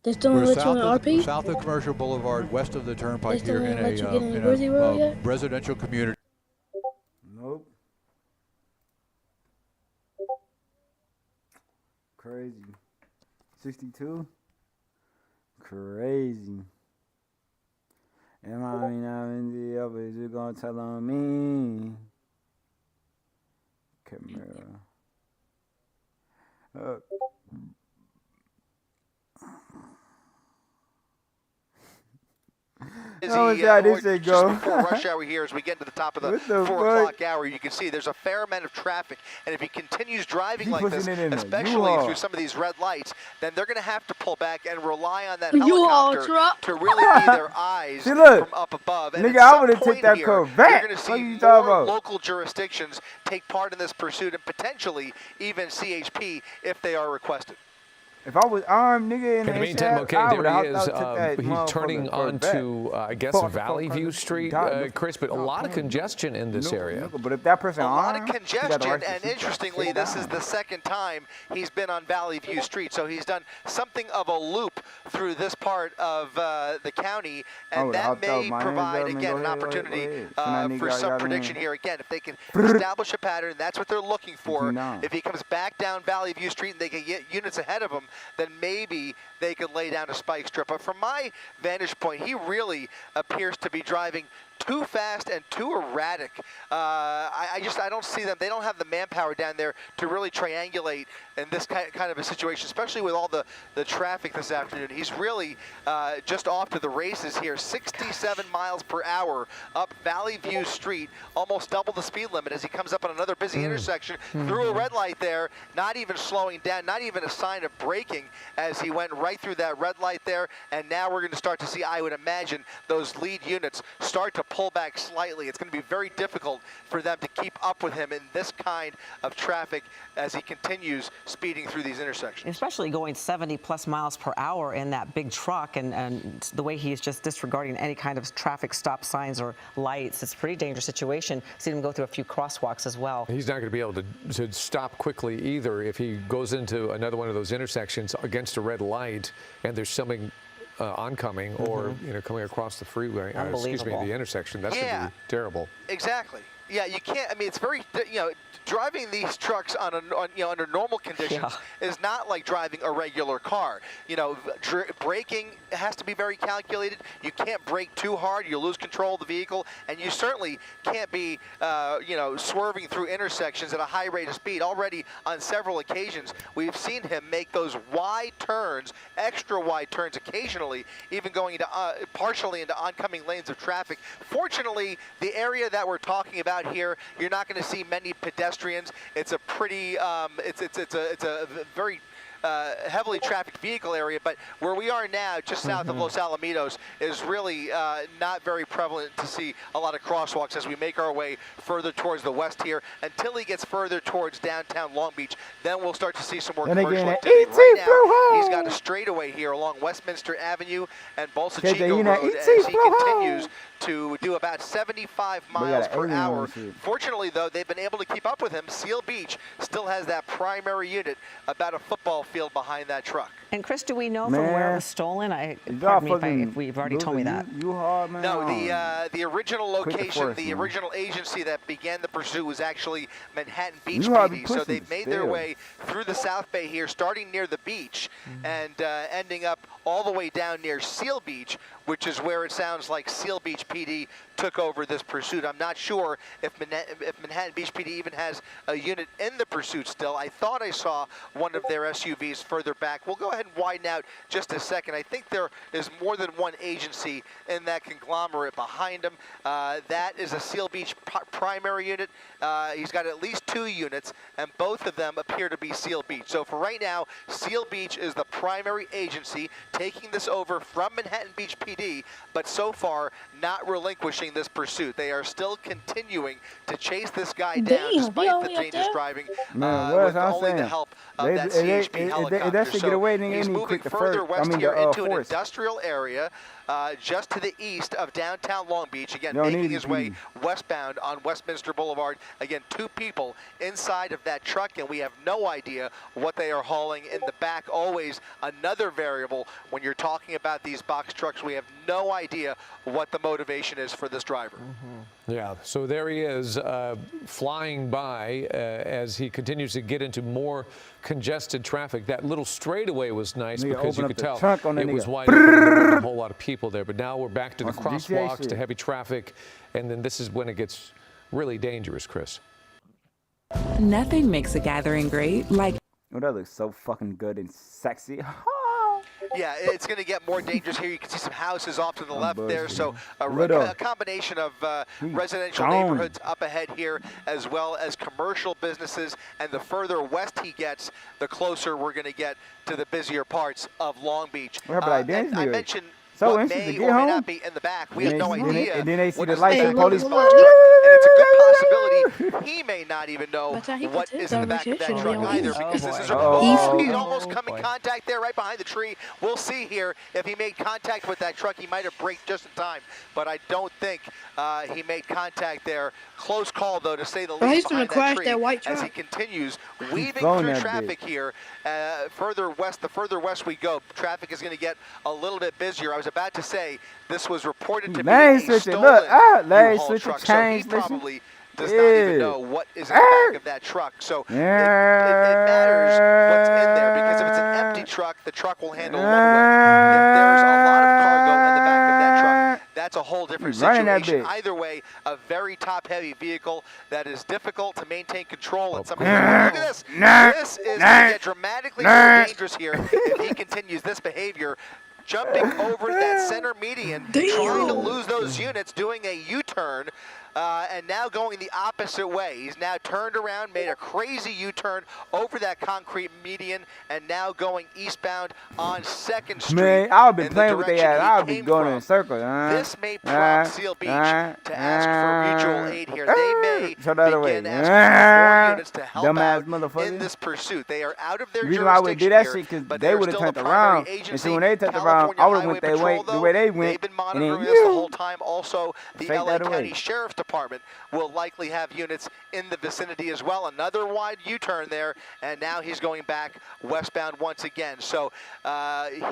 [SPEAKER 2] They still don't let you in RP?
[SPEAKER 22] South of Commercial Boulevard, west of the Turnpike here in a residential community.
[SPEAKER 1] Nope. Crazy. 62? Crazy. Am I in the other? Is you gonna tell on me? Camera.
[SPEAKER 17] This just before rush hour here, as we get to the top of the 4 o'clock hour, you can see there's a fair amount of traffic, and if he continues driving like this, especially through some of these red lights, then they're going to have to pull back and rely on that helicopter to really be their eyes from up above. And
[SPEAKER 1] nigga, I would have taken that car back.
[SPEAKER 17] You're going to see more local jurisdictions take part in this pursuit, and potentially even CHP if they are requested.
[SPEAKER 1] If I was armed, nigga,
[SPEAKER 4] in the meantime, okay, there he is. He's turning onto, I guess, Valley View Street, Chris, but a lot of congestion in this area.
[SPEAKER 1] But if that person
[SPEAKER 17] a lot of congestion, and interestingly, this is the second time he's been on Valley View Street, so he's done something of a loop through this part of the county, and that may provide, again, an opportunity for some prediction here. Again, if they can establish a pattern, that's what they're looking for. If he comes back down Valley View Street and they can get units ahead of him, then maybe they could lay down a spike strip. But from my vantage point, he really appears to be driving too fast and too erratic. I don't see them. They don't have the manpower down there to really triangulate in this kind of a situation, especially with all the traffic this afternoon. He's really just off to the races here. 67 miles per hour up Valley View Street, almost double the speed limit as he comes up on another busy intersection through a red light there, not even slowing down, not even a sign of braking as he went right through that red light there. And now we're going to start to see, I would imagine, those lead units start to pull back slightly. It's going to be very difficult for them to keep up with him in this kind of traffic as he continues speeding through these intersections.
[SPEAKER 5] Especially going 70+ miles per hour in that big truck, and the way he's just disregarding any kind of traffic stop signs or lights. It's a pretty dangerous situation. Seen him go through a few crosswalks as well.
[SPEAKER 4] He's not going to be able to stop quickly either if he goes into another one of those intersections against a red light and there's something oncoming or coming across the freeway, excuse me, the intersection. That's going to be terrible.
[SPEAKER 17] Exactly. Yeah, you can't. I mean, it's very, driving these trucks under normal conditions is not like driving a regular car. Braking has to be very calculated. You can't brake too hard. You'll lose control of the vehicle, and you certainly can't be, swerving through intersections at a high rate of speed. Already on several occasions, we've seen him make those wide turns, extra wide turns occasionally, even going into partially into oncoming lanes of traffic. Fortunately, the area that we're talking about here, you're not going to see many pedestrians. It's a pretty, it's a very heavily trafficked vehicle area, but where we are now, just south of Los Alamitos, is really not very prevalent to see a lot of crosswalks as we make our way further towards the west here. Until he gets further towards downtown Long Beach, then we'll start to see some more commercial activity. Right now, he's got a straightaway here along Westminster Avenue and Bolsa Chico Road as he continues to do about 75 miles per hour. Fortunately, though, they've been able to keep up with him. Seal Beach still has that primary unit about a football field behind that truck.
[SPEAKER 5] And Chris, do we know from where it was stolen? Pardon me if we've already told me that.
[SPEAKER 17] No, the original location, the original agency that began the pursuit was actually Manhattan Beach PD. So they've made their way through the South Bay here, starting near the beach and ending up all the way down near Seal Beach, which is where it sounds like Seal Beach PD took over this pursuit. I'm not sure if Manhattan Beach PD even has a unit in the pursuit still. I thought I saw one of their SUVs further back. We'll go ahead and widen out just a second. I think there is more than one agency in that conglomerate behind him. That is a Seal Beach primary unit. He's got at least 2 units, and both of them appear to be Seal Beach. So for right now, Seal Beach is the primary agency taking this over from Manhattan Beach PD, but so far not relinquishing this pursuit. They are still continuing to chase this guy down despite the dangerous driving with only the help of that CHP helicopter. So he's moving further west here into an industrial area just to the east of downtown Long Beach. Again, making his way westbound on Westminster Boulevard. Again, 2 people inside of that truck, and we have no idea what they are hauling in the back. Always another variable when you're talking about these box trucks. We have no idea what the motivation is for this driver.
[SPEAKER 4] Yeah, so there he is flying by as he continues to get into more congested traffic. That little straightaway was nice because you could tell it was wide open. There wasn't a whole lot of people there, but now we're back to the crosswalks, to heavy traffic, and then this is when it gets really dangerous, Chris.
[SPEAKER 6] Nothing makes a gathering great like...
[SPEAKER 1] Oh, that looks so fucking good and sexy.
[SPEAKER 17] Yeah, it's going to get more dangerous here. You can see some houses off to the left there. So a combination of residential neighborhoods up ahead here, as well as commercial businesses. And the further west he gets, the closer we're going to get to the busier parts of Long Beach.
[SPEAKER 1] I
[SPEAKER 17] mentioned
[SPEAKER 1] so
[SPEAKER 17] what may or may not be in the back. We have no idea.
[SPEAKER 1] And then they see
[SPEAKER 17] what
[SPEAKER 1] the
[SPEAKER 17] is
[SPEAKER 1] lights and police.
[SPEAKER 17] and it's a good possibility he may not even know what is in the back of that truck either, because this is he's almost come in contact there right behind the tree. We'll see here if he made contact with that truck. He might have braked just in time, but I don't think he made contact there. Close call, though, to say the least, behind that tree as he continues weaving through traffic here. Further west, the further west we go, traffic is going to get a little bit busier. I was about to say this was reported to be a stolen U-Haul truck, so he probably does not even know what is in the back of that truck. So it matters what's in there, because if it's an empty truck, the truck will handle one way. If there's a lot of cargo in the back of that truck, that's a whole different situation. Either way, a very top-heavy vehicle that is difficult to maintain control. And somebody, look at this. This is going to get dramatically more dangerous here if he continues this behavior. Jumping over that center median, trying to lose those units, doing a U-turn, and now going the opposite way. He's now turned around, made a crazy U-turn over that concrete median, and now going eastbound on 2nd Street.
[SPEAKER 1] Man, I would be playing with their ass. I would be going in circles.
[SPEAKER 17] This may prompt Seal Beach to ask for mutual aid here. They may begin asking for more units to help out in this pursuit. They are out of their jurisdiction here, but they would have turned around. And so when they turned around, I would have went their way, the way they went. They've been monitoring this the whole time. Also, the LA County Sheriff's Department will likely have units in the vicinity as well. Another wide U-turn there, and now he's going back westbound once again. So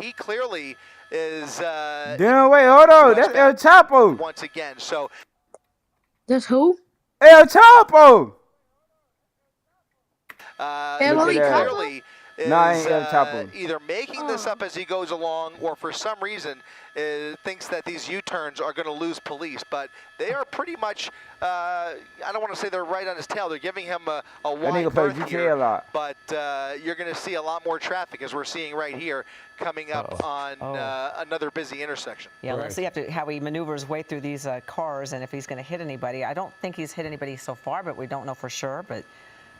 [SPEAKER 17] he clearly is.
[SPEAKER 1] Damn, wait, hold on. That's El Chapo.
[SPEAKER 17] Once again, so.
[SPEAKER 2] That's who?
[SPEAKER 1] El Chapo.
[SPEAKER 17] He clearly is
[SPEAKER 1] El
[SPEAKER 17] either making this up as he goes along, or for some reason thinks that these U-turns are going to lose police. But they are pretty much, I don't want to say they're right on his tail. They're giving him a wide berth here, but you're going to see a lot more traffic, as we're seeing right here, coming up on another busy intersection.
[SPEAKER 5] Yeah, let's see how he maneuvers his way through these cars, and if he's going to hit anybody. I don't think he's hit anybody so far, but we don't know for sure. But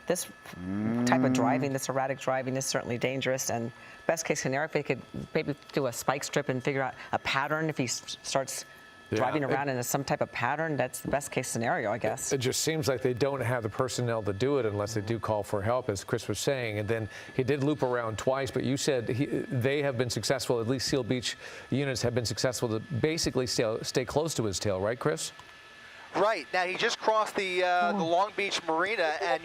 [SPEAKER 5] this type of driving, this erratic driving, is certainly dangerous. And best case scenario, if they could maybe do a spike strip and figure out a pattern, if he starts driving around in some type of pattern, that's the best case scenario, I guess.
[SPEAKER 4] It just seems like they don't have the personnel to do it unless they do call for help, as Chris was saying. And then he did loop around twice, but you said they have been successful, at least Seal Beach units have been successful to basically stay close to his tail, right, Chris?
[SPEAKER 17] Right. Now, he just crossed the Long Beach Marina, and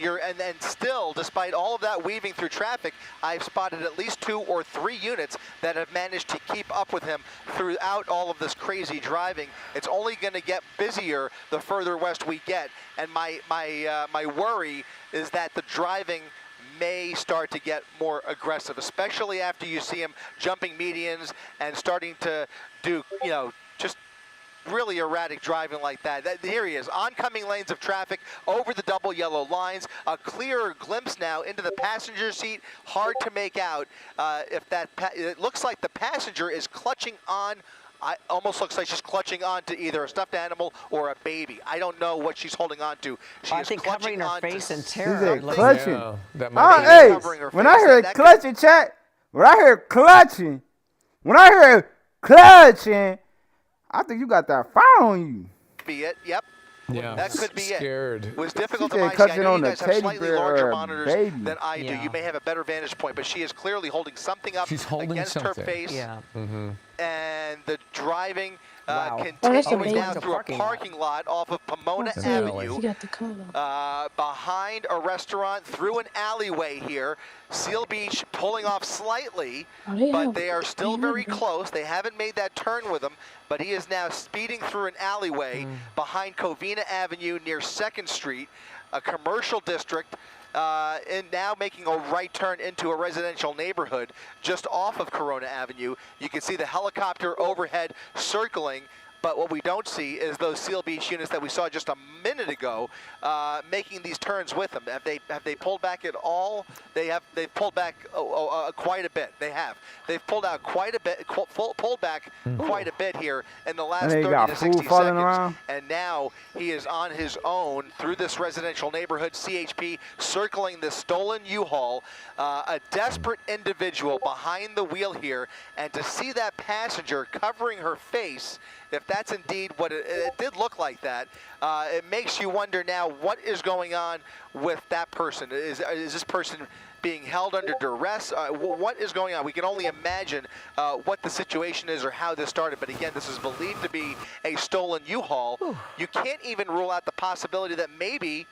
[SPEAKER 17] still, despite all of that weaving through traffic, I've spotted at least 2 or 3 units that have managed to keep up with him throughout all of this crazy driving. It's only going to get busier the further west we get, and my worry is that the driving may start to get more aggressive, especially after you see him jumping medians and starting to do, just really erratic driving like that. Here he is, oncoming lanes of traffic over the double yellow lines. A clearer glimpse now into the passenger seat. Hard to make out if that. It looks like the passenger is clutching on. Almost looks like she's clutching on to either a stuffed animal or a baby. I don't know what she's holding on to.
[SPEAKER 5] I think covering her face in terror.
[SPEAKER 1] She's clutching.
[SPEAKER 4] Yeah,
[SPEAKER 1] hey, when I hear clutching, chat. When I hear clutching, I think you got that fire on you.
[SPEAKER 17] Be it, yep.
[SPEAKER 4] Yeah,
[SPEAKER 17] that could be
[SPEAKER 4] scared.
[SPEAKER 17] It. Was difficult to see. I know you guys have slightly larger monitors than I do. You may have a better vantage point, but she is clearly holding something up against her face.
[SPEAKER 5] Yeah.
[SPEAKER 17] And the driving continuing down through a parking lot off of Pomona Avenue, behind a restaurant, through an alleyway here. Seal Beach pulling off slightly, but they are still very close. They haven't made that turn with him, but he is now speeding through an alleyway behind Covina Avenue near 2nd Street, a commercial district, and now making a right turn into a residential neighborhood just off of Corona Avenue. You can see the helicopter overhead circling, but what we don't see is those Seal Beach units that we saw just a minute ago making these turns with them. Have they pulled back at all? They've pulled back quite a bit. They've pulled out quite a bit, pulled back quite a bit here in the last 30 to 60 seconds. And now he is on his own through this residential neighborhood. CHP circling the stolen U-Haul. A desperate individual behind the wheel here, and to see that passenger covering her face, if that's indeed what it did look like that, it makes you wonder now what is going on with that person. Is this person being held under duress? What is going on? We can only imagine what the situation is or how this started. But again, this is believed to be a stolen U-Haul. You can't even rule out the possibility that maybe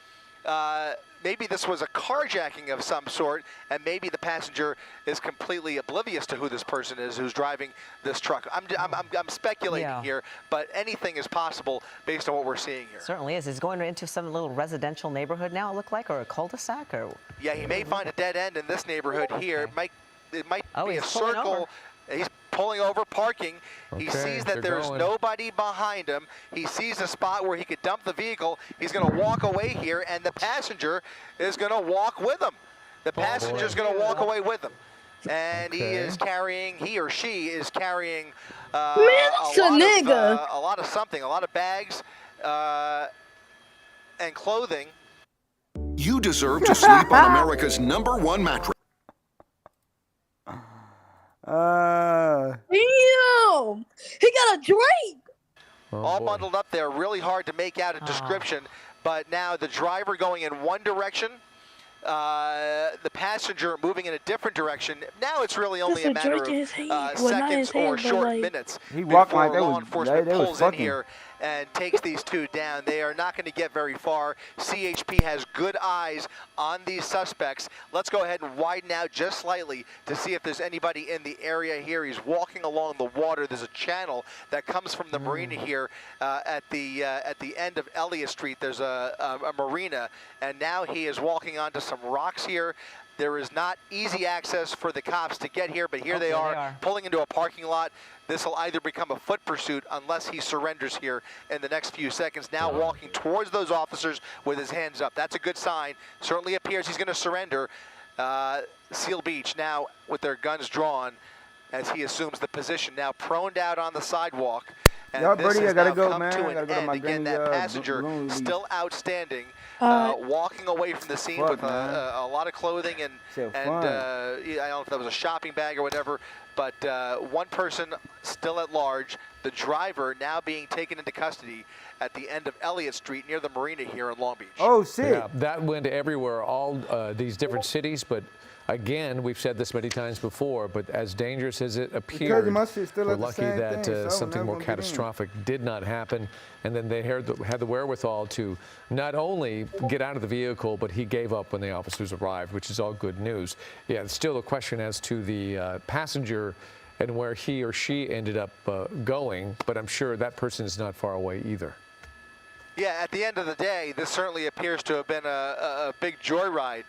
[SPEAKER 17] this was a carjacking of some sort, and maybe the passenger is completely oblivious to who this person is who's driving this truck. I'm speculating here, but anything is possible based on what we're seeing here.
[SPEAKER 5] Certainly is. He's going into some little residential neighborhood now, it looked like, or a cul-de-sac, or?
[SPEAKER 17] Yeah, he may find a dead end in this neighborhood here. It might be a circle. He's pulling over, parking. He sees that there's nobody behind him. He sees a spot where he could dump the vehicle. He's going to walk away here, and the passenger is going to walk with him. The passenger's going to walk away with him. And he or she is carrying a lot of something, a lot of bags and clothing.
[SPEAKER 18] You deserve to sleep on America's #1 mattress.
[SPEAKER 2] Damn! He got a drink!
[SPEAKER 17] All bundled up there, really hard to make out a description, but now the driver going in one direction, the passenger moving in a different direction. Now it's really only a matter of seconds or short minutes before law enforcement pulls in here and takes these two down. They are not going to get very far. CHP has good eyes on these suspects. Let's go ahead and widen out just slightly to see if there's anybody in the area here. He's walking along the water. There's a channel that comes from the marina here at the end of Elliott Street. There's a marina, and now he is walking onto some rocks here. There is not easy access for the cops to get here, but here they are pulling into a parking lot. This will either become a foot pursuit unless he surrenders here in the next few seconds. Now walking towards those officers with his hands up. That's a good sign. Certainly appears he's going to surrender. Seal Beach now with their guns drawn as he assumes the position. Now proned out on the sidewalk. And this has now come to an end. Again, that passenger still outstanding. walking away from the scene with a lot of clothing and I don't know if that was a shopping bag or whatever, but one person still at large, the driver now being taken into custody at the end of Elliott Street near the marina here in Long Beach.
[SPEAKER 1] Oh, shit.
[SPEAKER 4] Yeah, that went everywhere, all these different cities, but again, we've said this many times before, but as dangerous as it appeared, we're lucky that something more catastrophic did not happen. And then they had the wherewithal to not only get out of the vehicle, but he gave up when the officers arrived, which is all good news. Yeah, it's still a question as to the passenger and where he or she ended up going, but I'm sure that person is not far away either.
[SPEAKER 17] Yeah, at the end of the day, this certainly appears to have been a big joyride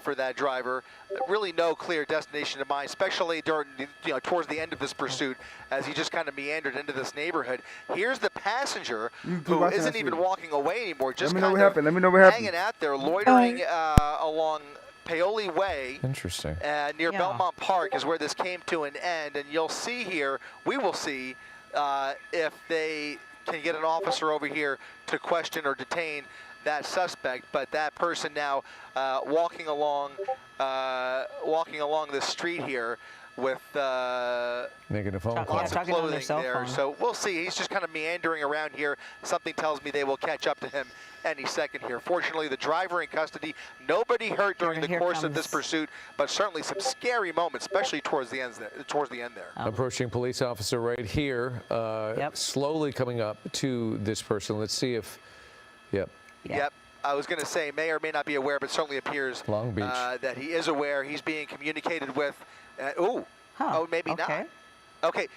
[SPEAKER 17] for that driver. Really no clear destination in mind, especially during, towards the end of this pursuit as he just kind of meandered into this neighborhood. Here's the passenger who isn't even walking away anymore, just kind of hanging out there, loitering along Paoli Way.
[SPEAKER 4] Interesting.
[SPEAKER 17] Near Belmont Park is where this came to an end, and you'll see here, we will see if they can get an officer over here to question or detain that suspect, but that person now walking along this street here with
[SPEAKER 4] making a phone call.
[SPEAKER 17] Lots of clothing there. So we'll see. He's just kind of meandering around here. Something tells me they will catch up to him any second here. Fortunately, the driver in custody. Nobody hurt during the course of this pursuit, but certainly some scary moments, especially towards the end there.
[SPEAKER 4] Approaching police officer right here, slowly coming up to this person. Let's see if,
[SPEAKER 17] Yep. I was going to say, may or may not be aware, but certainly appears
[SPEAKER 4] Long Beach.
[SPEAKER 17] That he is aware. He's being communicated with. Maybe not. Okay.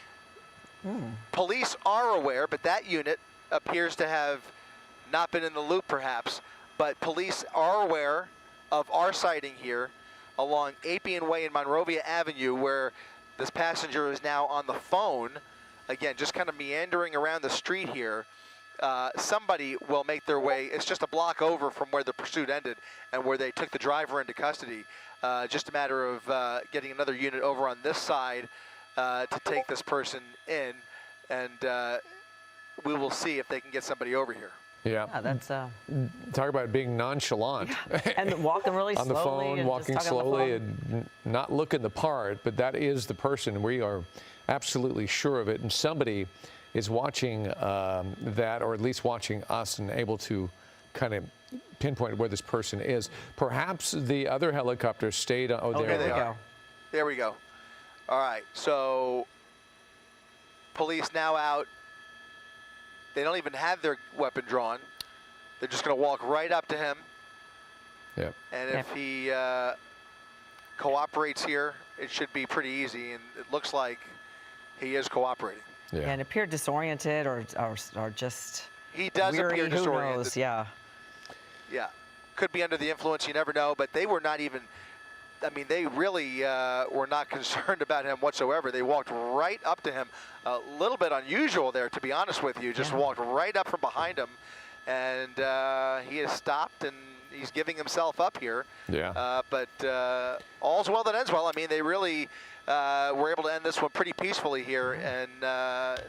[SPEAKER 17] Police are aware, but that unit appears to have not been in the loop, perhaps. But police are aware of our sighting here along Appian Way and Monrovia Avenue, where this passenger is now on the phone. Again, just kind of meandering around the street here. Somebody will make their way. It's just a block over from where the pursuit ended and where they took the driver into custody. Just a matter of getting another unit over on this side to take this person in, and we will see if they can get somebody over here.
[SPEAKER 4] Yeah,
[SPEAKER 5] that's
[SPEAKER 4] talk about being nonchalant
[SPEAKER 5] and walking really
[SPEAKER 4] on
[SPEAKER 5] slowly
[SPEAKER 4] the phone, walking slowly, and not looking the part. But that is the person. We are absolutely sure of it, and somebody is watching that, or at least watching us, and able to kind of pinpoint where this person is. Perhaps the other helicopter stayed. Oh, there we go.
[SPEAKER 17] There we go. All right, so police now out. They don't even have their weapon drawn. They're just going to walk right up to him.
[SPEAKER 4] Yep.
[SPEAKER 17] And if he cooperates here, it should be pretty easy. And it looks like he is cooperating.
[SPEAKER 5] Yeah, and appeared disoriented or just
[SPEAKER 17] he does
[SPEAKER 5] weary,
[SPEAKER 17] appear disoriented.
[SPEAKER 5] Who knows? Yeah.
[SPEAKER 17] Yeah. Could be under the influence, you never know, but they were not even, I mean, they really were not concerned about him whatsoever. They walked right up to him. A little bit unusual there, to be honest with you. Just walked right up from behind him, and he has stopped, and he's giving himself up here.
[SPEAKER 4] Yeah.
[SPEAKER 17] But all's well that ends well. I mean, they really were able to end this one pretty peacefully here, and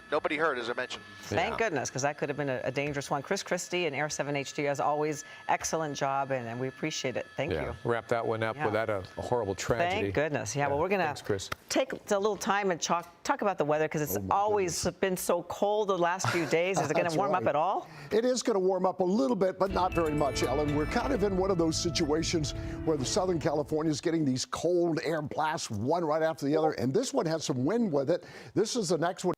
[SPEAKER 17] nobody hurt, as I mentioned.
[SPEAKER 5] Thank goodness, because that could have been a dangerous one. Chris Christie and Air 7HD, as always, excellent job, and we appreciate it. Thank you.
[SPEAKER 4] Wrap that one up without a horrible tragedy.
[SPEAKER 5] Thank goodness. Yeah, well, we're going to take a little time and talk about the weather, because it's always been so cold the last few days. Is it going to warm up at all?
[SPEAKER 7] It is going to warm up a little bit, but not very much, Ellen. We're kind of in one of those situations where the Southern California is getting these cold air blasts, one right after the other, and this one has some wind with it. This is the next one.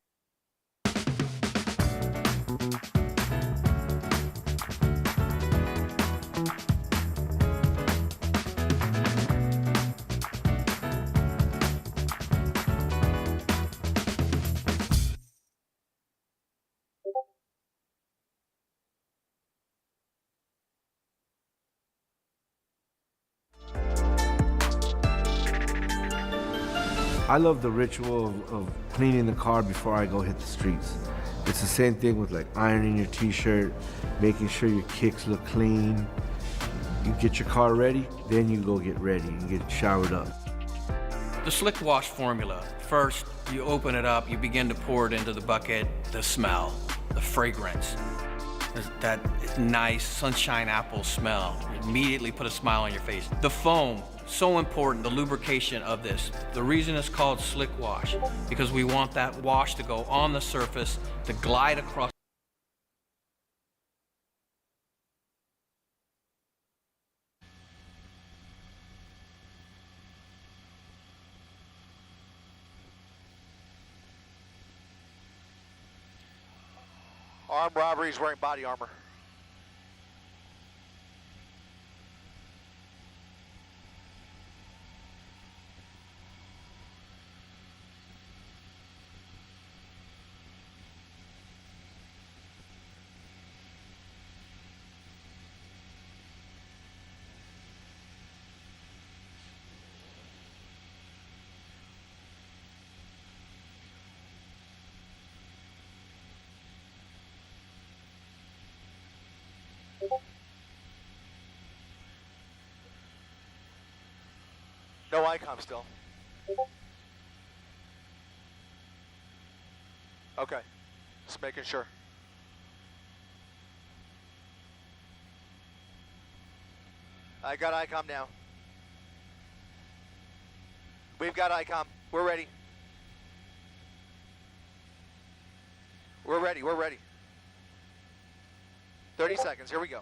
[SPEAKER 9] I love the ritual of cleaning the car before I go hit the streets. It's the same thing with like ironing your t-shirt, making sure your kicks look clean. You get your car ready, then you go get ready and get showered up.
[SPEAKER 23] The Slick Wash formula. First, you open it up, you begin to pour it into the bucket, the smell, the fragrance. that nice sunshine apple smell. Immediately put a smile on your face. The foam, so important, the lubrication of this. The reason it's called slick wash, because we want that wash to go on the surface, to glide across.
[SPEAKER 17] Armed robberies wearing body armor. No ICOM still. Okay, just making sure. I got ICOM now. We've got ICOM. We're ready. We're ready. We're ready. 30 seconds. Here we go.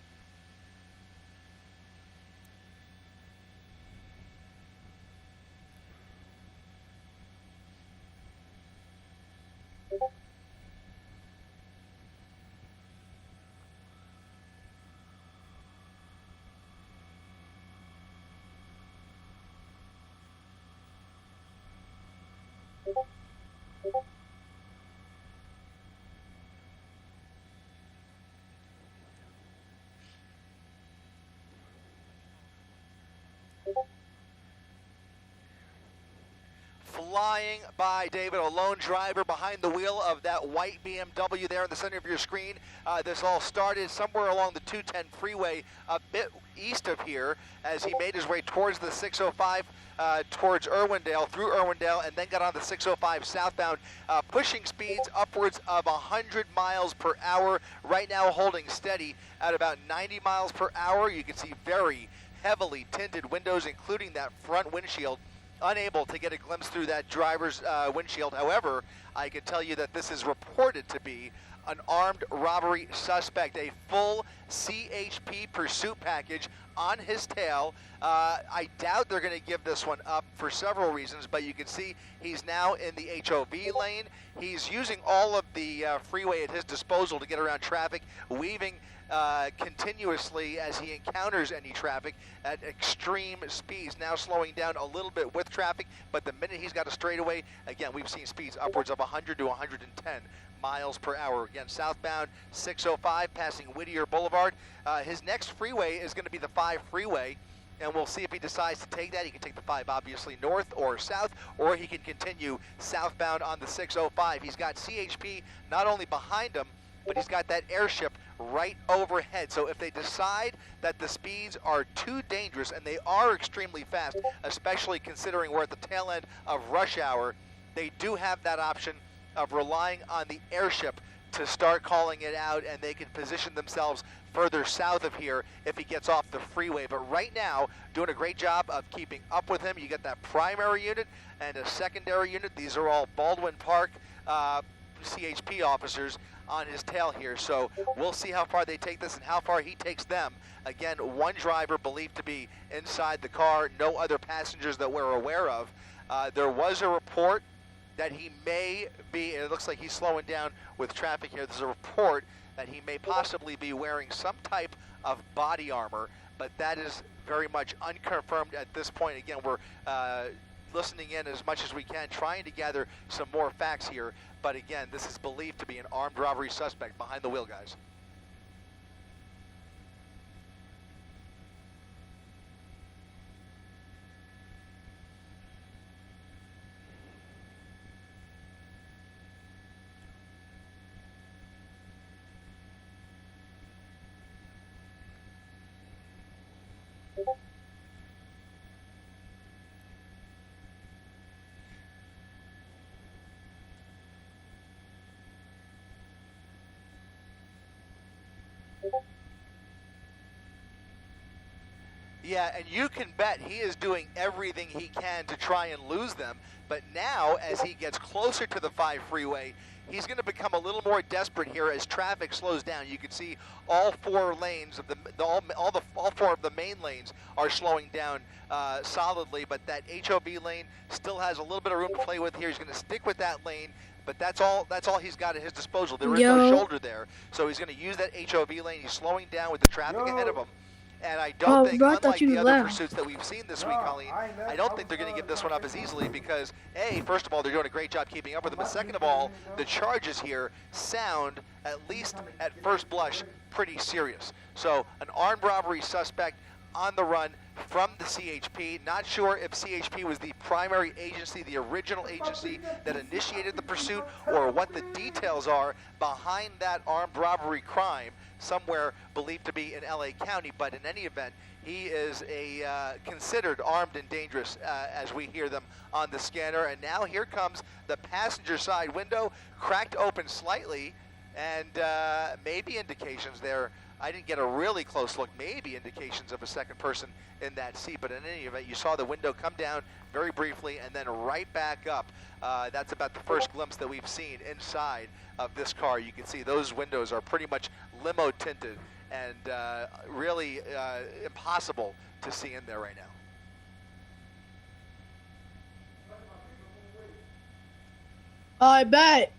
[SPEAKER 17] Flying by, David, a lone driver behind the wheel of that white BMW there in the center of your screen. This all started somewhere along the 210 freeway, a bit east of here, as he made his way towards the 605, towards Irwindale, through Irwindale, and then got on the 605 southbound, pushing speeds upwards of 100 miles per hour. Right now holding steady at about 90 miles per hour. You can see very heavily tinted windows, including that front windshield. Unable to get a glimpse through that driver's windshield. However, I can tell you that this is reported to be an armed robbery suspect, a full CHP pursuit package on his tail. I doubt they're going to give this one up for several reasons, but you can see he's now in the HOV lane. He's using all of the freeway at his disposal to get around traffic, weaving continuously as he encounters any traffic at extreme speeds, now slowing down a little bit with traffic, but the minute he's got a straightaway, again, we've seen speeds upwards of 100 to 110 miles per hour. Again, southbound 605 passing Whittier Boulevard. His next freeway is going to be the 5 freeway, and we'll see if he decides to take that. He can take the 5 obviously north or south, or he can continue southbound on the 605. He's got CHP not only behind him, but he's got that airship right overhead. So if they decide that the speeds are too dangerous, and they are extremely fast, especially considering we're at the tail end of rush hour, they do have that option of relying on the airship to start calling it out, and they can position themselves further south of here if he gets off the freeway. But right now, doing a great job of keeping up with him. You get that primary unit and a secondary unit. These are all Baldwin Park CHP officers on his tail here. So we'll see how far they take this and how far he takes them. Again, one driver believed to be inside the car, no other passengers that we're aware of. There was a report that he may be, it looks like he's slowing down with traffic here. There's a report that he may possibly be wearing some type of body armor, but that is very much unconfirmed at this point. Again, we're listening in as much as we can, trying to gather some more facts here. But again, this is believed to be an armed robbery suspect behind the wheel, guys. Yeah, and you can bet he is doing everything he can to try and lose them. But now, as he gets closer to the 5 freeway, he's going to become a little more desperate here as traffic slows down. You can see all 4 lanes of all 4 of the main lanes are slowing down solidly. But that HOV lane still has a little bit of room to play with here. He's going to stick with that lane. But that's all he's got at his disposal. There is no shoulder there, so he's going to use that HOV lane. He's slowing down with the traffic ahead of him. And I don't think, unlike the other pursuits that we've seen this week, Colleen, I don't think they're going to give this one up as easily because, A, first of all, they're doing a great job keeping up with them, and second of all, the charges here sound, at least at first blush, pretty serious. So an armed robbery suspect on the run from the CHP. Not sure if CHP was the primary agency, the original agency that initiated the pursuit, or what the details are behind that armed robbery crime somewhere believed to be in LA County. But in any event, he is considered armed and dangerous as we hear them on the scanner. And now here comes the passenger side window, cracked open slightly, and maybe indications there. I didn't get a really close look, maybe indications of a second person in that seat, but in any event, you saw the window come down very briefly and then right back up. That's about the first glimpse that we've seen inside of this car. You can see those windows are pretty much limo tinted and really impossible to see in there right now.
[SPEAKER 2] I bet.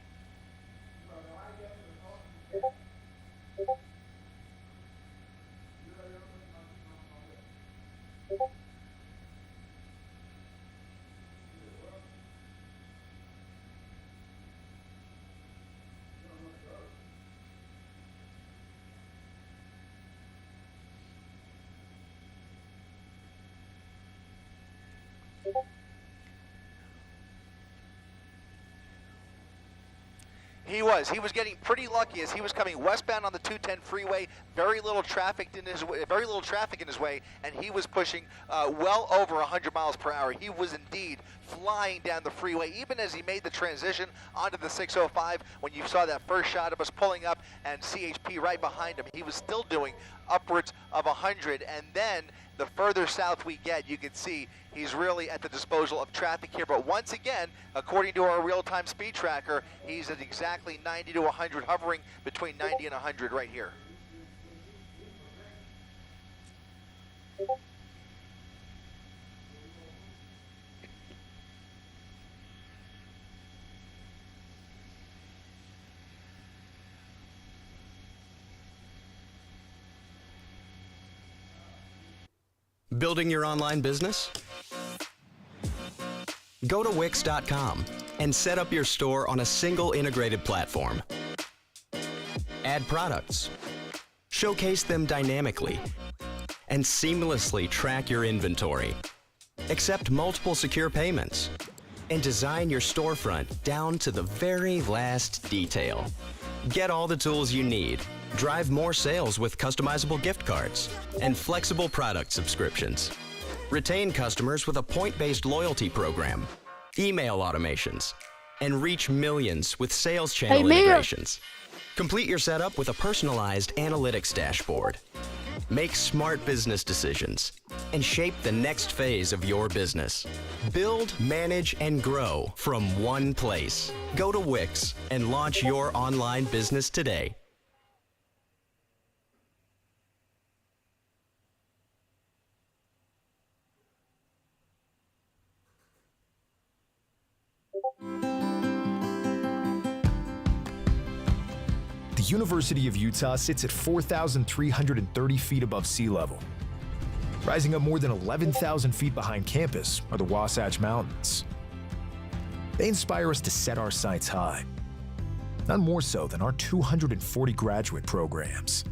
[SPEAKER 17] He was getting pretty lucky as he was coming westbound on the 210 freeway. Very little traffic in his way, and he was pushing well over 100 miles per hour. He was indeed flying down the freeway, even as he made the transition onto the 605. When you saw that first shot of us pulling up and CHP right behind him, he was still doing upwards of 100. And then the further south we get, you can see he's really at the disposal of traffic here. But once again, according to our real-time speed tracker, he's at exactly 90 to 100, hovering between 90 and 100 right here.
[SPEAKER 8] Building your online business? Go to Wix.com and set up your store on a single integrated platform. Add products, showcase them dynamically, and seamlessly track your inventory. Accept multiple secure payments, and design your storefront down to the very last detail. Get all the tools you need. Drive more sales with customizable gift cards and flexible product subscriptions. Retain customers with a point-based loyalty program, email automations, and reach millions with sales channel integrations. Complete your setup with a personalized analytics dashboard. Make smart business decisions and shape the next phase of your business. Build, manage, and grow from one place. Go to Wix and launch your online business today.
[SPEAKER 10] The University of Utah sits at 4,330 feet above sea level. Rising up more than 11,000 feet behind campus are the Wasatch Mountains. They inspire us to set our sights high, none more so than our 240 graduate programs.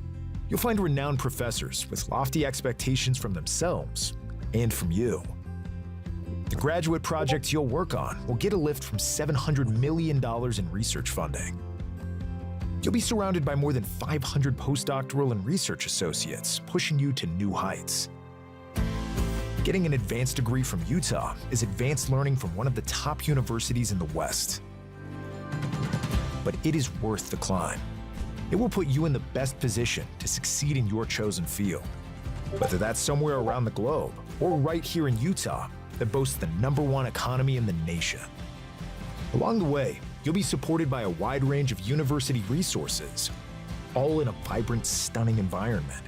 [SPEAKER 10] You'll find renowned professors with lofty expectations from themselves and from you. The graduate projects you'll work on will get a lift from $700 million in research funding. You'll be surrounded by more than 500 postdoctoral and research associates, pushing you to new heights. Getting an advanced degree from Utah is advanced learning from one of the top universities in the West. But it is worth the climb. It will put you in the best position to succeed in your chosen field. Whether that's somewhere around the globe or right here in Utah that boasts the #1 economy in the nation. Along the way, you'll be supported by a wide range of university resources, all in a vibrant, stunning environment.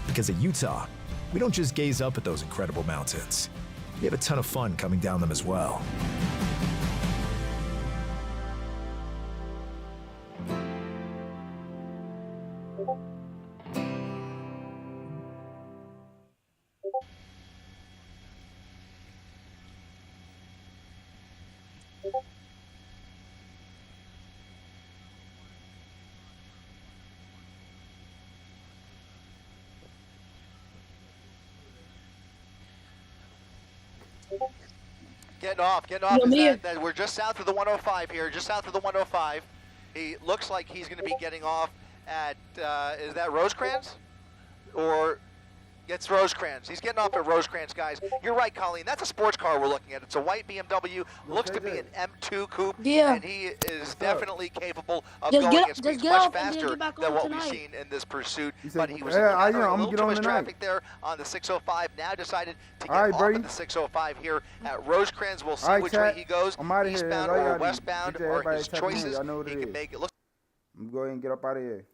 [SPEAKER 10] Because at Utah, we don't just gaze up at those incredible mountains. We have a ton of fun coming down them as well.
[SPEAKER 17] Getting off. We're just south of the 105 here, just south of the 105. He looks like he's going to be getting off at, is that Rosecrans? Or, it's Rosecrans. He's getting off at Rosecrans, guys. You're right, Colleen. That's a sports car we're looking at. It's a white BMW, looks to be an M2 coupe, and he is definitely capable of going at speeds much faster than what we've seen in this pursuit. But he was a little too much traffic there on the 605. Now decided to get off at the 605 here at Rosecrans. We'll see which way he goes, eastbound or westbound, or his choices. He can make it look.
[SPEAKER 1] I'm going to get up out of here.